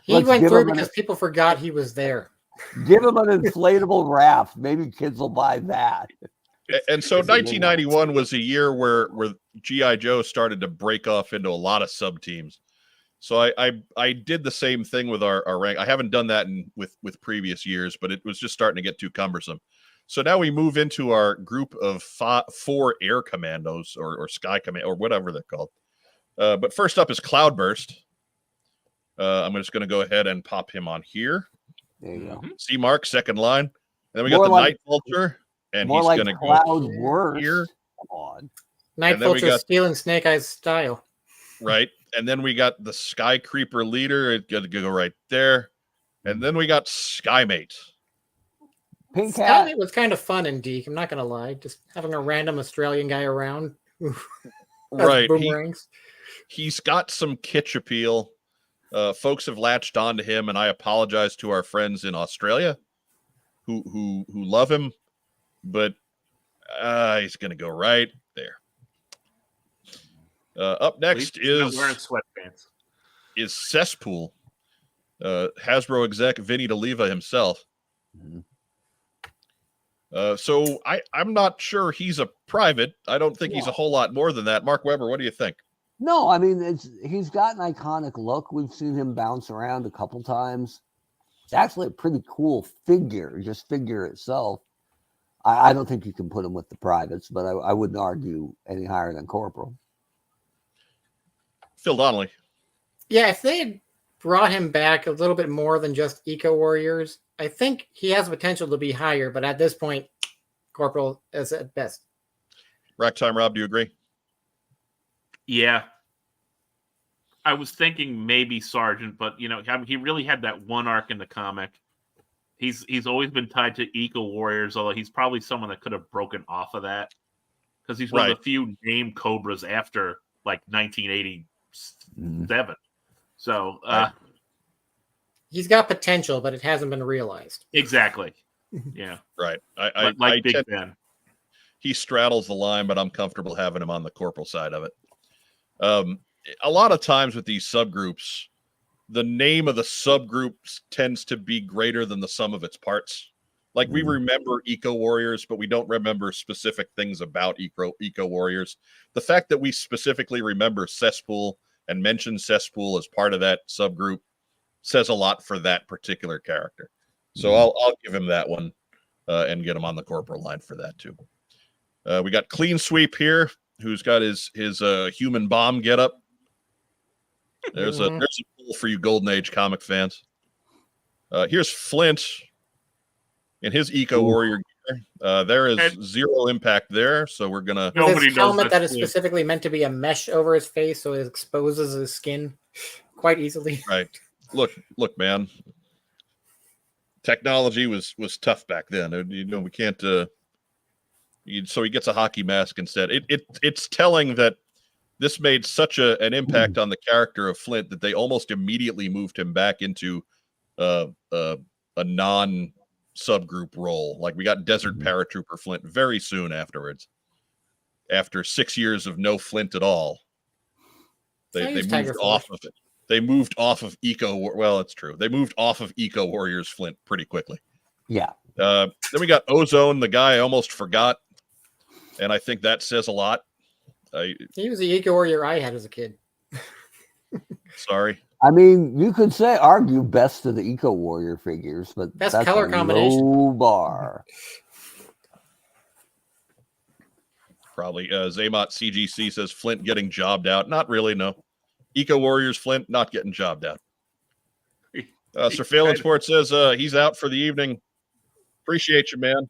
Speaker 4: He went through because people forgot he was there.
Speaker 2: Give him an inflatable raft. Maybe kids will buy that.
Speaker 1: And so 1991 was a year where G.I. Joe started to break off into a lot of sub teams. So I did the same thing with our rank. I haven't done that with previous years, but it was just starting to get too cumbersome. So now we move into our group of 4 air commandos or sky command or whatever they're called. But first up is Cloudburst. I'm just going to go ahead and pop him on here.
Speaker 2: There you go.
Speaker 1: See Mark, second line. And then we got the Night Vulture. And he's going to go
Speaker 2: worse.
Speaker 1: here.
Speaker 2: Come on.
Speaker 4: Night Vulture stealing Snake Eyes style.
Speaker 1: right? And then we got the Sky Creeper leader. It's going to go right there. And then we got Skymate.
Speaker 2: Pink hat.
Speaker 4: Skymate was kind of fun in Deke. I'm not gonna lie, just having a random Australian guy around. Who has
Speaker 1: Right.
Speaker 4: boomerangs.
Speaker 1: He's got some kitsch appeal. Folks have latched onto him, and I apologize to our friends in Australia who love him, but he's going to go right there. Up next
Speaker 3: Not wearing sweatpants.
Speaker 1: is Cesspool. Hasbro exec Vinny DeLiva himself. So I'm not sure he's a private. I don't think he's a whole lot more than that. Mark Weber, what do you think?
Speaker 2: No, I mean, he's got an iconic look. We've seen him bounce around a couple times. It's actually a pretty cool figure, just figure itself. I don't think you can put him with the privates, but I wouldn't argue any higher than Corporal.
Speaker 1: Phil Donnelly.
Speaker 4: Yeah, if they had brought him back a little bit more than just Eco Warriors, I think he has potential to be higher, but at this point, Corporal is at best.
Speaker 1: Rack time, Rob, do you agree?
Speaker 3: Yeah. I was thinking maybe Sergeant, but he really had that one arc in the comic. He's always been tied to Eco Warriors, although he's probably someone that could have broken off of that because he's one of the few named Cobras after like 1987. So
Speaker 4: he's got potential, but it hasn't been realized.
Speaker 3: Exactly. Yeah.
Speaker 1: Right.
Speaker 3: I Big Ben.
Speaker 1: He straddles the line, but I'm comfortable having him on the Corporal side of it. A lot of times with these subgroups, the name of the subgroup tends to be greater than the sum of its parts. Like we remember Eco Warriors, but we don't remember specific things about Eco Warriors. The fact that we specifically remember Cesspool and mention Cesspool as part of that subgroup says a lot for that particular character. So I'll give him that one and get him on the Corporal line for that too. We got Clean Sweep here, who's got his human bomb getup. There's a pull for you Golden Age comic fans. Here's Flint in his Eco Warrior gear. There is zero impact there, so we're gonna.
Speaker 4: Nobody knows helmet that is specifically meant to be a mesh over his face, so it exposes his skin quite easily.
Speaker 1: Right. Look, man. Technology was tough back then. We can't. So he gets a hockey mask instead. It's telling that this made such an impact on the character of Flint that they almost immediately moved him back into a non-subgroup role. Like we got Desert Paratrooper Flint very soon afterwards. After 6 years of no Flint at all, they moved off of it. They moved off of Well, it's true. They moved off of Eco Warriors Flint pretty quickly.
Speaker 2: Yeah.
Speaker 1: Then we got Ozone, the guy I almost forgot, and I think that says a lot.
Speaker 4: He was the Eco Warrior I had as a kid.
Speaker 1: Sorry.
Speaker 2: I mean, you could argue best of the Eco Warrior figures, but
Speaker 4: best
Speaker 2: that's
Speaker 4: color combination.
Speaker 2: Low bar.
Speaker 1: Probably. Zaymot CGC says Flint getting jobbed out. Not really, no. Eco Warriors Flint not getting jobbed out. Surveillance Port says he's out for the evening. Appreciate you, man.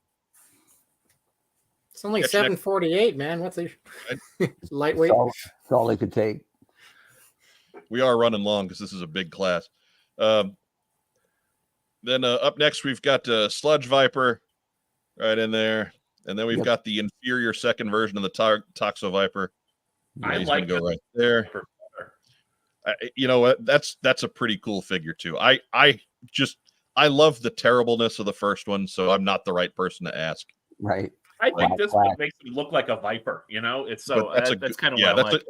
Speaker 4: It's only 7:48, man. What's a lightweight?
Speaker 2: That's all they could take.
Speaker 1: We are running long because this is a big class. Then up next, we've got Sludge Viper right in there. And then we've got the inferior second version of the Toxo Viper. He's going to go right there. You know what? That's a pretty cool figure, too. I love the terribleness of the first one, so I'm not the right person to ask.
Speaker 2: Right.
Speaker 3: I think this one makes him look like a viper. It's so that's kind of what I like.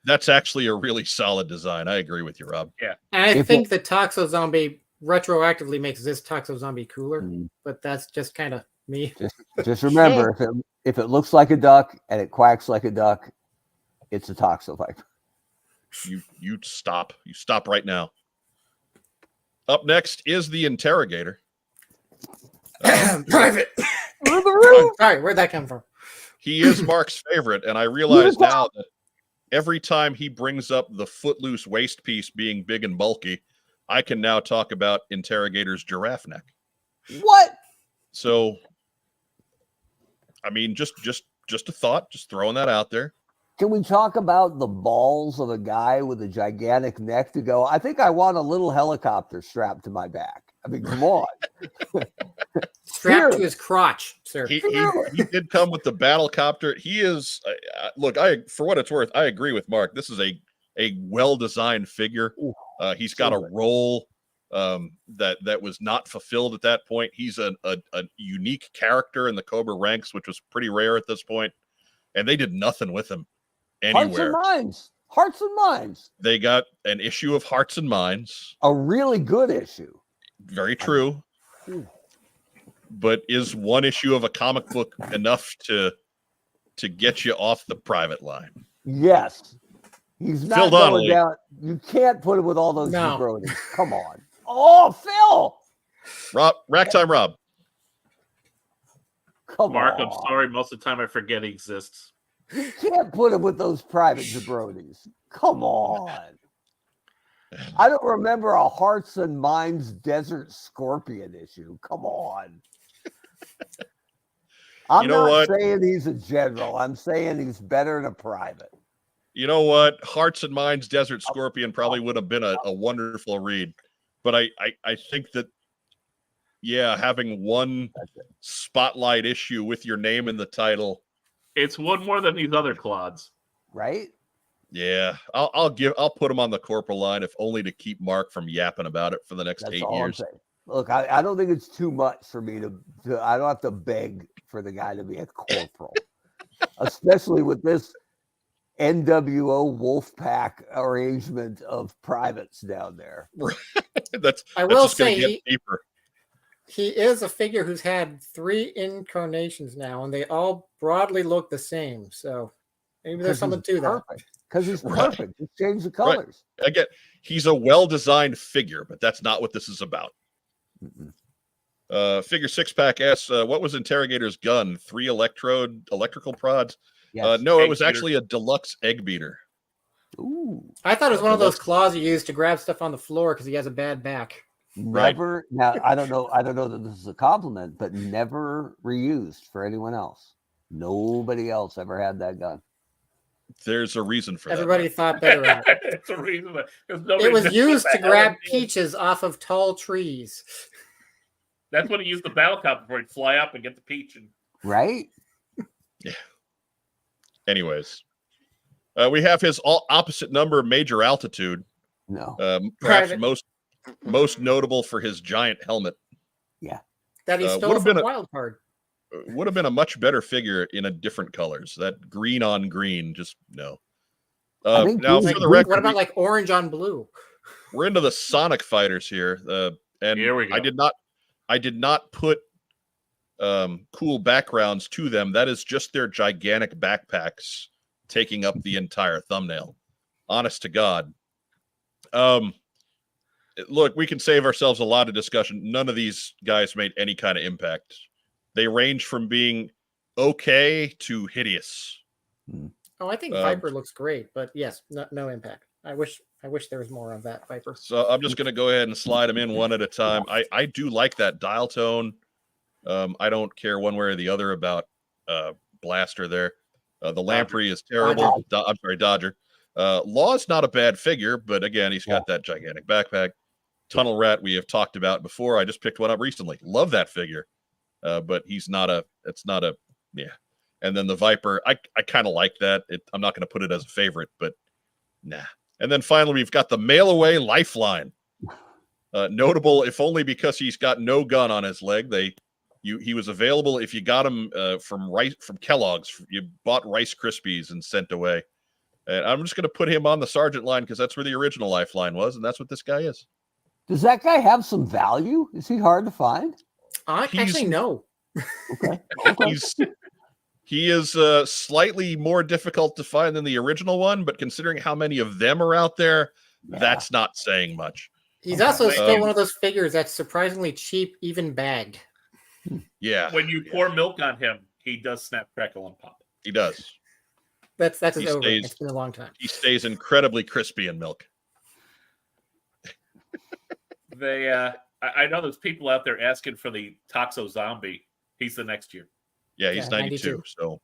Speaker 1: That's actually a really solid design. I agree with you, Rob.
Speaker 3: Yeah,
Speaker 4: and I think the Toxo Zombie retroactively makes this Toxo Zombie cooler, but that's just kind of me.
Speaker 2: Just remember, if it looks like a duck and it quacks like a duck, it's a Toxo Viper.
Speaker 1: You stop. You stop right now. Up next is the Interrogator.
Speaker 4: Private. Sorry, where'd that come from?
Speaker 1: He is Mark's favorite, and I realize now that every time he brings up the Footloose waist piece being big and bulky, I can now talk about Interrogator's giraffe neck.
Speaker 2: What?
Speaker 1: So, I mean, just a thought, just throwing that out there.
Speaker 2: Can we talk about the balls of a guy with a gigantic neck to go, I think I want a little helicopter strapped to my back? I mean, come on.
Speaker 4: Strapped to his crotch, sir.
Speaker 1: He did come with the battle copter. He is look, for what it's worth, I agree with Mark. This is a well-designed figure. He's got a role that was not fulfilled at that point. He's a unique character in the Cobra ranks, which was pretty rare at this point, and they did nothing with him anywhere.
Speaker 2: Hearts and Minds.
Speaker 1: They got an issue of Hearts and Minds.
Speaker 2: A really good issue.
Speaker 1: Very true. But is one issue of a comic book enough to get you off the private line?
Speaker 2: Yes. He's not
Speaker 1: Phil
Speaker 2: going
Speaker 1: Donnelly.
Speaker 2: down. You can't put him with all those
Speaker 4: No.
Speaker 2: jabronis. Come on. Oh, Phil.
Speaker 1: Rob, Rack Time Rob.
Speaker 2: Come
Speaker 3: Mark,
Speaker 2: on.
Speaker 3: I'm sorry. Most of the time I forget he exists.
Speaker 2: You can't put him with those private jabronis. Come on. I don't remember a Hearts and Minds Desert Scorpion issue. Come on. I'm
Speaker 1: You know
Speaker 2: not
Speaker 1: what?
Speaker 2: saying he's a general. I'm saying he's better than a private.
Speaker 1: You know what? Hearts and Minds Desert Scorpion probably would have been a wonderful read. But I think that, yeah, having one spotlight issue with your name in the title.
Speaker 3: It's one more than these other clods.
Speaker 2: Right?
Speaker 1: Yeah, I'll put him on the corporal line, if only to keep Mark from yapping about it for the next
Speaker 2: That's
Speaker 1: 8
Speaker 2: all
Speaker 1: years.
Speaker 2: I'm saying. Look, I don't think it's too much for me to I don't have to beg for the guy to be a corporal, especially with this NWO Wolfpack arrangement of privates down there.
Speaker 1: that's
Speaker 4: I will
Speaker 1: just gonna
Speaker 4: say
Speaker 1: get deeper.
Speaker 4: he is a figure who's had 3 incarnations now, and they all broadly look the same. So maybe there's something to that.
Speaker 2: Because he's
Speaker 1: Right.
Speaker 2: perfect. Just change the colors.
Speaker 1: Again, he's a well-designed figure, but that's not what this is about. Figure 6-pack S. What was Interrogator's gun? 3 electrical prods?
Speaker 2: Yes.
Speaker 1: No, it
Speaker 3: Egg
Speaker 1: was
Speaker 3: beater.
Speaker 1: actually a deluxe egg beater.
Speaker 2: Ooh.
Speaker 4: I thought it was one of those claws you use to grab stuff on the floor because he has a bad back.
Speaker 2: Never. Now I don't know that this is a compliment, but never reused for anyone else. Nobody else ever had that gun.
Speaker 1: There's a reason for
Speaker 4: Everybody thought better of it.
Speaker 3: It's a reason.
Speaker 4: It was used to grab peaches off of tall trees.
Speaker 3: That's when he used the battle cop before he'd fly up and get the peach. And
Speaker 2: Right?
Speaker 1: that. Anyways, we have his all opposite number major altitude.
Speaker 2: No.
Speaker 1: Perhaps
Speaker 4: Private.
Speaker 1: most notable for his giant helmet.
Speaker 4: That he
Speaker 1: Would've
Speaker 4: stole
Speaker 1: been
Speaker 4: from
Speaker 1: a-
Speaker 4: Wild Card.
Speaker 1: Would have been a much better figure in a different colors. That green on green, just no.
Speaker 2: I think
Speaker 1: Now,
Speaker 2: green-
Speaker 1: for the
Speaker 4: What
Speaker 1: record,
Speaker 4: about like orange on blue?
Speaker 1: we're into the Sonic fighters here, and
Speaker 3: Here we go.
Speaker 1: I did not put cool backgrounds to them. That is just their gigantic backpacks taking up the entire thumbnail. Honest to God. Look, we can save ourselves a lot of discussion. None of these guys made any kind of impact. They range from being okay to hideous.
Speaker 4: Oh, I think Viper looks great, but yes, no impact. I wish there was more of that Viper.
Speaker 1: So I'm just going to go ahead and slide them in one at a time. I do like that dial tone. I don't care one way or the other about Blaster there. The Lamprey is terrible. I'm sorry, Dodger. Law's not a bad figure, but again, he's got that gigantic backpack. Tunnel Rat we have talked about before. I just picked one up recently. Love that figure. But it's not a, yeah. And then the Viper, I kind of like that. I'm not going to put it as a favorite, but nah. And then finally, we've got the Mail Away Lifeline. Notable, if only because he's got no gun on his leg. He was available if you got him from Kellogg's. You bought Rice Krispies and sent away. And I'm just going to put him on the Sergeant line because that's where the original Lifeline was, and that's what this guy is.
Speaker 2: Does that guy have some value? Is he hard to find?
Speaker 4: Actually, no.
Speaker 2: Okay.
Speaker 1: He is slightly more difficult to find than the original one, but considering how many of them are out there, that's not saying much.
Speaker 4: He's also still one of those figures that's surprisingly cheap, even bagged.
Speaker 1: Yeah.
Speaker 3: When you pour milk on him, he does snap, crackle, and pop.
Speaker 1: He does.
Speaker 4: That's his
Speaker 1: He
Speaker 4: over.
Speaker 1: stays-
Speaker 4: It's been a long time.
Speaker 1: He stays incredibly crispy in milk.
Speaker 3: I know there's people out there asking for the Toxo Zombie. He's the next year.
Speaker 1: Yeah, he's
Speaker 4: Yeah,
Speaker 1: 92.
Speaker 4: 92.
Speaker 1: So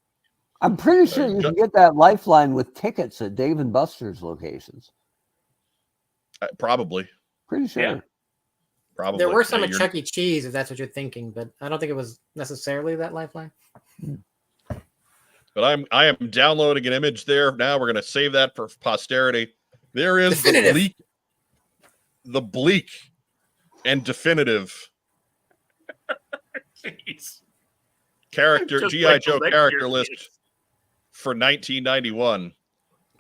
Speaker 2: I'm pretty sure you can get that lifeline with tickets at Dave and Buster's locations.
Speaker 1: Probably.
Speaker 2: Pretty sure.
Speaker 3: Yeah.
Speaker 1: Probably.
Speaker 4: There were some at Chuck E. Cheese, if that's what you're thinking, but I don't think it was necessarily that lifeline.
Speaker 1: But I am downloading an image there now. We're going to save that for posterity. There is
Speaker 4: Definitive.
Speaker 1: the bleak and definitive
Speaker 3: Jeez.
Speaker 1: character
Speaker 3: Just
Speaker 1: GI
Speaker 3: like
Speaker 1: Joe
Speaker 3: the
Speaker 1: character
Speaker 3: year
Speaker 1: list
Speaker 3: is.
Speaker 1: for 1991.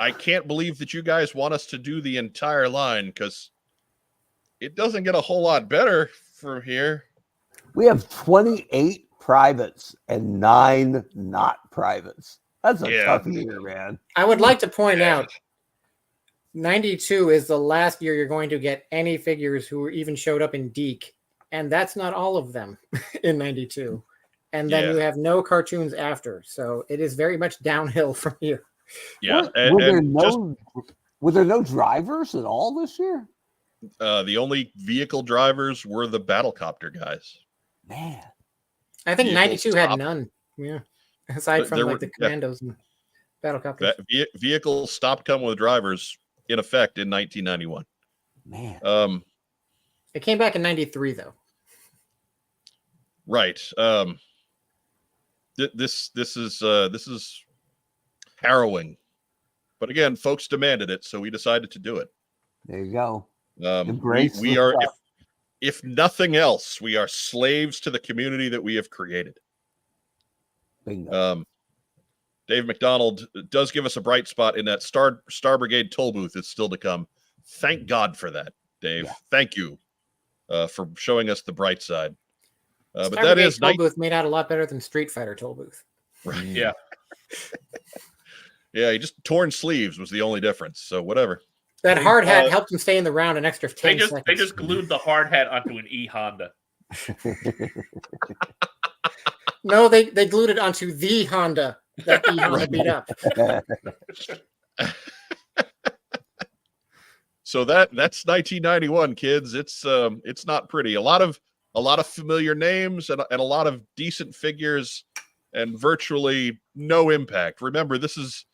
Speaker 1: I can't believe that you guys want us to do the entire line because it doesn't get a whole lot better from here.
Speaker 2: We have 28 privates and 9 not privates. That's a tough year, man.
Speaker 4: I would like to point out 92 is the last year you're going to get any figures who even showed up in Deke, and that's not all of them in 92. And then you have no cartoons after, so it is very much downhill from here.
Speaker 1: Yeah.
Speaker 2: Were there no drivers at all this year?
Speaker 1: The only vehicle drivers were the Battlecopter guys.
Speaker 2: Man.
Speaker 4: I think
Speaker 1: Vehicles
Speaker 4: 92 had
Speaker 1: stopped.
Speaker 4: none. Yeah. Aside from
Speaker 1: There
Speaker 4: like
Speaker 1: were-
Speaker 4: the commandos and battlecopters.
Speaker 1: Vehicles stopped coming with drivers in effect in 1991.
Speaker 2: Man.
Speaker 4: It came back in 93 though.
Speaker 1: Right. This is harrowing, but again, folks demanded it, so we decided to do it.
Speaker 2: There you go.
Speaker 1: We are, if nothing else, we are slaves to the community that we have created.
Speaker 2: Bingo.
Speaker 1: Dave McDonald does give us a bright spot in that Star Brigade toll booth is still to come. Thank God for that, Dave.
Speaker 2: Yeah.
Speaker 1: Thank you for showing us the bright side. But
Speaker 4: Star
Speaker 1: that
Speaker 4: Brigade
Speaker 1: is
Speaker 4: toll booth made out a lot better than Street Fighter toll booth.
Speaker 1: right.
Speaker 3: Yeah.
Speaker 1: Yeah, he just torn sleeves was the only difference. So whatever.
Speaker 4: That hard hat helped him stay in the round an extra 10 seconds.
Speaker 3: They just glued the hard hat onto an E Honda.
Speaker 4: No, they glued it onto the Honda that the Honda beat up.
Speaker 1: So that's 1991, kids. It's not pretty. A lot of familiar names and a lot of decent figures and virtually no impact. Remember, this is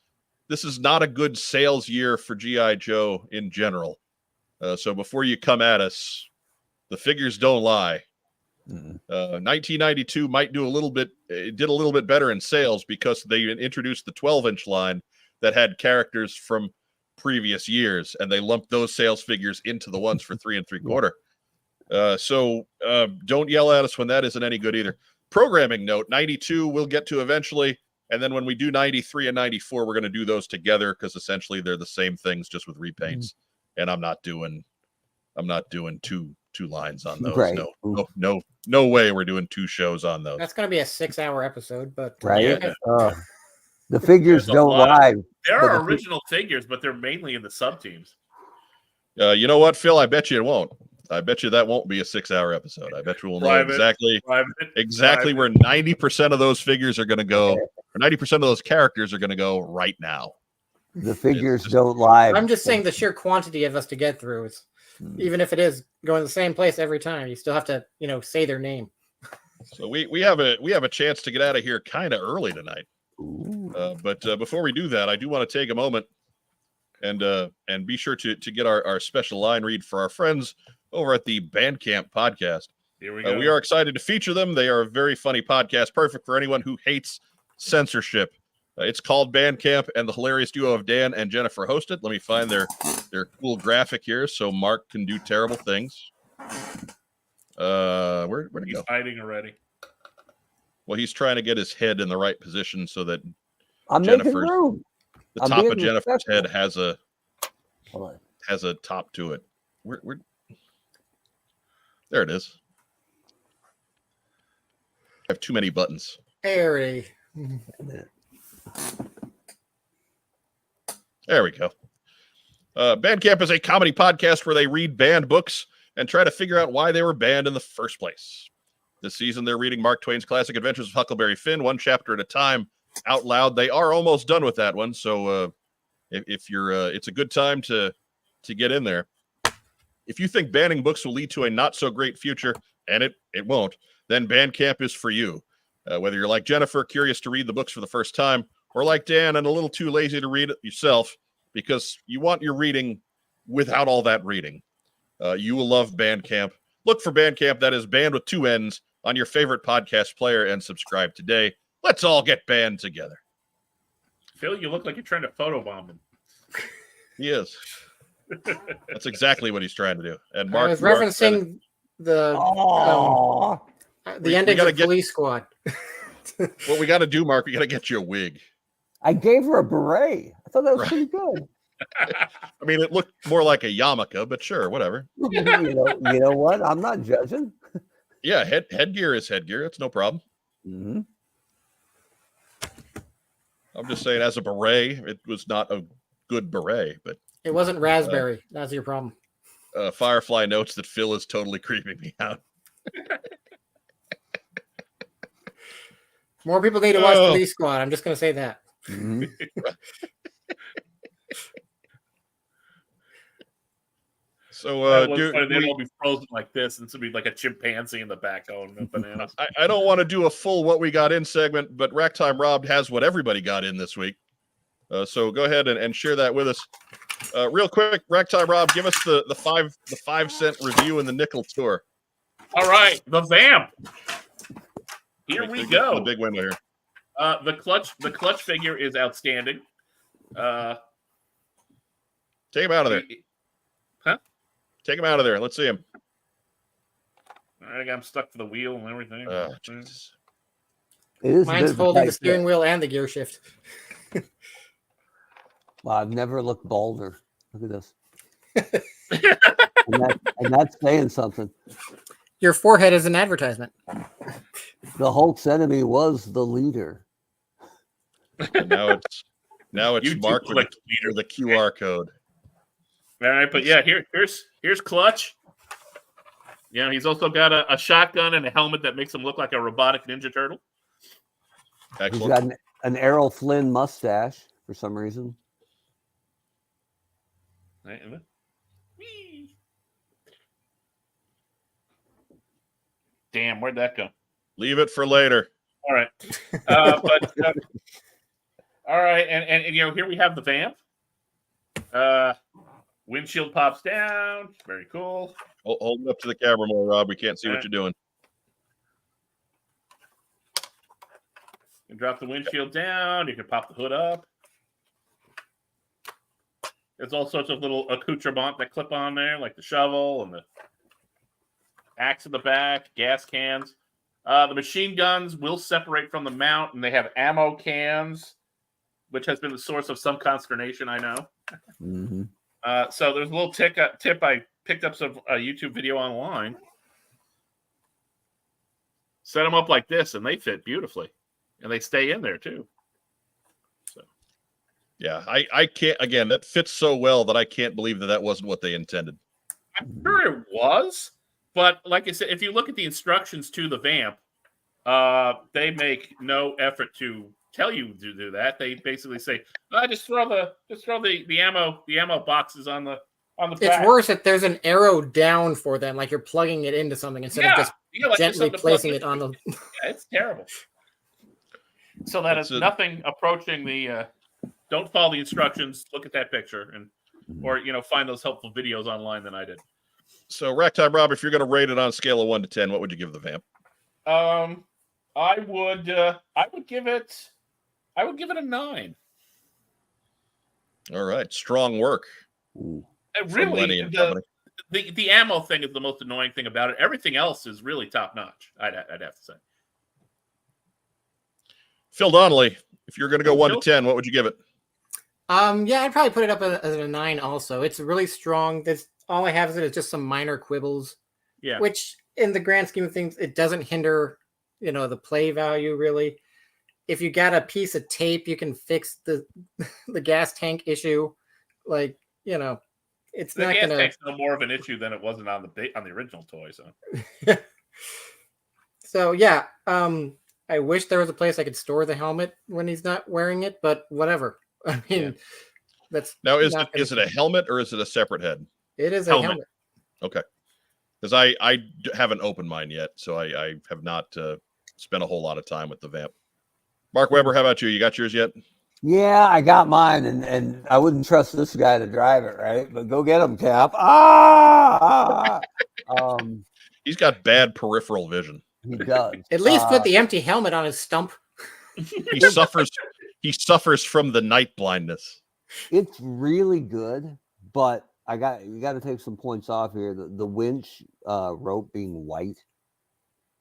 Speaker 1: not a good sales year for GI Joe in general. So before you come at us, the figures don't lie. 1992 might do a little bit. It did a little bit better in sales because they introduced the 12-inch line that had characters from previous years, and they lumped those sales figures into the ones for 3 3/4. So don't yell at us when that isn't any good either. Programming note: 92 we'll get to eventually, and then when we do 93 and 94, we're going to do those together because essentially they're the same things just with repaints. And I'm not doing two lines on those.
Speaker 2: Right.
Speaker 1: No way we're doing 2 shows on those.
Speaker 4: That's going to be a 6-hour episode, but
Speaker 2: Right?
Speaker 1: Yeah.
Speaker 2: The figures
Speaker 3: There's a
Speaker 2: don't
Speaker 3: lot of-
Speaker 2: lie.
Speaker 3: There
Speaker 2: But
Speaker 3: are
Speaker 2: the
Speaker 3: original figures, but they're mainly in the sub teams.
Speaker 1: You know what, Phil? I bet you it won't. I bet you that won't be a 6-hour episode. I bet you we'll know exactly where 90% of those figures are going to go, or 90% of those characters are going to go right now.
Speaker 2: The figures don't lie.
Speaker 4: I'm just saying the sheer quantity of us to get through is, even if it is going to the same place every time, you still have to, say their name.
Speaker 1: So we have a chance to get out of here kind of early tonight. But before we do that, I do want to take a moment and be sure to get our special line read for our friends over at the Bandcamp podcast.
Speaker 3: Here we go.
Speaker 1: We are excited to feature them. They are a very funny podcast, perfect for anyone who hates censorship. It's called Bandcamp, and the hilarious duo of Dan and Jennifer host it. Let me find their cool graphic here so Mark can do terrible things. Where'd it
Speaker 3: He's
Speaker 1: go?
Speaker 3: hiding already.
Speaker 1: Well, he's trying to get his head in the right position so that
Speaker 2: I'm making
Speaker 1: Jennifer's-
Speaker 2: room.
Speaker 1: the
Speaker 2: I'm
Speaker 1: top
Speaker 2: being
Speaker 1: of Jennifer's
Speaker 2: respectful.
Speaker 1: head has a
Speaker 2: Hold on.
Speaker 1: top to it. Where there it is. I have too many buttons.
Speaker 4: Harry.
Speaker 1: There we go. Bandcamp is a comedy podcast where they read banned books and try to figure out why they were banned in the first place. This season, they're reading Mark Twain's Classic Adventures of Huckleberry Finn, one chapter at a time, out loud. They are almost done with that one, so if you're, it's a good time to get in there. If you think banning books will lead to a not so great future, and it won't, then Bandcamp is for you. Whether you're like Jennifer, curious to read the books for the first time, or like Dan and a little too lazy to read it yourself because you want your reading without all that reading, you will love Bandcamp. Look for Bandcamp, that is band with 2 N's, on your favorite podcast player and subscribe today. Let's all get banned together.
Speaker 3: Phil, you look like you're trying to photobomb him.
Speaker 1: He is. That's exactly what he's trying to do. And
Speaker 4: I was referencing the ending of Police Squad.
Speaker 1: What we got to do, Mark, we got to get you a wig.
Speaker 2: I gave her a beret. I thought that was pretty good.
Speaker 1: I mean, it looked more like a yarmulke, but sure, whatever.
Speaker 2: you know what? I'm not judging.
Speaker 1: Yeah, headgear is headgear. It's no problem.
Speaker 2: Mm-hmm.
Speaker 1: I'm just saying, as a beret, it was not a good beret, but
Speaker 4: it wasn't raspberry. That's your problem.
Speaker 1: Firefly notes that Phil is totally creeping me out.
Speaker 4: More people need to watch Police Squad. I'm just going to say that.
Speaker 2: Mm-hmm.
Speaker 1: So,
Speaker 3: they'd all be frozen like this, and it'd be like a chimpanzee in the back going bananas.
Speaker 1: I don't want to do a full what we got in segment, but Racktime Rob has what everybody got in this week. So go ahead and share that with us. Real quick, Racktime Rob, give us the 5-cent review and the nickel tour.
Speaker 3: All right, the Vamp. Here we go.
Speaker 1: The big window here.
Speaker 3: The clutch figure is outstanding.
Speaker 1: Take him out of there.
Speaker 3: Huh?
Speaker 1: Take him out of there. Let's see him.
Speaker 3: I got him stuck to the wheel and everything.
Speaker 4: Mine's holding the steering wheel and the gear shift.
Speaker 2: Well, I've never looked bolder. Look at this. and that's saying something.
Speaker 4: Your forehead is an advertisement.
Speaker 2: The Hulk's enemy was the leader.
Speaker 1: And now it's marked with the QR code.
Speaker 3: All right, but yeah, here's Clutch. Yeah, he's also got a shotgun and a helmet that makes him look like a robotic Ninja Turtle.
Speaker 2: Excellent. He's got an Errol Flynn mustache for some reason.
Speaker 3: Damn, where'd that go?
Speaker 1: Leave it for later.
Speaker 3: All right. All right, and here we have the Vamp. Windshield pops down. Very cool.
Speaker 1: Hold it up to the camera more, Rob. We can't see what you're doing.
Speaker 3: You can drop the windshield down. You can pop the hood up. There's all sorts of little accoutrements that clip on there, like the shovel and the axe in the back, gas cans. The machine guns will separate from the mount, and they have ammo cans, which has been the source of some consternation, I know.
Speaker 2: Mm-hmm.
Speaker 3: So there's a little tip I picked up some YouTube video online. Set them up like this, and they fit beautifully, and they stay in there too. So,
Speaker 1: yeah, I can't. Again, that fits so well that I can't believe that wasn't what they intended.
Speaker 3: I'm sure it was, but like I said, if you look at the instructions to the Vamp, they make no effort to tell you to do that. They basically say, just throw the ammo boxes on the back.
Speaker 4: It's worse that there's an arrow down for them, like you're plugging it into something instead of just gently placing it on the.
Speaker 3: Yeah, it's terrible. So that is nothing approaching the. Don't follow the instructions. Look at that picture, or find those helpful videos online than I did.
Speaker 1: So, Racktime Rob, if you're going to rate it on a scale of 1 to 10, what would you give the Vamp?
Speaker 3: I would give it a 9.
Speaker 1: All right, strong work.
Speaker 3: Really, the ammo thing is the most annoying thing about it. Everything else is really top notch. I'd have to say.
Speaker 1: Phil Donnelly, if you're going to go 1 to 10, what would you give it?
Speaker 4: Yeah, I'd probably put it up as a 9 also. It's really strong. All I have is just some minor quibbles.
Speaker 3: Yeah.
Speaker 4: Which, in the grand scheme of things, it doesn't hinder, the play value, really. If you got a piece of tape, you can fix the gas tank issue. Like, it's
Speaker 3: the
Speaker 4: not
Speaker 3: gas
Speaker 4: going to...
Speaker 3: tank's no more of an issue than it wasn't on the original toy, so.
Speaker 4: So, yeah. I wish there was a place I could store the helmet when he's not wearing it, but whatever. I mean, that's
Speaker 1: now. Is it a helmet or is it a separate head?
Speaker 4: It is a helmet.
Speaker 1: Okay, because I haven't opened mine yet, so I have not spent a whole lot of time with the Vamp. Mark Weber, how about you? You got yours yet?
Speaker 2: Yeah, I got mine, and I wouldn't trust this guy to drive it, right? But go get him, Cap. Ah!
Speaker 1: He's got bad peripheral vision.
Speaker 2: He does.
Speaker 4: At least put the empty helmet on his stump.
Speaker 1: He suffers. He suffers from the night blindness.
Speaker 2: It's really good, but you got to take some points off here. The winch rope being white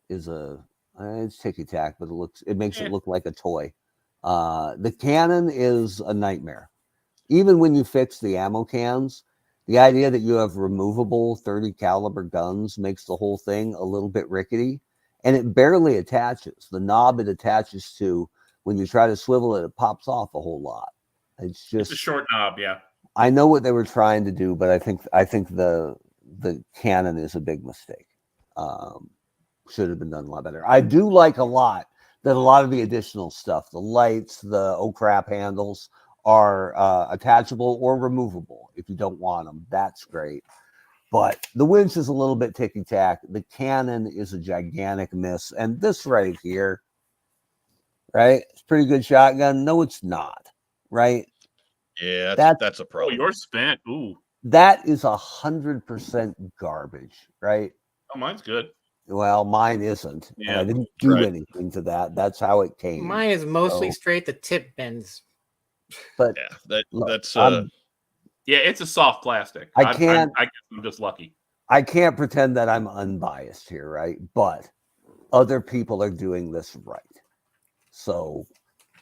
Speaker 2: is it's ticky tack, but it makes it look like a toy. The cannon is a nightmare. Even when you fix the ammo cans, the idea that you have removable 30 caliber guns makes the whole thing a little bit rickety, and it barely attaches. The knob it attaches to, when you try to swivel it, it pops off a whole lot. It's
Speaker 3: It's a short knob, yeah.
Speaker 2: I know what they were trying to do, but I think the cannon is a big mistake. Should have been done a lot better. I do like a lot that a lot of the additional stuff, the lights, the oh crap handles, are attachable or removable if you don't want them. That's great. But the winch is a little bit ticky tack. The cannon is a gigantic miss. And this right here, right? It's a pretty good shotgun. No, it's not. Right?
Speaker 1: Yeah, that's a
Speaker 3: Oh,
Speaker 1: problem.
Speaker 3: you're spent. Ooh.
Speaker 2: That is 100% garbage, right?
Speaker 3: Oh, mine's good.
Speaker 2: Well, mine isn't. And
Speaker 3: Yeah,
Speaker 2: I didn't do
Speaker 1: right.
Speaker 2: anything to that. That's how it came.
Speaker 4: Mine is mostly
Speaker 2: So-
Speaker 4: straight. The tip bends.
Speaker 2: But
Speaker 1: Yeah,
Speaker 2: look,
Speaker 1: that's
Speaker 3: Yeah, it's a soft plastic.
Speaker 2: I can't-
Speaker 3: I guess I'm just lucky.
Speaker 2: I can't pretend that I'm unbiased here, right? But other people are doing this right. So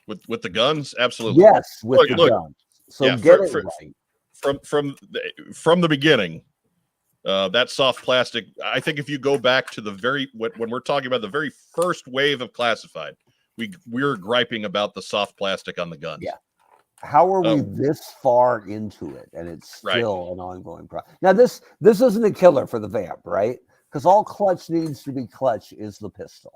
Speaker 1: with the guns, absolutely.
Speaker 2: yes, with
Speaker 1: Look,
Speaker 2: the
Speaker 1: look.
Speaker 2: guns. So
Speaker 1: Yeah,
Speaker 2: get it
Speaker 1: for-
Speaker 2: right.
Speaker 1: From the beginning, that soft plastic. I think if you go back to when we're talking about the very first wave of classified, we're griping about the soft plastic on the guns.
Speaker 2: Yeah. How are we
Speaker 1: Oh.
Speaker 2: this far into it and it's
Speaker 1: Right.
Speaker 2: still an ongoing problem? Now this isn't a killer for the vamp, right? Because all clutch needs to be clutch is the pistol.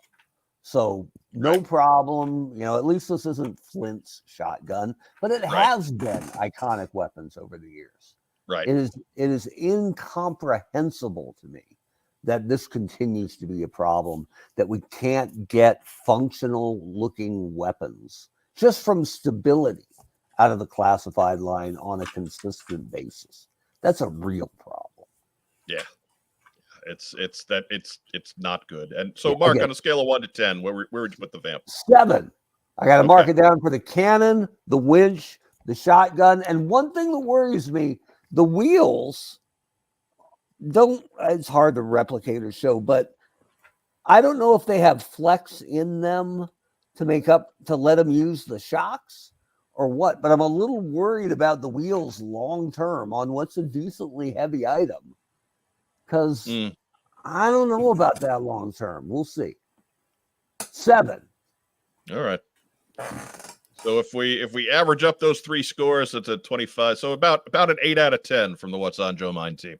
Speaker 2: So no
Speaker 1: Right.
Speaker 2: problem. At least this isn't Flint's shotgun, but it
Speaker 1: Right.
Speaker 2: has been iconic weapons over the years.
Speaker 1: Right.
Speaker 2: It is incomprehensible to me that this continues to be a problem, that we can't get functional looking weapons just from stability out of the classified line on a consistent basis. That's a real problem.
Speaker 1: Yeah. It's not good. And so,
Speaker 2: Yeah,
Speaker 1: Mark,
Speaker 2: again.
Speaker 1: on a scale of 1 to 10, where would you put the vamp?
Speaker 2: 7. I got to mark
Speaker 1: Okay.
Speaker 2: it down for the cannon, the winch, the shotgun. And one thing that worries me, the wheels it's hard to replicate or show, but I don't know if they have flex in them to let them use the shocks or what, but I'm a little worried about the wheels long term on what's a decently heavy item, because I don't know about that long term. We'll see. 7.
Speaker 1: All right. So if we average up those 3 scores, it's a 25. So about an 8 out of 10 from the What's on Joe Mind team.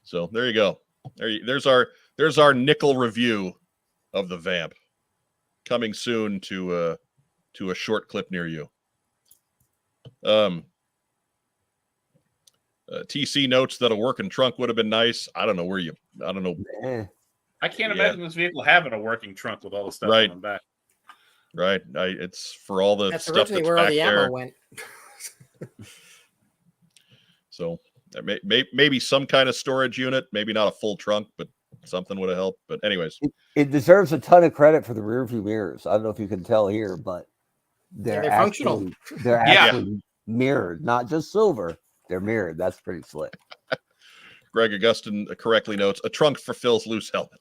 Speaker 1: So there you go. There's our nickel review of the vamp, coming soon to a short clip near you. TC notes that a working trunk would have been nice. I don't know.
Speaker 2: Eh.
Speaker 3: I can't
Speaker 1: Yeah.
Speaker 3: imagine this vehicle having a working trunk with all the stuff
Speaker 1: Right.
Speaker 3: on the back.
Speaker 1: Right. It's for all the
Speaker 4: That's
Speaker 1: stuff
Speaker 4: originally
Speaker 1: that's
Speaker 4: where all
Speaker 1: back
Speaker 4: the
Speaker 1: there.
Speaker 4: ammo went.
Speaker 1: So maybe some kind of storage unit, maybe not a full trunk, but something would have helped. But anyways,
Speaker 2: It deserves a ton of credit for the rear view mirrors. I don't know if you can tell here, but they're
Speaker 4: functional.
Speaker 2: They're
Speaker 3: Yeah.
Speaker 2: actually mirrored, not just silver. They're mirrored. That's pretty slick.
Speaker 1: Greg Augustin correctly notes a trunk for Phil's loose helmet.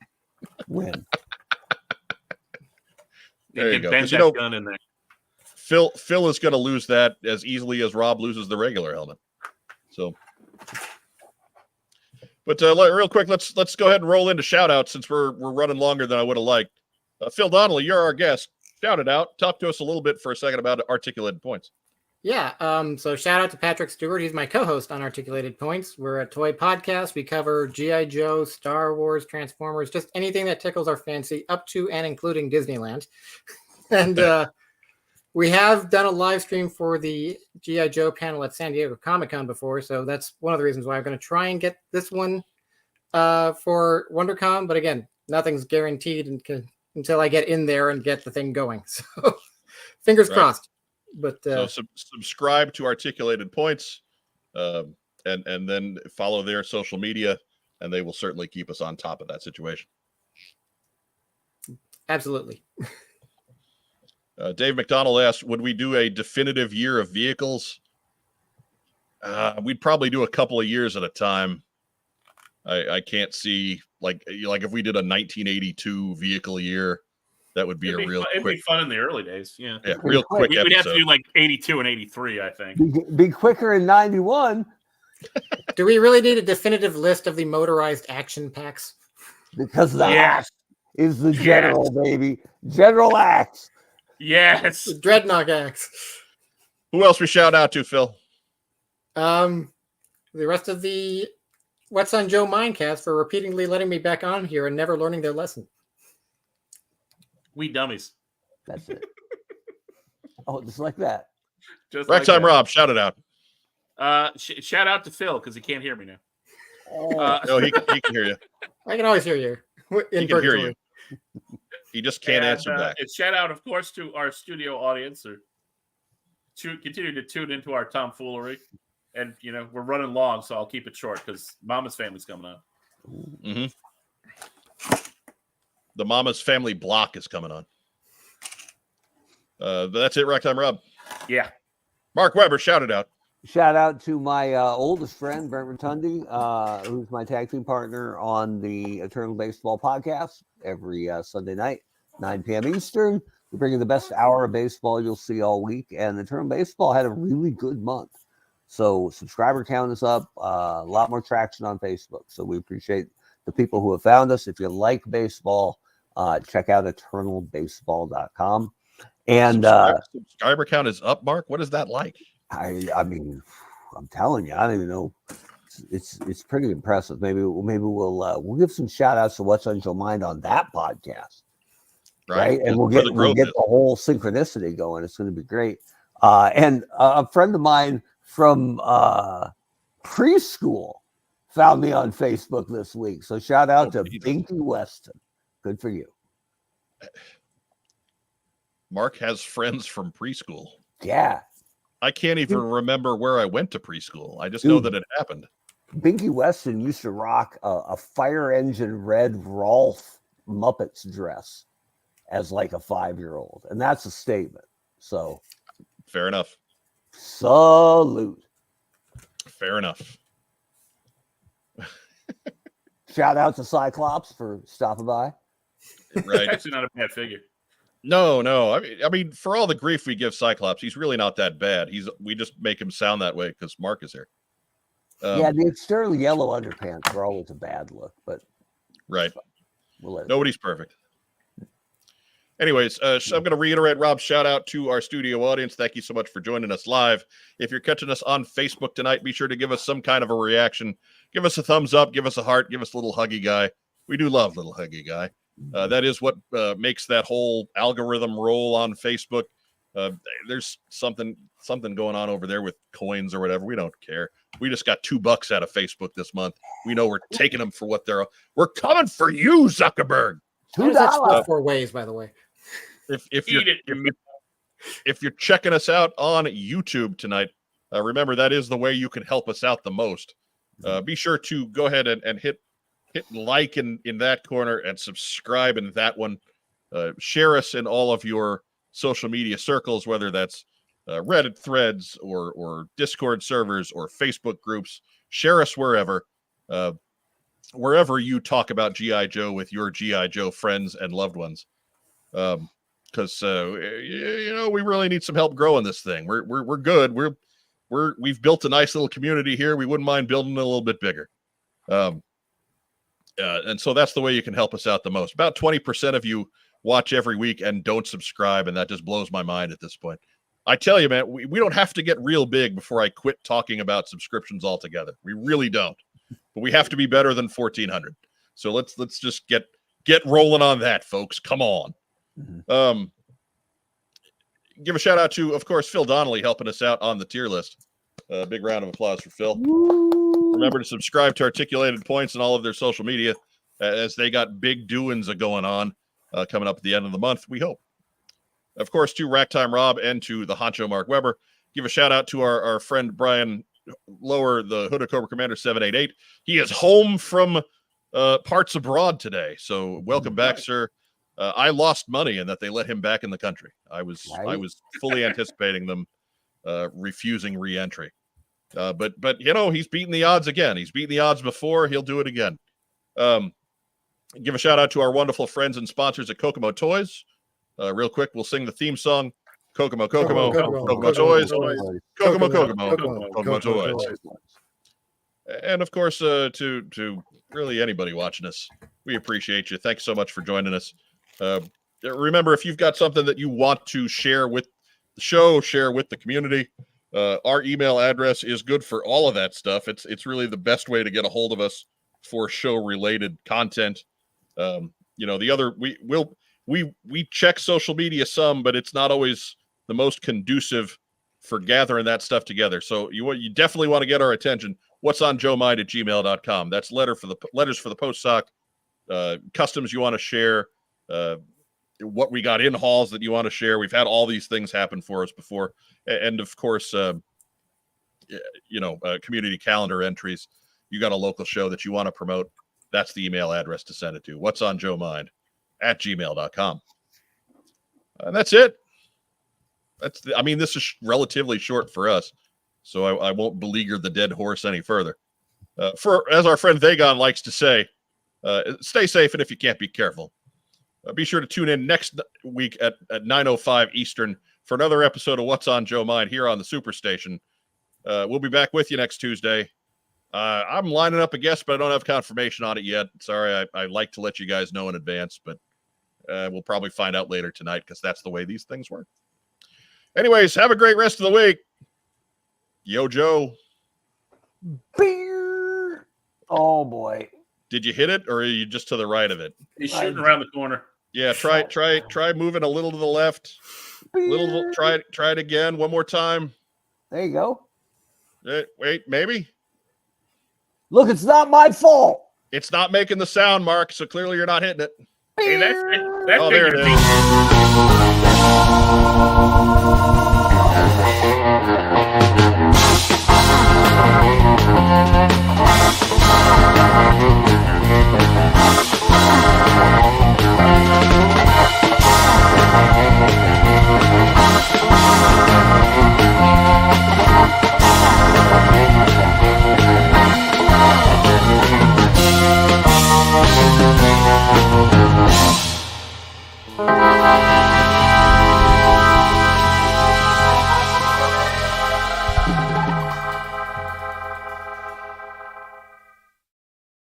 Speaker 2: Win.
Speaker 1: There you
Speaker 3: can
Speaker 1: go.
Speaker 3: bend
Speaker 1: 'Cause,
Speaker 3: that gun in there.
Speaker 1: Phil is going to lose that as easily as Rob loses the regular helmet. So, but real quick, let's go ahead and roll into shout outs since we're running longer than I would have liked. Phil Donnelly, you're our guest. Shout it out. Talk to us a little bit for a second about articulated points.
Speaker 4: Yeah. So shout out to Patrick Stewart. He's my co-host on Articulated Points. We're a toy podcast. We cover G.I. Joe, Star Wars, Transformers, just anything that tickles our fancy, up to and including Disneyland. And we have done a live stream for the G.I. Joe panel at San Diego Comic-Con before, so that's one of the reasons why I'm going to try and get this one for WonderCon. But again, nothing's guaranteed until I get in there and get the thing going. So fingers
Speaker 1: Right.
Speaker 4: crossed. But
Speaker 1: So subscribe to Articulated Points, and then follow their social media, and they will certainly keep us on top of that situation.
Speaker 4: absolutely.
Speaker 1: Dave McDonald asked, would we do a definitive year of vehicles? We'd probably do a couple of years at a time. I can't see, like if we did a 1982 vehicle year, that would be
Speaker 3: It'd be fun in the early days. Yeah,
Speaker 1: real quick.
Speaker 3: We'd have to do like 82 and 83, I think.
Speaker 2: Be quicker in 91
Speaker 4: Do we really need a definitive list of the motorized action packs?
Speaker 2: because the
Speaker 3: Yes.
Speaker 2: axe is the general, baby. General axe.
Speaker 3: Yes.
Speaker 4: The Dreadnought axe.
Speaker 1: Who else we shout out to, Phil?
Speaker 4: The rest of the What's on Joe Mindcast for repeatedly letting me back on here and never learning their lesson.
Speaker 3: We dummies.
Speaker 2: That's it. Oh, just like that.
Speaker 3: Just
Speaker 1: Rack Time Rob, shout it out.
Speaker 3: Shout out to Phil because he can't hear me now.
Speaker 1: No, he can hear you.
Speaker 4: I can always hear you.
Speaker 1: He can hear you. He just can't answer back.
Speaker 3: It's shout out, of course, to our studio audience or continue to tune into our tomfoolery. And, we're running long, so I'll keep it short because Mama's Family's coming on.
Speaker 1: Mm-hmm. The Mama's Family block is coming on. That's it, Rack Time Rob.
Speaker 3: Yeah.
Speaker 1: Mark Weber, shout it out.
Speaker 2: Shout out to my oldest friend, Brent Rotundi, who's my tag team partner on the Eternal Baseball podcast every Sunday night, 9 p.m. Eastern. We're bringing the best hour of baseball you'll see all week. And Eternal Baseball had a really good month. So subscriber count is up, a lot more traction on Facebook. So we appreciate the people who have found us. If you like baseball, check out eternalbaseball.com. And
Speaker 1: subscriber count is up, Mark. What is that like?
Speaker 2: I mean, I'm telling you, I don't even know. It's pretty impressive. Maybe we'll give some shout outs to What's on Your Mind on that podcast. Right. And we'll get the whole synchronicity going. It's going to be great. And a friend of mine from preschool found me on Facebook this week. So shout out to Binky Weston. Good for you.
Speaker 1: Mark has friends from preschool.
Speaker 2: Yeah.
Speaker 1: I can't even remember where I went to preschool. I just know that it happened.
Speaker 2: Binky Weston used to rock a fire engine red Rolf Muppets dress as like a 5-year-old. And that's a statement. So
Speaker 1: fair enough.
Speaker 2: Salute.
Speaker 1: Fair enough.
Speaker 2: Shout out to Cyclops for stopping by.
Speaker 1: Right.
Speaker 3: Actually not a bad figure.
Speaker 1: No. I mean, for all the grief we give Cyclops, he's really not that bad. We just make him sound that way because Mark is here.
Speaker 2: Yeah, the external yellow underpants are always a bad look, but
Speaker 1: right.
Speaker 2: We'll
Speaker 1: Nobody's perfect. Anyways, I'm going to reiterate Rob's shout out to our studio audience. Thank you so much for joining us live. If you're catching us on Facebook tonight, be sure to give us some kind of a reaction. Give us a thumbs up, give us a heart, give us a little huggy guy. We do love little huggy guy. That is what makes that whole algorithm roll on Facebook. There's something going on over there with coins or whatever. We don't care. We just got $2 out of Facebook this month. We know we're taking them for what they're. We're coming for you, Zuckerberg.
Speaker 4: How does that split 4 ways, by the way?
Speaker 1: If you're checking us out on YouTube tonight, remember that is the way you can help us out the most. Be sure to go ahead and hit like in that corner and subscribe in that one. Share us in all of your social media circles, whether that's Reddit threads or Discord servers or Facebook groups. Share us wherever you talk about G.I. Joe with your G.I. Joe friends and loved ones. Because we really need some help growing this thing. We're good. We've built a nice little community here. We wouldn't mind building it a little bit bigger. And so that's the way you can help us out the most. About 20% of you watch every week and don't subscribe, and that just blows my mind at this point. I tell you, man, we don't have to get real big before I quit talking about subscriptions altogether. We really don't. But we have to be better than 1,400. So let's just get rolling on that, folks. Come on. Mm-hmm. Give a shout out to, of course, Phil Donnelly helping us out on the tier list. Big round of applause for Phil. Woo! Remember to subscribe to Articulated Points and all of their social media as they got big doings going on coming up at the end of the month, we hope. Of course, to Racktime Rob and to the Honcho Mark Weber. Give a shout out to our friend Brian Lower, the Hood of Cobra Commander 788. He is home from parts abroad today. So welcome back, sir. I lost money in that they let him back in the country. I was fully anticipating them refusing re-entry. But you know, he's beaten the odds again. He's beaten the odds before. He'll do it again. Give a shout out to our wonderful friends and sponsors at Kokomo Toys. Real quick, we'll sing the theme song. Kokomo Toys. Kokomo Toys. And of course, to really anybody watching us, we appreciate you. Thanks so much for joining us. Remember, if you've got something that you want to share with the show, share with the community, our email address is good for all of that stuff. It's really the best way to get a hold of us for show related content. You know, the other we check social media some, but it's not always the most conducive for gathering that stuff together. So you definitely want to get our attention. What's on joemind@gmail.com. That's letters for the post sock, customs you want to share, what we got in halls that you want to share. We've had all these things happen for us before. And of course, community calendar entries. You got a local show that you want to promote. That's the email address to send it to. What's on joemind@gmail.com. And that's it. This is relatively short for us, so I won't beleaguer the dead horse any further. As our friend Vagon likes to say, stay safe, and if you can't, be careful. Be sure to tune in next week at 9:05 Eastern for another episode of What's on Joe Mind here on the Superstation. We'll be back with you next Tuesday. I'm lining up a guest, but I don't have confirmation on it yet. Sorry, I like to let you guys know in advance, but we'll probably find out later tonight because that's the way these things work. Anyways, have a great rest of the week. Yo, Joe.
Speaker 2: Beer. Oh boy.
Speaker 1: Did you hit it, or are you just to the right of it?
Speaker 3: He's shooting around the corner.
Speaker 1: Yeah, try moving a little to the left. Try it again one more time.
Speaker 2: There you go.
Speaker 1: Wait, maybe.
Speaker 2: Look, it's not my fault.
Speaker 1: It's not making the sound, Mark, so clearly you're not hitting it.
Speaker 3: Hey, that's
Speaker 1: there it is.